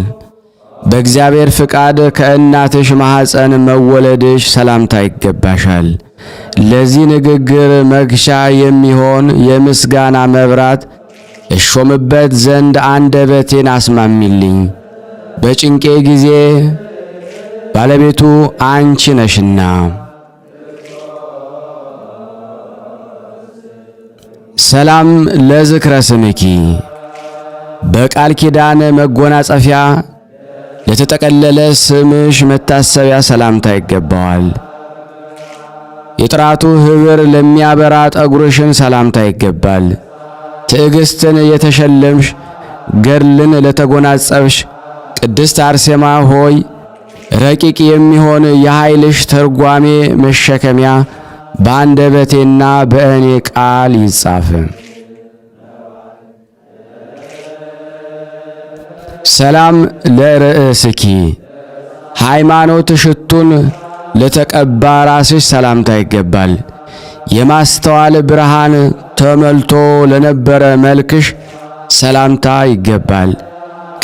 በእግዚአብሔር ፍቃድ ከእናትሽ ማኅፀን መወለድሽ ሰላምታ ይገባሻል። ለዚህ ንግግር መግሻ የሚሆን የምስጋና መብራት እሾምበት ዘንድ አንደበቴን አስማሚልኝ። በጭንቄ ጊዜ ባለቤቱ አንቺ ነሽና። ሰላም ለዝክረ ስምኪ በቃል ኪዳን መጎናጸፊያ ለተጠቀለለ ስምሽ መታሰቢያ ሰላምታ ይገባዋል። የጥራቱ ኅብር ለሚያበራ ጠጉርሽን ሰላምታ ይገባል። ትዕግስትን የተሸለምሽ ገድልን ለተጎናጸፍሽ ቅድስት አርሴማ ሆይ ረቂቅ የሚሆን የኃይልሽ ተርጓሜ መሸከሚያ በአንደበቴና በእኔ ቃል ይጻፍ። ሰላም ለርእስኪ ሃይማኖት ሽቱን ለተቀባ ራስሽ ሰላምታ ይገባል። የማስተዋል ብርሃን ተመልቶ ለነበረ መልክሽ ሰላምታ ይገባል።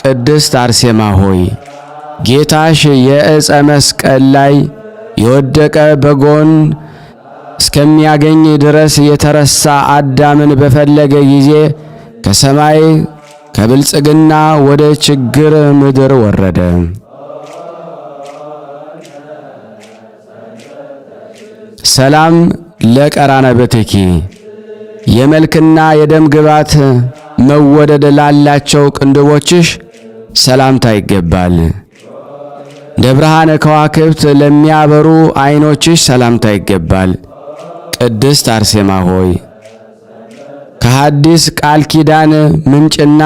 ቅድስት አርሴማ ሆይ ጌታሽ የዕፀ መስቀል ላይ የወደቀ በጎን እስከሚያገኝ ድረስ የተረሳ አዳምን በፈለገ ጊዜ ከሰማይ ከብልጽግና ወደ ችግር ምድር ወረደ። ሰላም ለቀራነብትኪ የመልክና የደም ግባት መወደድ ላላቸው ቅንድቦችሽ ሰላምታ ይገባል። እንደ ብርሃነ ከዋክብት ለሚያበሩ ዓይኖችሽ ሰላምታ ይገባል። ቅድስት አርሴማ ሆይ ከሐዲስ ቃል ኪዳን ምንጭና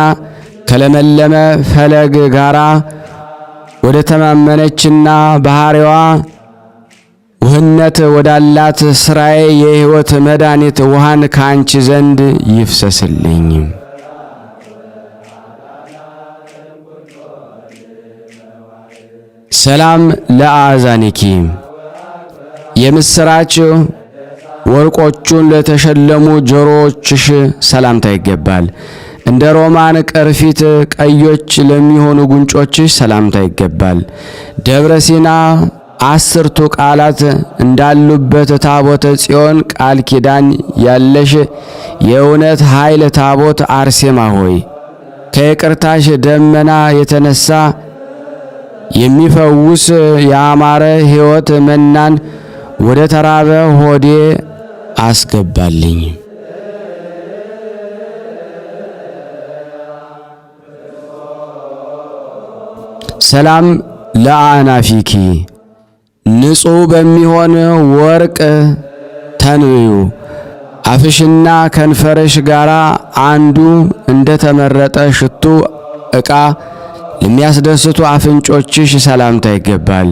ከለመለመ ፈለግ ጋራ ወደ ተማመነችና ባህሪዋ ውህነት ወዳላት ስራዬ የሕይወት መድኃኒት ውሃን ካንቺ ዘንድ ይፍሰስልኝ። ሰላም ለአዛኒኪ የምስራች ወርቆቹን ለተሸለሙ ጆሮዎችሽ ሰላምታ ይገባል። እንደ ሮማን ቅርፊት ቀዮች ለሚሆኑ ጉንጮችሽ ሰላምታ ይገባል። ደብረ ሲና 10ቱ ቃላት እንዳሉበት ታቦተ ጽዮን ቃል ኪዳን ያለሽ የእውነት ኃይል ታቦት አርሴማ ሆይ ከይቅርታሽ ደመና የተነሳ የሚፈውስ ያማረ ሕይወት መናን ወደ ተራበ ሆዴ አስገባልኝ። ሰላም ለአናፊኪ ንጹሕ በሚሆን ወርቅ ተንዩ አፍሽና ከንፈርሽ ጋራ አንዱ እንደተመረጠ ሽቱ ዕቃ ለሚያስደስቱ አፍንጮችሽ ሰላምታ ይገባል።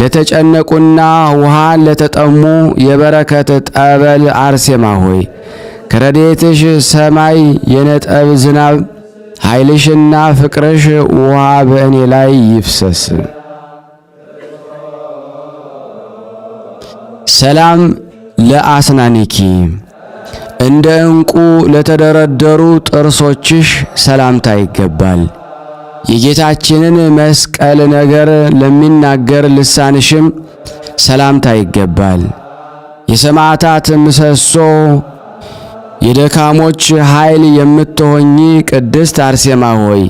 ለተጨነቁና ውሃን ለተጠሙ የበረከት ጠበል አርሴማ ሆይ ከረድኤትሽ ሰማይ የነጠብ ዝናብ ኃይልሽና ፍቅርሽ ውሃ በእኔ ላይ ይፍሰስ። ሰላም ለአስናኒኪ እንደ ዕንቁ ለተደረደሩ ጥርሶችሽ ሰላምታ ይገባል። የጌታችንን መስቀል ነገር ለሚናገር ልሳንሽም ሰላምታ ይገባል። የሰማዕታት ምሰሶ የደካሞች ኃይል የምትሆኚ ቅድስት አርሴማ ሆይ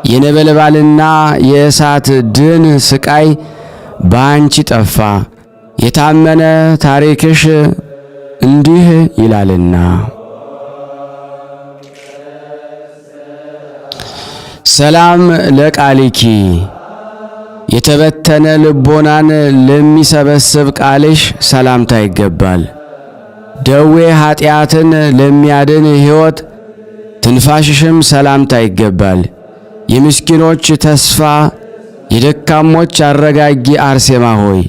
የነበልባልና የእሳት ድን ስቃይ በአንቺ ጠፋ። የታመነ ታሪክሽ እንዲህ ይላልና ሰላም ለቃሊኪ የተበተነ ልቦናን ለሚሰበስብ ቃልሽ ሰላምታ ይገባል። ደዌ ኃጢአትን ለሚያድን ሕይወት ትንፋሽሽም ሰላምታ ይገባል። የምስኪኖች ተስፋ የደካሞች አረጋጊ አርሴማ ሆይ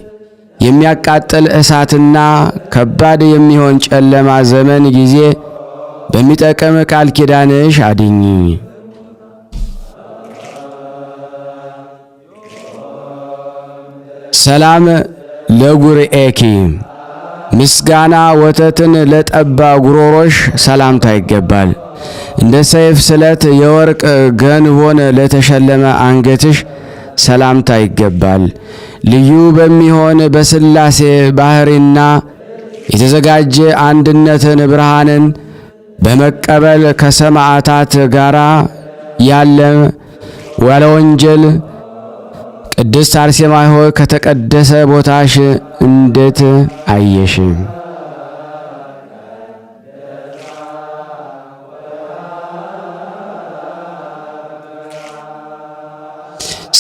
የሚያቃጥል እሳትና ከባድ የሚሆን ጨለማ ዘመን ጊዜ በሚጠቅም ቃል ኪዳንሽ አድኝ። ሰላም ለጉርኤኪ ምስጋና ወተትን ለጠባ ጉሮሮሽ ሰላምታ ይገባል። እንደ ሰይፍ ስለት የወርቅ ገንቦን ለተሸለመ አንገትሽ ሰላምታ ይገባል። ልዩ በሚሆን በሥላሴ ባሕሪና የተዘጋጀ አንድነትን ብርሃንን በመቀበል ከሰማዕታት ጋራ ያለ ወንጀል ቅድስት አርሴማ ሆይ ከተቀደሰ ቦታሽ እንዴት አየሽ?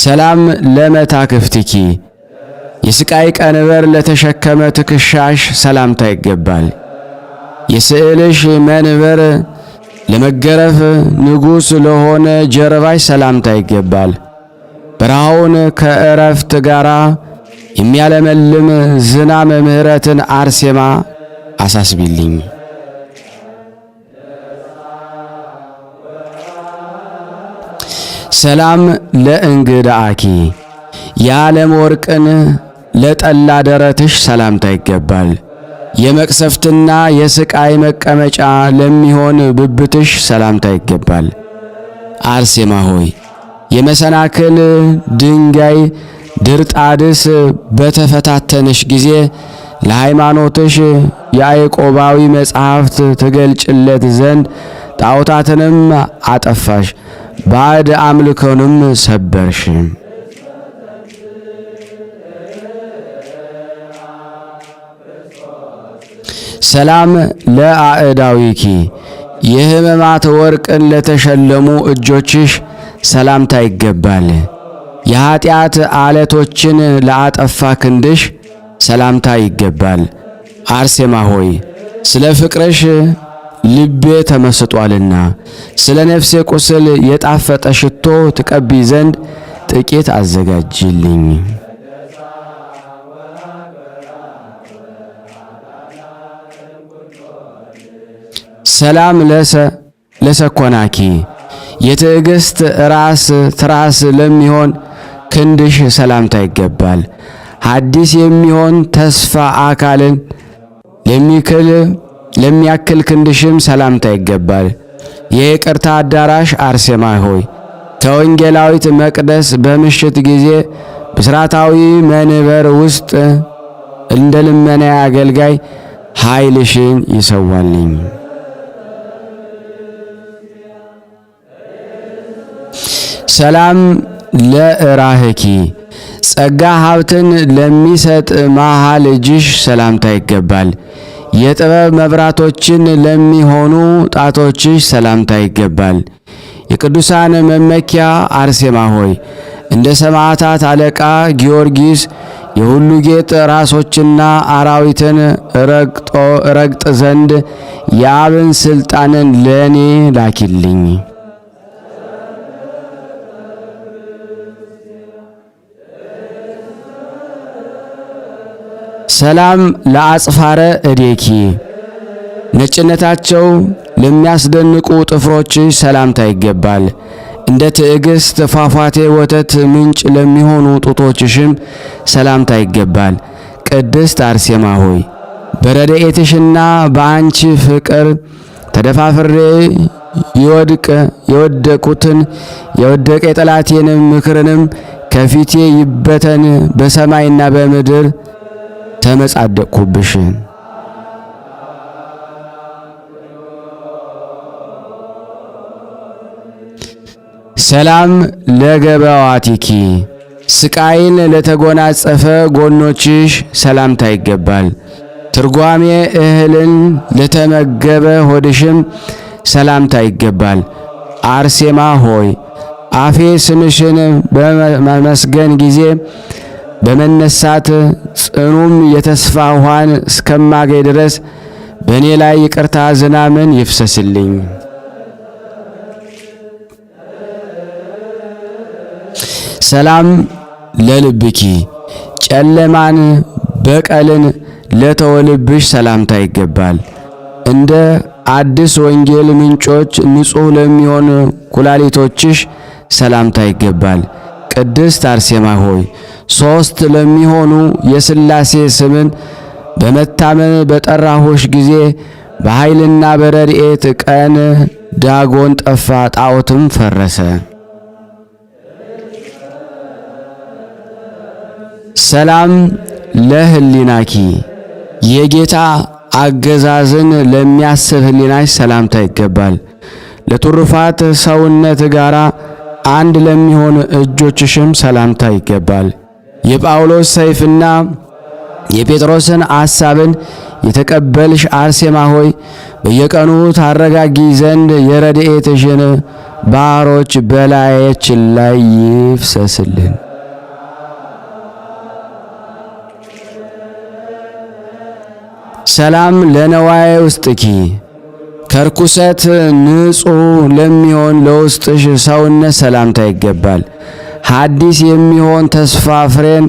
ሰላም ለመታክፍትኪ የስቃይ ቀንበር ለተሸከመ ትከሻሽ ሰላምታ ይገባል። የስዕልሽ መንበር ለመገረፍ ንጉሥ ለሆነ ጀርባሽ ሰላምታ ይገባል። በረሃውን ከእረፍት ጋራ የሚያለመልም ዝናም ምሕረትን አርሴማ አሳስቢልኝ። ሰላም ለእንግዳአኪ የዓለም ወርቅን ለጠላ ደረትሽ ሰላምታ ይገባል። የመቅሰፍትና የስቃይ መቀመጫ ለሚሆን ብብትሽ ሰላምታ ይገባል። አርሴማ ሆይ የመሰናክል ድንጋይ ድርጣድስ በተፈታተንሽ ጊዜ ለሃይማኖትሽ የያዕቆባዊ መጻሕፍት ትገልጭለት ዘንድ ጣዖታትንም አጠፋሽ፣ ባዕድ አምልኮንም ሰበርሽ። ሰላም ለአእዳዊኪ የሕማማት ወርቅን ለተሸለሙ እጆችሽ ሰላምታ ይገባል። የኀጢአት ዓለቶችን ለአጠፋ ክንድሽ ሰላምታ ይገባል። አርሴማ ሆይ ስለ ፍቅርሽ ልቤ ተመስጧልና ስለ ነፍሴ ቁስል የጣፈጠ ሽቶ ትቀቢ ዘንድ ጥቂት አዘጋጅልኝ። ሰላም ለሰኮናኪ የትዕግስት ራስ ትራስ ለሚሆን ክንድሽ ሰላምታ ይገባል። ሐዲስ የሚሆን ተስፋ አካልን ለሚያክል ክንድሽም ሰላምታ ይገባል። የይቅርታ አዳራሽ አርሴማ ሆይ ከወንጌላዊት መቅደስ በምሽት ጊዜ ብስራታዊ መንበር ውስጥ እንደ ልመና አገልጋይ ኃይልሽን ይሰዋልኝ። ሰላም ለእራህኪ ጸጋ ሀብትን ለሚሰጥ መሃል እጅሽ ሰላምታ ይገባል። የጥበብ መብራቶችን ለሚሆኑ ጣቶችሽ ሰላምታ ይገባል። የቅዱሳን መመኪያ አርሴማ ሆይ እንደ ሰማዕታት አለቃ ጊዮርጊስ የሁሉ ጌጥ ራሶችና አራዊትን ረግጥ ዘንድ የአብን ሥልጣንን ለእኔ ላኪልኝ። ሰላም ለአጽፋረ እዴኪ ነጭነታቸው ለሚያስደንቁ ጥፍሮችሽ ሰላምታ ይገባል። እንደ ትዕግስት ፏፏቴ ወተት ምንጭ ለሚሆኑ ጡቶችሽም ሰላምታ ይገባል። ቅድስት አርሴማ ሆይ በረድኤትሽና በአንቺ ፍቅር ተደፋፍሬ የወደቁትን የወደቀ የጠላቴንም ምክርንም ከፊቴ ይበተን በሰማይና በምድር ተመጻደቅኩብሽ። ሰላም ለገበዋቲኪ ስቃይን ለተጎናጸፈ ጎኖችሽ ሰላምታ ይገባል። ትርጓሜ እህልን ለተመገበ ሆድሽም ሰላምታ ይገባል። አርሴማ ሆይ አፌ ስምሽን በማመስገን ጊዜ በመነሳት ጽኑም የተስፋ ውሃን እስከማገኝ ድረስ በእኔ ላይ ይቅርታ ዝናምን ይፍሰስልኝ። ሰላም ለልብኪ ጨለማን በቀልን ለተወልብሽ ሰላምታ ይገባል። እንደ አዲስ ወንጌል ምንጮች ንጹሕ ለሚሆን ኩላሊቶችሽ ሰላምታ ይገባል። ቅድስት አርሴማ ሆይ ሦስት ለሚሆኑ የሥላሴ ስምን በመታመን በጠራሁሽ ጊዜ በኃይልና በረድኤት ቀን ዳጎን ጠፋ፣ ጣዖትም ፈረሰ። ሰላም ለህሊናኪ የጌታ አገዛዝን ለሚያስብ ህሊናሽ ሰላምታ ይገባል። ለትሩፋት ሰውነት ጋራ አንድ ለሚሆን እጆችሽም ሰላምታ ይገባል። የጳውሎስ ሰይፍና የጴጥሮስን ሐሳብን የተቀበልሽ አርሴማ ሆይ በየቀኑ ታረጋጊ ዘንድ የረድኤትሽን ባሮች በላያችን ላይ ይፍሰስልን። ሰላም ለነዋየ ውስጥኪ ከርኩሰት ንጹሕ ለሚሆን ለውስጥሽ ሰውነት ሰላምታ ይገባል። ሐዲስ የሚሆን ተስፋ ፍሬን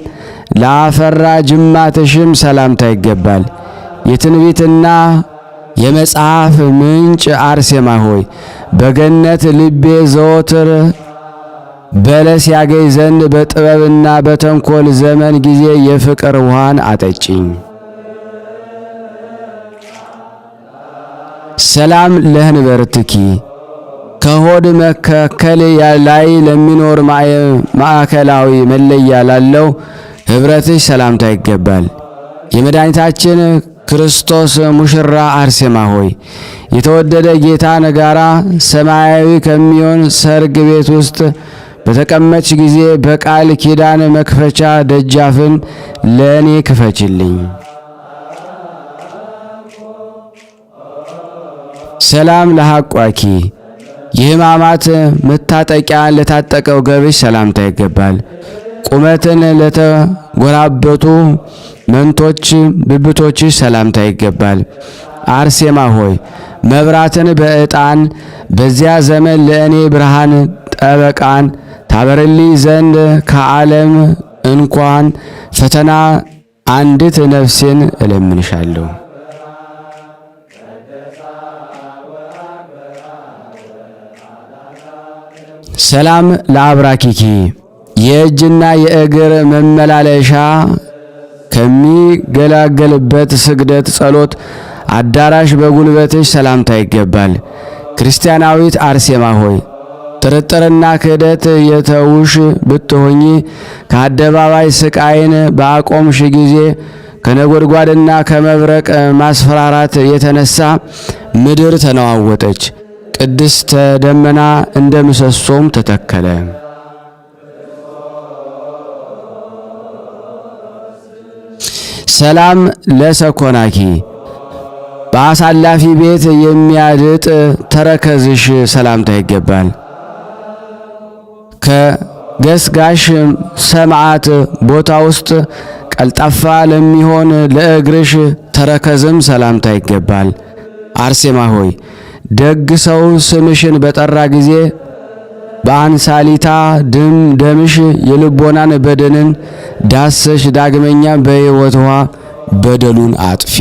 ለአፈራ ጅማትሽም ሰላምታ ይገባል። የትንቢትና የመጽሐፍ ምንጭ አርሴማ ሆይ በገነት ልቤ ዘወትር በለስ ያገኝ ዘንድ በጥበብና በተንኮል ዘመን ጊዜ የፍቅር ውሃን አጠጪኝ። ሰላም ለህንበርትኪ ከሆድ መካከል ላይ ለሚኖር ማዕከላዊ መለያ ላለው ኅብረትሽ ሰላምታ ይገባል። የመድኃኒታችን ክርስቶስ ሙሽራ አርሴማ ሆይ የተወደደ ጌታን ጋራ ሰማያዊ ከሚሆን ሰርግ ቤት ውስጥ በተቀመጥሽ ጊዜ በቃል ኪዳን መክፈቻ ደጃፍን ለእኔ ክፈችልኝ። ሰላም ለሐቋኪ የሕማማት መታጠቂያ ለታጠቀው ገብሽ ሰላምታ ይገባል። ቁመትን ለተጎራበቱ መንቶች ብብቶችሽ ሰላምታ ይገባል። አርሴማ ሆይ መብራትን በዕጣን በዚያ ዘመን ለእኔ ብርሃን ጠበቃን ታበርልኝ ዘንድ ከዓለም እንኳን ፈተና አንዲት ነፍሴን እለምንሻለሁ። ሰላም ለአብራኪኪ የእጅና የእግር መመላለሻ ከሚገላገልበት ስግደት ጸሎት አዳራሽ በጉልበትሽ ሰላምታ ይገባል። ክርስቲያናዊት አርሴማ ሆይ ጥርጥርና ክህደት የተውሽ ብትሆኚ ከአደባባይ ስቃይን በአቆምሽ ጊዜ ከነጎድጓድና ከመብረቅ ማስፈራራት የተነሳ ምድር ተነዋወጠች። ቅድስተ ደመና እንደ ምሰሶም ተተከለ። ሰላም ለሰኮናኪ በአሳላፊ ቤት የሚያድጥ ተረከዝሽ ሰላምታ ይገባል። ከገስጋሽ ሰማዕት ቦታ ውስጥ ቀልጣፋ ለሚሆን ለእግርሽ ተረከዝም ሰላምታ ይገባል። አርሴማ ሆይ ደግ ሰው ስምሽን በጠራ ጊዜ በአንሳሊታ ደምሽ የልቦናን በደንን ዳሰሽ ዳግመኛ በሕይወት ውሃ በደሉን አጥፊ።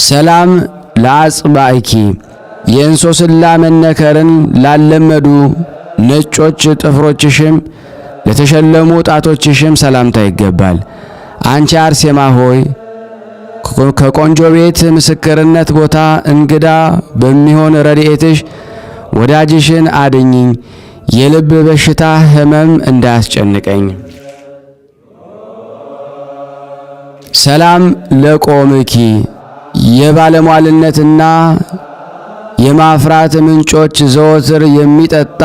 ሰላም ለአጽባእኪ የእንሶስላ መነከርን ላለመዱ ነጮች ጥፍሮችሽም ለተሸለሙ ጣቶችሽም ሰላምታ ይገባል። አንቺ አርሴማ ሆይ ከቆንጆ ቤት ምስክርነት ቦታ እንግዳ በሚሆን ረድኤትሽ ወዳጅሽን አድኝኝ፣ የልብ በሽታ ሕመም እንዳያስጨንቀኝ። ሰላም ለቆምኪ የባለሟልነትና የማፍራት ምንጮች ዘወትር የሚጠጣ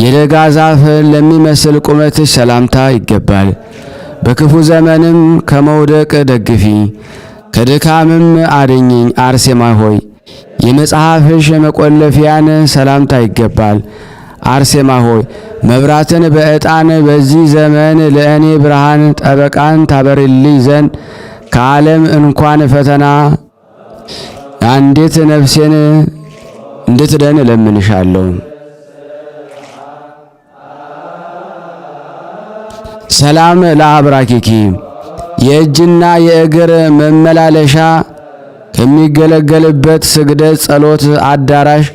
የደጋ ዛፍ ለሚመስል ቁመትሽ ሰላምታ ይገባል። በክፉ ዘመንም ከመውደቅ ደግፊ፣ ከድካምም አድኝኝ። አርሴማ ሆይ የመጽሐፍሽ መቆለፊያን ሰላምታ ይገባል። አርሴማ ሆይ መብራትን በዕጣን በዚህ ዘመን ለእኔ ብርሃን ጠበቃን ታበሪልኝ ዘንድ ከዓለም እንኳን ፈተና አንዲት ነፍሴን እንድትድን እለምንሻለሁ። ሰላም ለአብራኪኪ የእጅና የእግር መመላለሻ ከሚገለገልበት ስግደት ጸሎት አዳራሽ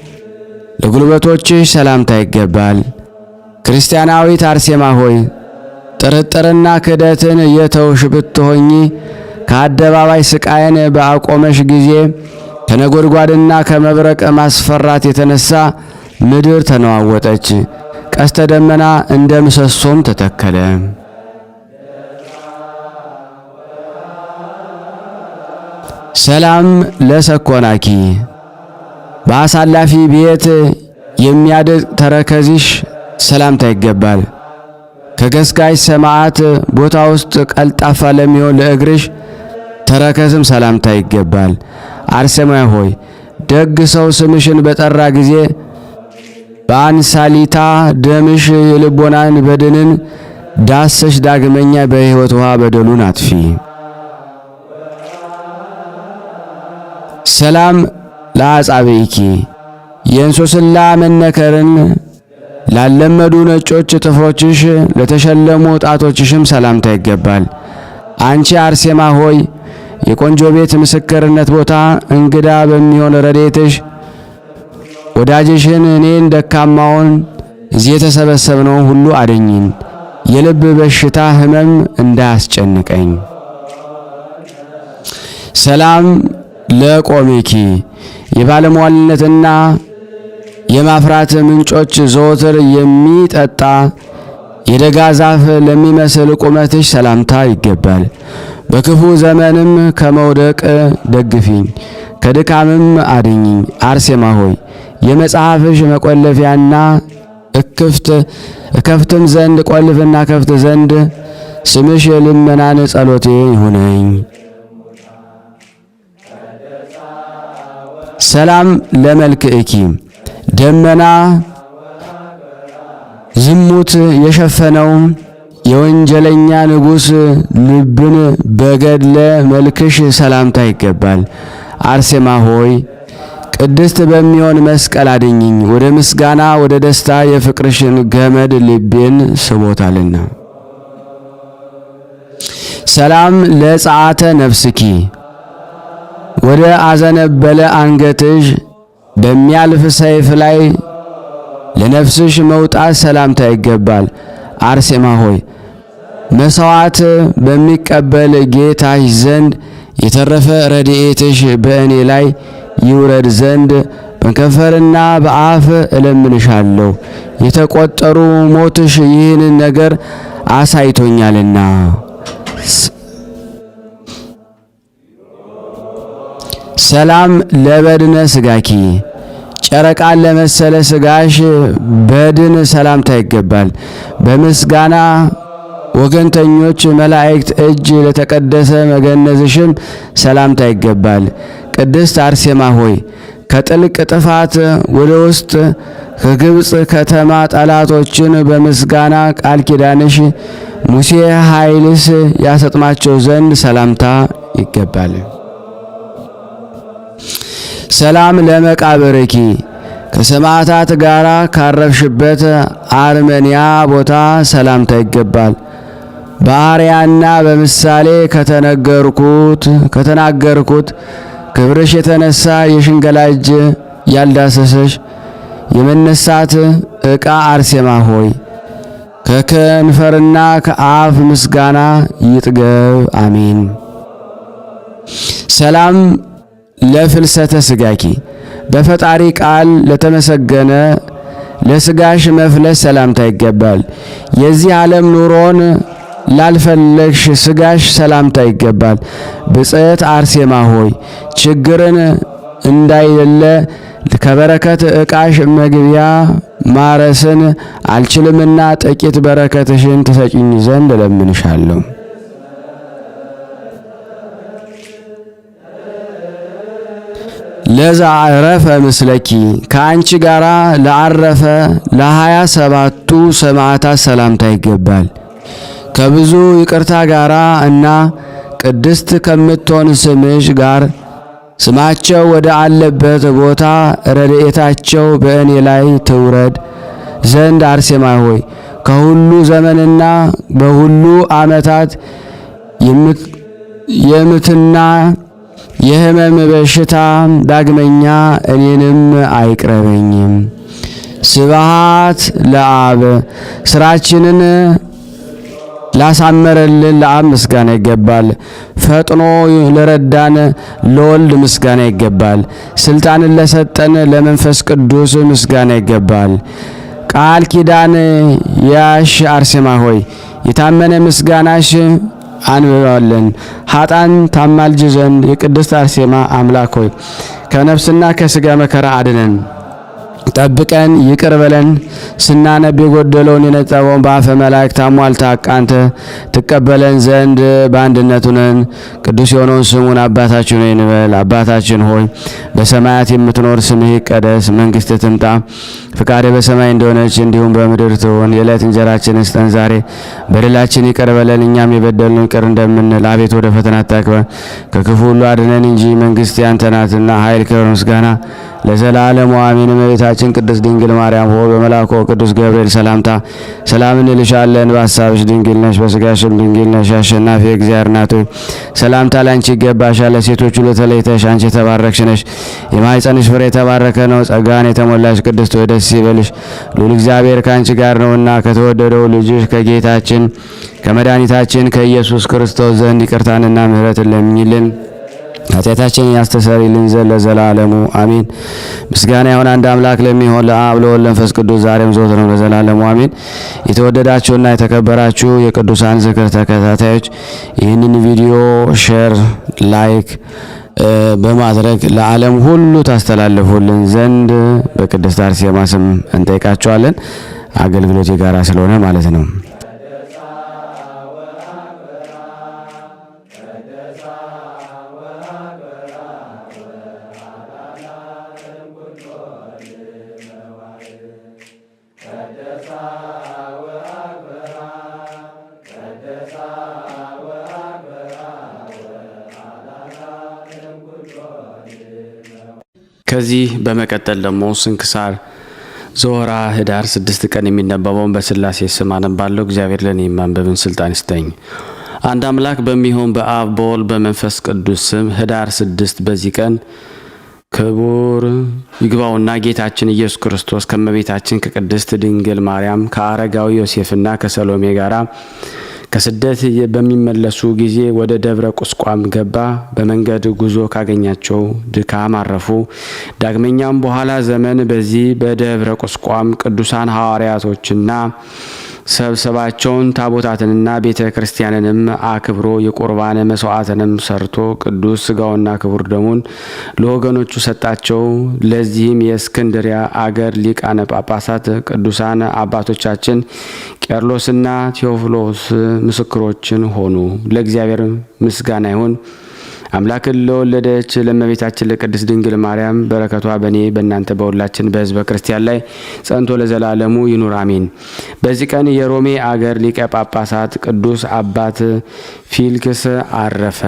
ለጉልበቶችሽ ሰላምታ ይገባል። ክርስቲያናዊት አርሴማ ሆይ ጥርጥርና ክደትን የተውሽ ብትሆኚ ከአደባባይ ስቃይን በአቆመሽ ጊዜ ከነጎድጓድና ከመብረቅ ማስፈራት የተነሳ ምድር ተነዋወጠች፣ ቀስተ ደመና እንደ ምሰሶም ተተከለ። ሰላም ለሰኮናኪ በአሳላፊ ቤት የሚያድግ ተረከዝሽ ሰላምታ ይገባል። ከገስጋሽ ሰማዕት ቦታ ውስጥ ቀልጣፋ ለሚሆን ለእግርሽ ተረከዝም ሰላምታ ይገባል። አርሴማ ሆይ ደግ ሰው ስምሽን በጠራ ጊዜ በአንሳሊታ ደምሽ የልቦናን በድንን ዳሰሽ ዳግመኛ በሕይወት ውሃ በደሉን አጥፊ። ሰላም ለአጻብዒኪ የእንሶስላ መነከርን ላለመዱ ነጮች ጥፍሮችሽ ለተሸለሙ ጣቶችሽም ሰላምታ ይገባል። አንቺ አርሴማ ሆይ የቆንጆ ቤት ምስክርነት ቦታ እንግዳ በሚሆን ረድኤትሽ ወዳጅሽን እኔን ደካማውን እዚህ የተሰበሰብነው ሁሉ አድኝን፣ የልብ በሽታ ሕመም እንዳያስጨንቀኝ። ሰላም ለቆሜኪ የባለሟልነትና የማፍራት ምንጮች ዘወትር የሚጠጣ የደጋ ዛፍ ለሚመስል ቁመትሽ ሰላምታ ይገባል። በክፉ ዘመንም ከመውደቅ ደግፊኝ፣ ከድካምም አድኝኝ። አርሴማ ሆይ የመጽሐፍሽ መቆለፊያና እከፍትም ዘንድ ቆልፍና ከፍት ዘንድ ስምሽ የልመናን ጸሎቴ ይሁነኝ። ሰላም ለመልክዕኪ ደመና ዝሙት የሸፈነው የወንጀለኛ ንጉሥ ልብን በገድለ መልክሽ ሰላምታ ይገባል። አርሴማ ሆይ ቅድስት በሚሆን መስቀል አድኝኝ፣ ወደ ምስጋና ወደ ደስታ የፍቅርሽን ገመድ ልቤን ስቦታልና። ሰላም ለጸአተ ነፍስኪ ወደ አዘነበለ አንገትሽ በሚያልፍ ሰይፍ ላይ ለነፍስሽ መውጣት ሰላምታ ይገባል። አርሴማ ሆይ መሥዋዕት በሚቀበል ጌታሽ ዘንድ የተረፈ ረድኤትሽ በእኔ ላይ ይውረድ ዘንድ በከንፈርና በአፍ እለምንሻለሁ። የተቆጠሩ ሞትሽ ይህን ነገር አሳይቶኛልና። ሰላም ለበድነ ስጋኪ ጨረቃን ለመሰለ ስጋሽ በድን ሰላምታ ይገባል። በምስጋና ወገንተኞች መላእክት እጅ ለተቀደሰ መገነዝሽም ሰላምታ ይገባል። ቅድስት አርሴማ ሆይ ከጥልቅ ጥፋት ወደ ውስጥ ከግብፅ ከተማ ጠላቶችን በምስጋና ቃል ኪዳንሽ ሙሴ ኃይልስ ያሰጥማቸው ዘንድ ሰላምታ ይገባል። ሰላም ለመቃብርኪ ከሰማዕታት ጋር ካረፍሽበት አርመንያ ቦታ ሰላምታ ይገባል። በአርያና በምሳሌ ከተናገርኩት ክብርሽ የተነሳ የሽንገላ እጅ ያልዳሰሰሽ የመነሳት ዕቃ አርሴማ ሆይ ከከንፈርና ከአፍ ምስጋና ይጥገብ። አሜን። ሰላም ለፍልሰተ ስጋኪ በፈጣሪ ቃል ለተመሰገነ ለስጋሽ መፍለስ ሰላምታ ይገባል። የዚህ ዓለም ኑሮን ላልፈለግሽ ስጋሽ ሰላምታ ይገባል። ብጽዕት አርሴማ ሆይ ችግርን እንዳይደለ ከበረከት ዕቃሽ መግቢያ ማረስን አልችልምና ጥቂት በረከትሽን ትሰጪኝ ዘንድ እለምንሻለሁ። ለዛ አረፈ ምስለኪ ከአንቺ ጋር ለአረፈ ለ27ቱ ሰማዕታት ሰላምታ ይገባል። ከብዙ ይቅርታ ጋር እና ቅድስት ከምትሆን ስምሽ ጋር ስማቸው ወደ አለበት ቦታ ረድኤታቸው በእኔ ላይ ትውረድ ዘንድ አርሴማ ሆይ ከሁሉ ዘመንና በሁሉ ዓመታት የምትና የሕመም በሽታ ዳግመኛ እኔንም አይቅረበኝም። ስብሃት ለአብ ስራችንን ላሳመረልን ለአብ ምስጋና ይገባል። ፈጥኖ ለረዳን ለወልድ ምስጋና ይገባል። ስልጣንን ለሰጠን ለመንፈስ ቅዱስ ምስጋና ይገባል። ቃል ኪዳን ያሽ አርሴማ ሆይ የታመነ ምስጋናሽ አንብባለን። ኃጣን ታማልጅ ዘንድ የቅድስት አርሴማ አምላክ ሆይ ከነፍስና ከስጋ መከራ አድነን፣ ጠብቀን፣ ይቅር በለን። ስናነብ የጎደለውን የነጠበውን በአፈ መላእክት አሟልታ አቃንተ ትቀበለን ዘንድ በአንድነት ሆነን ቅዱስ የሆነውን ስሙን አባታችን ሆይ እንበል። አባታችን ሆይ በሰማያት የምትኖር ስምህ ይቀደስ፣ መንግሥትህ ትምጣ፣ ፍቃድህ በሰማይ እንደሆነች እንዲሁም በምድር ትሁን። የዕለት እንጀራችንን ስጠን ዛሬ፣ በደላችን ይቅር በለን እኛም የበደሉንን ይቅር እንደምንል፣ አቤት ወደ ፈተና አታግባን ከክፉ ሁሉ አድነን እንጂ መንግሥት ያንተ ናትና ኃይል፣ ክብር፣ ምስጋና ለዘላለሙ አሜን። እመቤታችን ቅድስት ድንግል ማርያም ሆይ በመልአኩ ቅዱስ ገብርኤል ሰላምታ ሰላም እንልሻለን። በሐሳብሽ ድንግል ነሽ፣ በሥጋሽም ድንግል ነሽ። አሸናፊ እግዚአብሔር እናት ሆይ ሰላምታ ላንቺ ይገባሻል። ለሴቶች ሁሉ ተለይተሽ አንቺ የተባረክሽ ነሽ፣ የማኅፀንሽ ፍሬ የተባረከ ነው። ጸጋን የተሞላሽ ቅድስት ሆይ ደስ ይበልሽ፣ ልዑል እግዚአብሔር ከአንቺ ጋር ነውና ከተወደደው ልጅሽ ከጌታችን ከመድኃኒታችን ከኢየሱስ ክርስቶስ ዘንድ ይቅርታንና ምሕረትን ለምኝልን ኃጢአታችንን ያስተሰርይልን ዘንድ ለዘላለሙ አሜን። ምስጋና ይሁን አንድ አምላክ ለሚሆን ለአብ ለወልድ ለመንፈስ ቅዱስ ዛሬም ዘወትርም ለዘላለሙ አሜን። የተወደዳችሁና የተከበራችሁ የቅዱሳን ዝክር ተከታታዮች ይህንን ቪዲዮ ሼር፣ ላይክ በማድረግ ለዓለም ሁሉ ታስተላልፉልን ዘንድ በቅድስት አርሴማ ስም እንጠይቃችኋለን። አገልግሎት የጋራ ስለሆነ ማለት ነው። ከዚህ በመቀጠል ደግሞ ስንክሳር ዘወርኀ ኅዳር 6 ቀን የሚነበበውን በሥላሴ ስም አነባለሁ። እግዚአብሔር ለእኔ ማንበብን ስልጣን ይስጠኝ። አንድ አምላክ በሚሆን በአብ በወልድ በመንፈስ ቅዱስ ስም ኅዳር 6 በዚህ ቀን ክቡር ይግባውና ጌታችን ኢየሱስ ክርስቶስ ከእመቤታችን ከቅድስት ድንግል ማርያም ከአረጋዊ ዮሴፍና ከሰሎሜ ጋራ ከስደት በሚመለሱ ጊዜ ወደ ደብረ ቁስቋም ገባ። በመንገድ ጉዞ ካገኛቸው ድካም አረፉ። ዳግመኛም በኋላ ዘመን በዚህ በደብረ ቁስቋም ቅዱሳን ሐዋርያቶችና ሰብሰባቸውን ታቦታትንና ቤተ ክርስቲያንንም አክብሮ የቁርባን መስዋዕትንም ሰርቶ ቅዱስ ሥጋውና ክቡር ደሙን ለወገኖቹ ሰጣቸው። ለዚህም የእስክንድሪያ አገር ሊቃነ ጳጳሳት ቅዱሳን አባቶቻችን ቄርሎስና ቴዎፍሎስ ምስክሮችን ሆኑ። ለእግዚአብሔር ምስጋና ይሁን። አምላክን ለወለደች ለእመቤታችን ለቅድስት ድንግል ማርያም በረከቷ በእኔ በእናንተ በሁላችን በሕዝበ ክርስቲያን ላይ ጸንቶ ለዘላለሙ ይኑር አሜን። በዚህ ቀን የሮሜ አገር ሊቀ ጳጳሳት ቅዱስ አባት ፊልክስ አረፈ።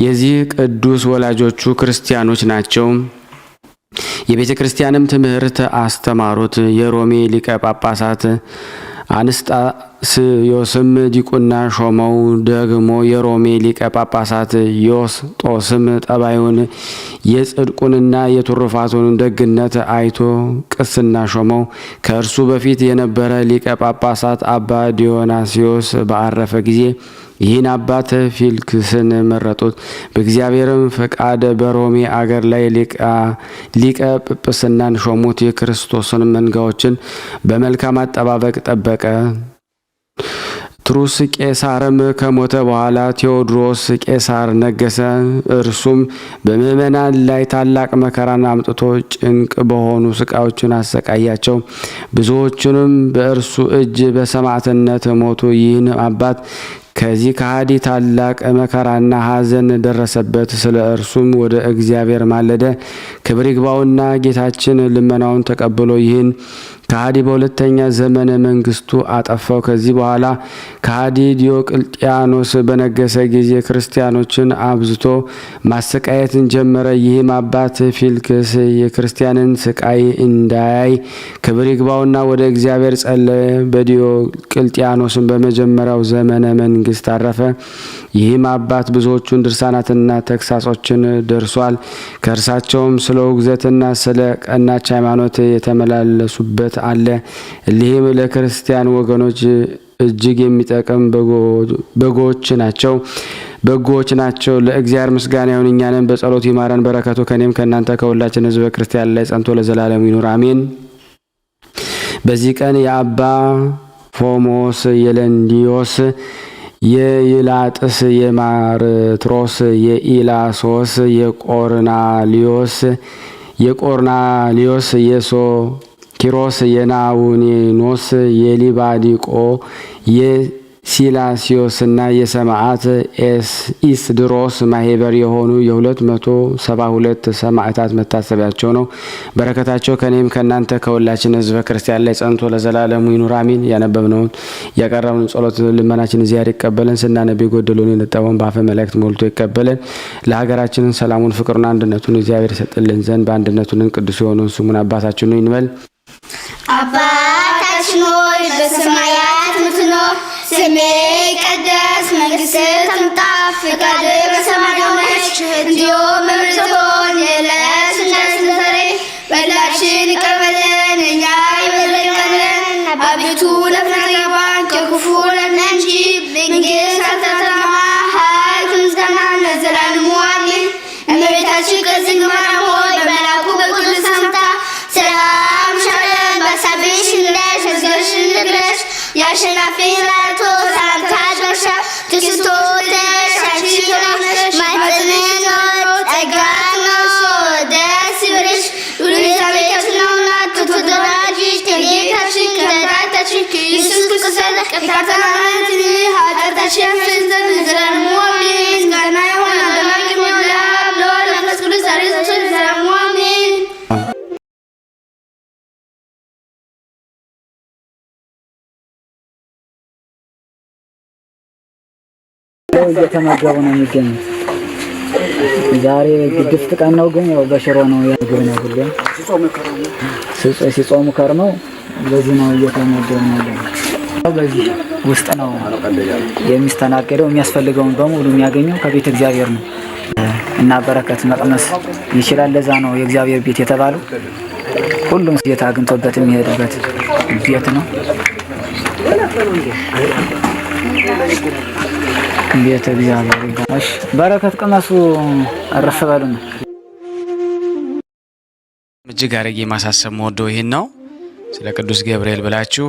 የዚህ ቅዱስ ወላጆቹ ክርስቲያኖች ናቸው። የቤተ ክርስቲያንም ትምህርት አስተማሩት። የሮሜ ሊቀ ጳጳሳት አንስጣስዮስም ዲቁና ሾመው። ደግሞ የሮሜ ሊቀ ጳጳሳት ዮስጦስም ጠባዩን የጽድቁንና የትሩፋቱን ደግነት አይቶ ቅስና ሾመው። ከእርሱ በፊት የነበረ ሊቀ ጳጳሳት አባ ዲዮናስዮስ በአረፈ ጊዜ ይህን አባት ፊልክስን መረጡት። በእግዚአብሔርም ፈቃድ በሮሜ አገር ላይ ሊቀ ጵጵስናን ሾሙት። የክርስቶስን መንጋዎችን በመልካም አጠባበቅ ጠበቀ። ትሩስ ቄሳርም ከሞተ በኋላ ቴዎድሮስ ቄሳር ነገሰ። እርሱም በምእመናን ላይ ታላቅ መከራን አምጥቶ ጭንቅ በሆኑ ስቃዮችን አሰቃያቸው። ብዙዎቹንም በእርሱ እጅ በሰማዕትነት ሞቱ። ይህን አባት ከዚህ ከሃዲ ታላቅ መከራና ሐዘን ደረሰበት። ስለ እርሱም ወደ እግዚአብሔር ማለደ። ክብር ይግባውና ጌታችን ልመናውን ተቀብሎ ይህን ከሃዲ በሁለተኛ ዘመነ መንግስቱ አጠፋው። ከዚህ በኋላ ከሃዲ ዲዮቅልጥያኖስ በነገሰ ጊዜ ክርስቲያኖችን አብዝቶ ማሰቃየትን ጀመረ። ይህም አባት ፊልክስ የክርስቲያንን ስቃይ እንዳያይ ክብር ይግባውና ወደ እግዚአብሔር ጸለየ። በዲዮቅልጥያኖስን በመጀመሪያው ዘመነ መንግስት አረፈ። ይህም አባት ብዙዎቹን ድርሳናትና ተግሳጾችን ደርሷል። ከእርሳቸውም ስለ ውግዘትና ስለ ቀናች ሃይማኖት የተመላለሱበት አለ። እሊህም ለክርስቲያን ወገኖች እጅግ የሚጠቅም በጎዎች ናቸው። ለእግዚአብሔር ምስጋና ይሁን። እኛንም በጸሎት ይማረን። በረከቱ ከኔም ከእናንተ ከሁላችን ሕዝበ ክርስቲያን ላይ ጸንቶ ለዘላለሙ ይኑር አሜን። በዚህ ቀን የአባ ፎሞስ፣ የለንዲዮስ፣ የይላጥስ፣ የማርትሮስ፣ የኢላሶስ፣ የቆርናሊዮስ፣ የሶኪሮስ፣ የናውኔኖስ፣ የሊባዲቆ፣ የሲላሲዮስና የሰማዕት ኢስድሮስ ማህበር የሆኑ የ272 ሰማዕታት መታሰቢያቸው ነው። በረከታቸው ከኔም ከእናንተ ከሁላችን ሕዝበ ክርስቲያን ላይ ጸንቶ ለዘላለሙ ይኑር አሜን። ያነበብነውን ያቀረብነውን ጸሎት ልመናችን እግዚአብሔር ይቀበለን። ስናነብ የጎደለውን የነጠበውን በአፈ መላእክት ሞልቶ ይቀበለን። ለሀገራችንን ሰላሙን፣ ፍቅሩን፣ አንድነቱን እግዚአብሔር ይሰጥልን ዘንድ በአንድነቱንን ቅዱስ የሆነውን ስሙን አባታችን ነው ይንበል። አባታችን ሆይ በሰማያት የምትኖር ስምህ ይቀደስ፣ መንግስትህ ትምጣ፣ ፈቃድህ በሰማይ እንደሆነች እንዲሁም በምድር ትሁን። የዕለት እንጀራችንን ስጠን ዛሬ፣ በደላችንን ይቅር በለን እኛ የበደልነውን፣ አቤቱ ወደ ፈተና አታግባን ከክፉ አድነን እንጂ መንግሥት ያንተ ናትና፣ ኃይል፣ ምስጋና ለዘላለሙ አሜን። እመቤታችን ቅድስት ድንግል ማርያም ሆይ በመልአኩ በቅዱስ ሰላምታ ሰላም እንልሻለን። በሐሳብሽ ነሽ፣ በሥጋሽ ነሽ፣ የአሸናፊ ናቶ ሰላምታ ይድረስሽ። ክርስቶስ አንቺ ነሽ ማኅፀንሽ ጸጋን ነሥቶ ደስ ይበልሽ፣ ልዑል እግዚአብሔር ነውና ከተወደደች ከጌታችን ከመድኃኒታችን ከኢየሱስ ክርስቶስ ይቅርታና ምሕረትን ኃጢአታችንን ያስተሰርይ ዘንድ ለዘላለሙ አሜን። ምስጋና ይሁን ለአብ ለወልድ ለመንፈስ ቅዱስ ዛሬም ዘወትርም ለዘላለሙ አሜን። እየተመገቡ ነው የሚገኙት። ዛሬ ግድፍት ቀን ነው፣ ግን ያው በሽሮ ነው ያገኘ ነው። ሁሌም ሲጾሙ ከርመው በዚህ ነው እየተመገቡ ነው። በዚህ ውስጥ ነው የሚስተናገደው። የሚያስፈልገውን በሙሉ የሚያገኘው ከቤተ እግዚአብሔር ነው እና በረከት መቅመስ ይችላል። ለዛ ነው የእግዚአብሔር ቤት የተባለው። ሁሉም ጌታ አግኝቶበት የሚሄድበት ቤት ነው። ቤተ እግዚአብሔር ይባላል። በረከት ቅመሱ፣ እረፍ በሉ ነው። እጅግ አድርጌ ማሳሰብ መወደው ይሄን ነው። ስለ ቅዱስ ገብርኤል ብላችሁ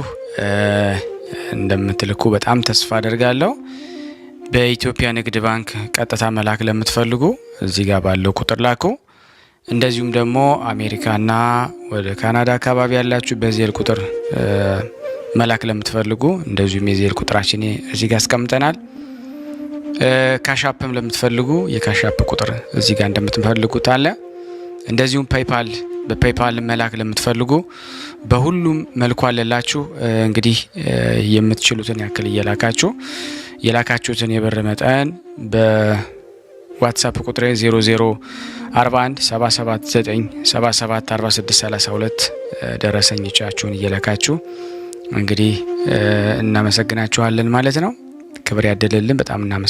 እንደምትልኩ በጣም ተስፋ አደርጋለሁ። በኢትዮጵያ ንግድ ባንክ ቀጥታ መላክ ለምትፈልጉ እዚህ ጋር ባለው ቁጥር ላኩ። እንደዚሁም ደግሞ አሜሪካና ወደ ካናዳ አካባቢ ያላችሁ በዜል ቁጥር መላክ ለምትፈልጉ እንደዚሁም የዜል ቁጥራችን እዚህ ጋር አስቀምጠናል። ካሻፕም ለምትፈልጉ የካሻፕ ቁጥር እዚህ ጋር እንደምትፈልጉት አለ። እንደዚሁም በፔይፓል መላክ ለምትፈልጉ በሁሉም መልኩ አለላችሁ። እንግዲህ የምትችሉትን ያክል እየላካችሁ የላካችሁትን የብር መጠን በዋትስአፕ ቁጥሬ 00 41 779 77 46 32 ደረሰኞቻችሁን እየለካችሁ እንግዲህ እናመሰግናችኋለን ማለት ነው። ክብር ያደለልን። በጣም እናመሰግናለን።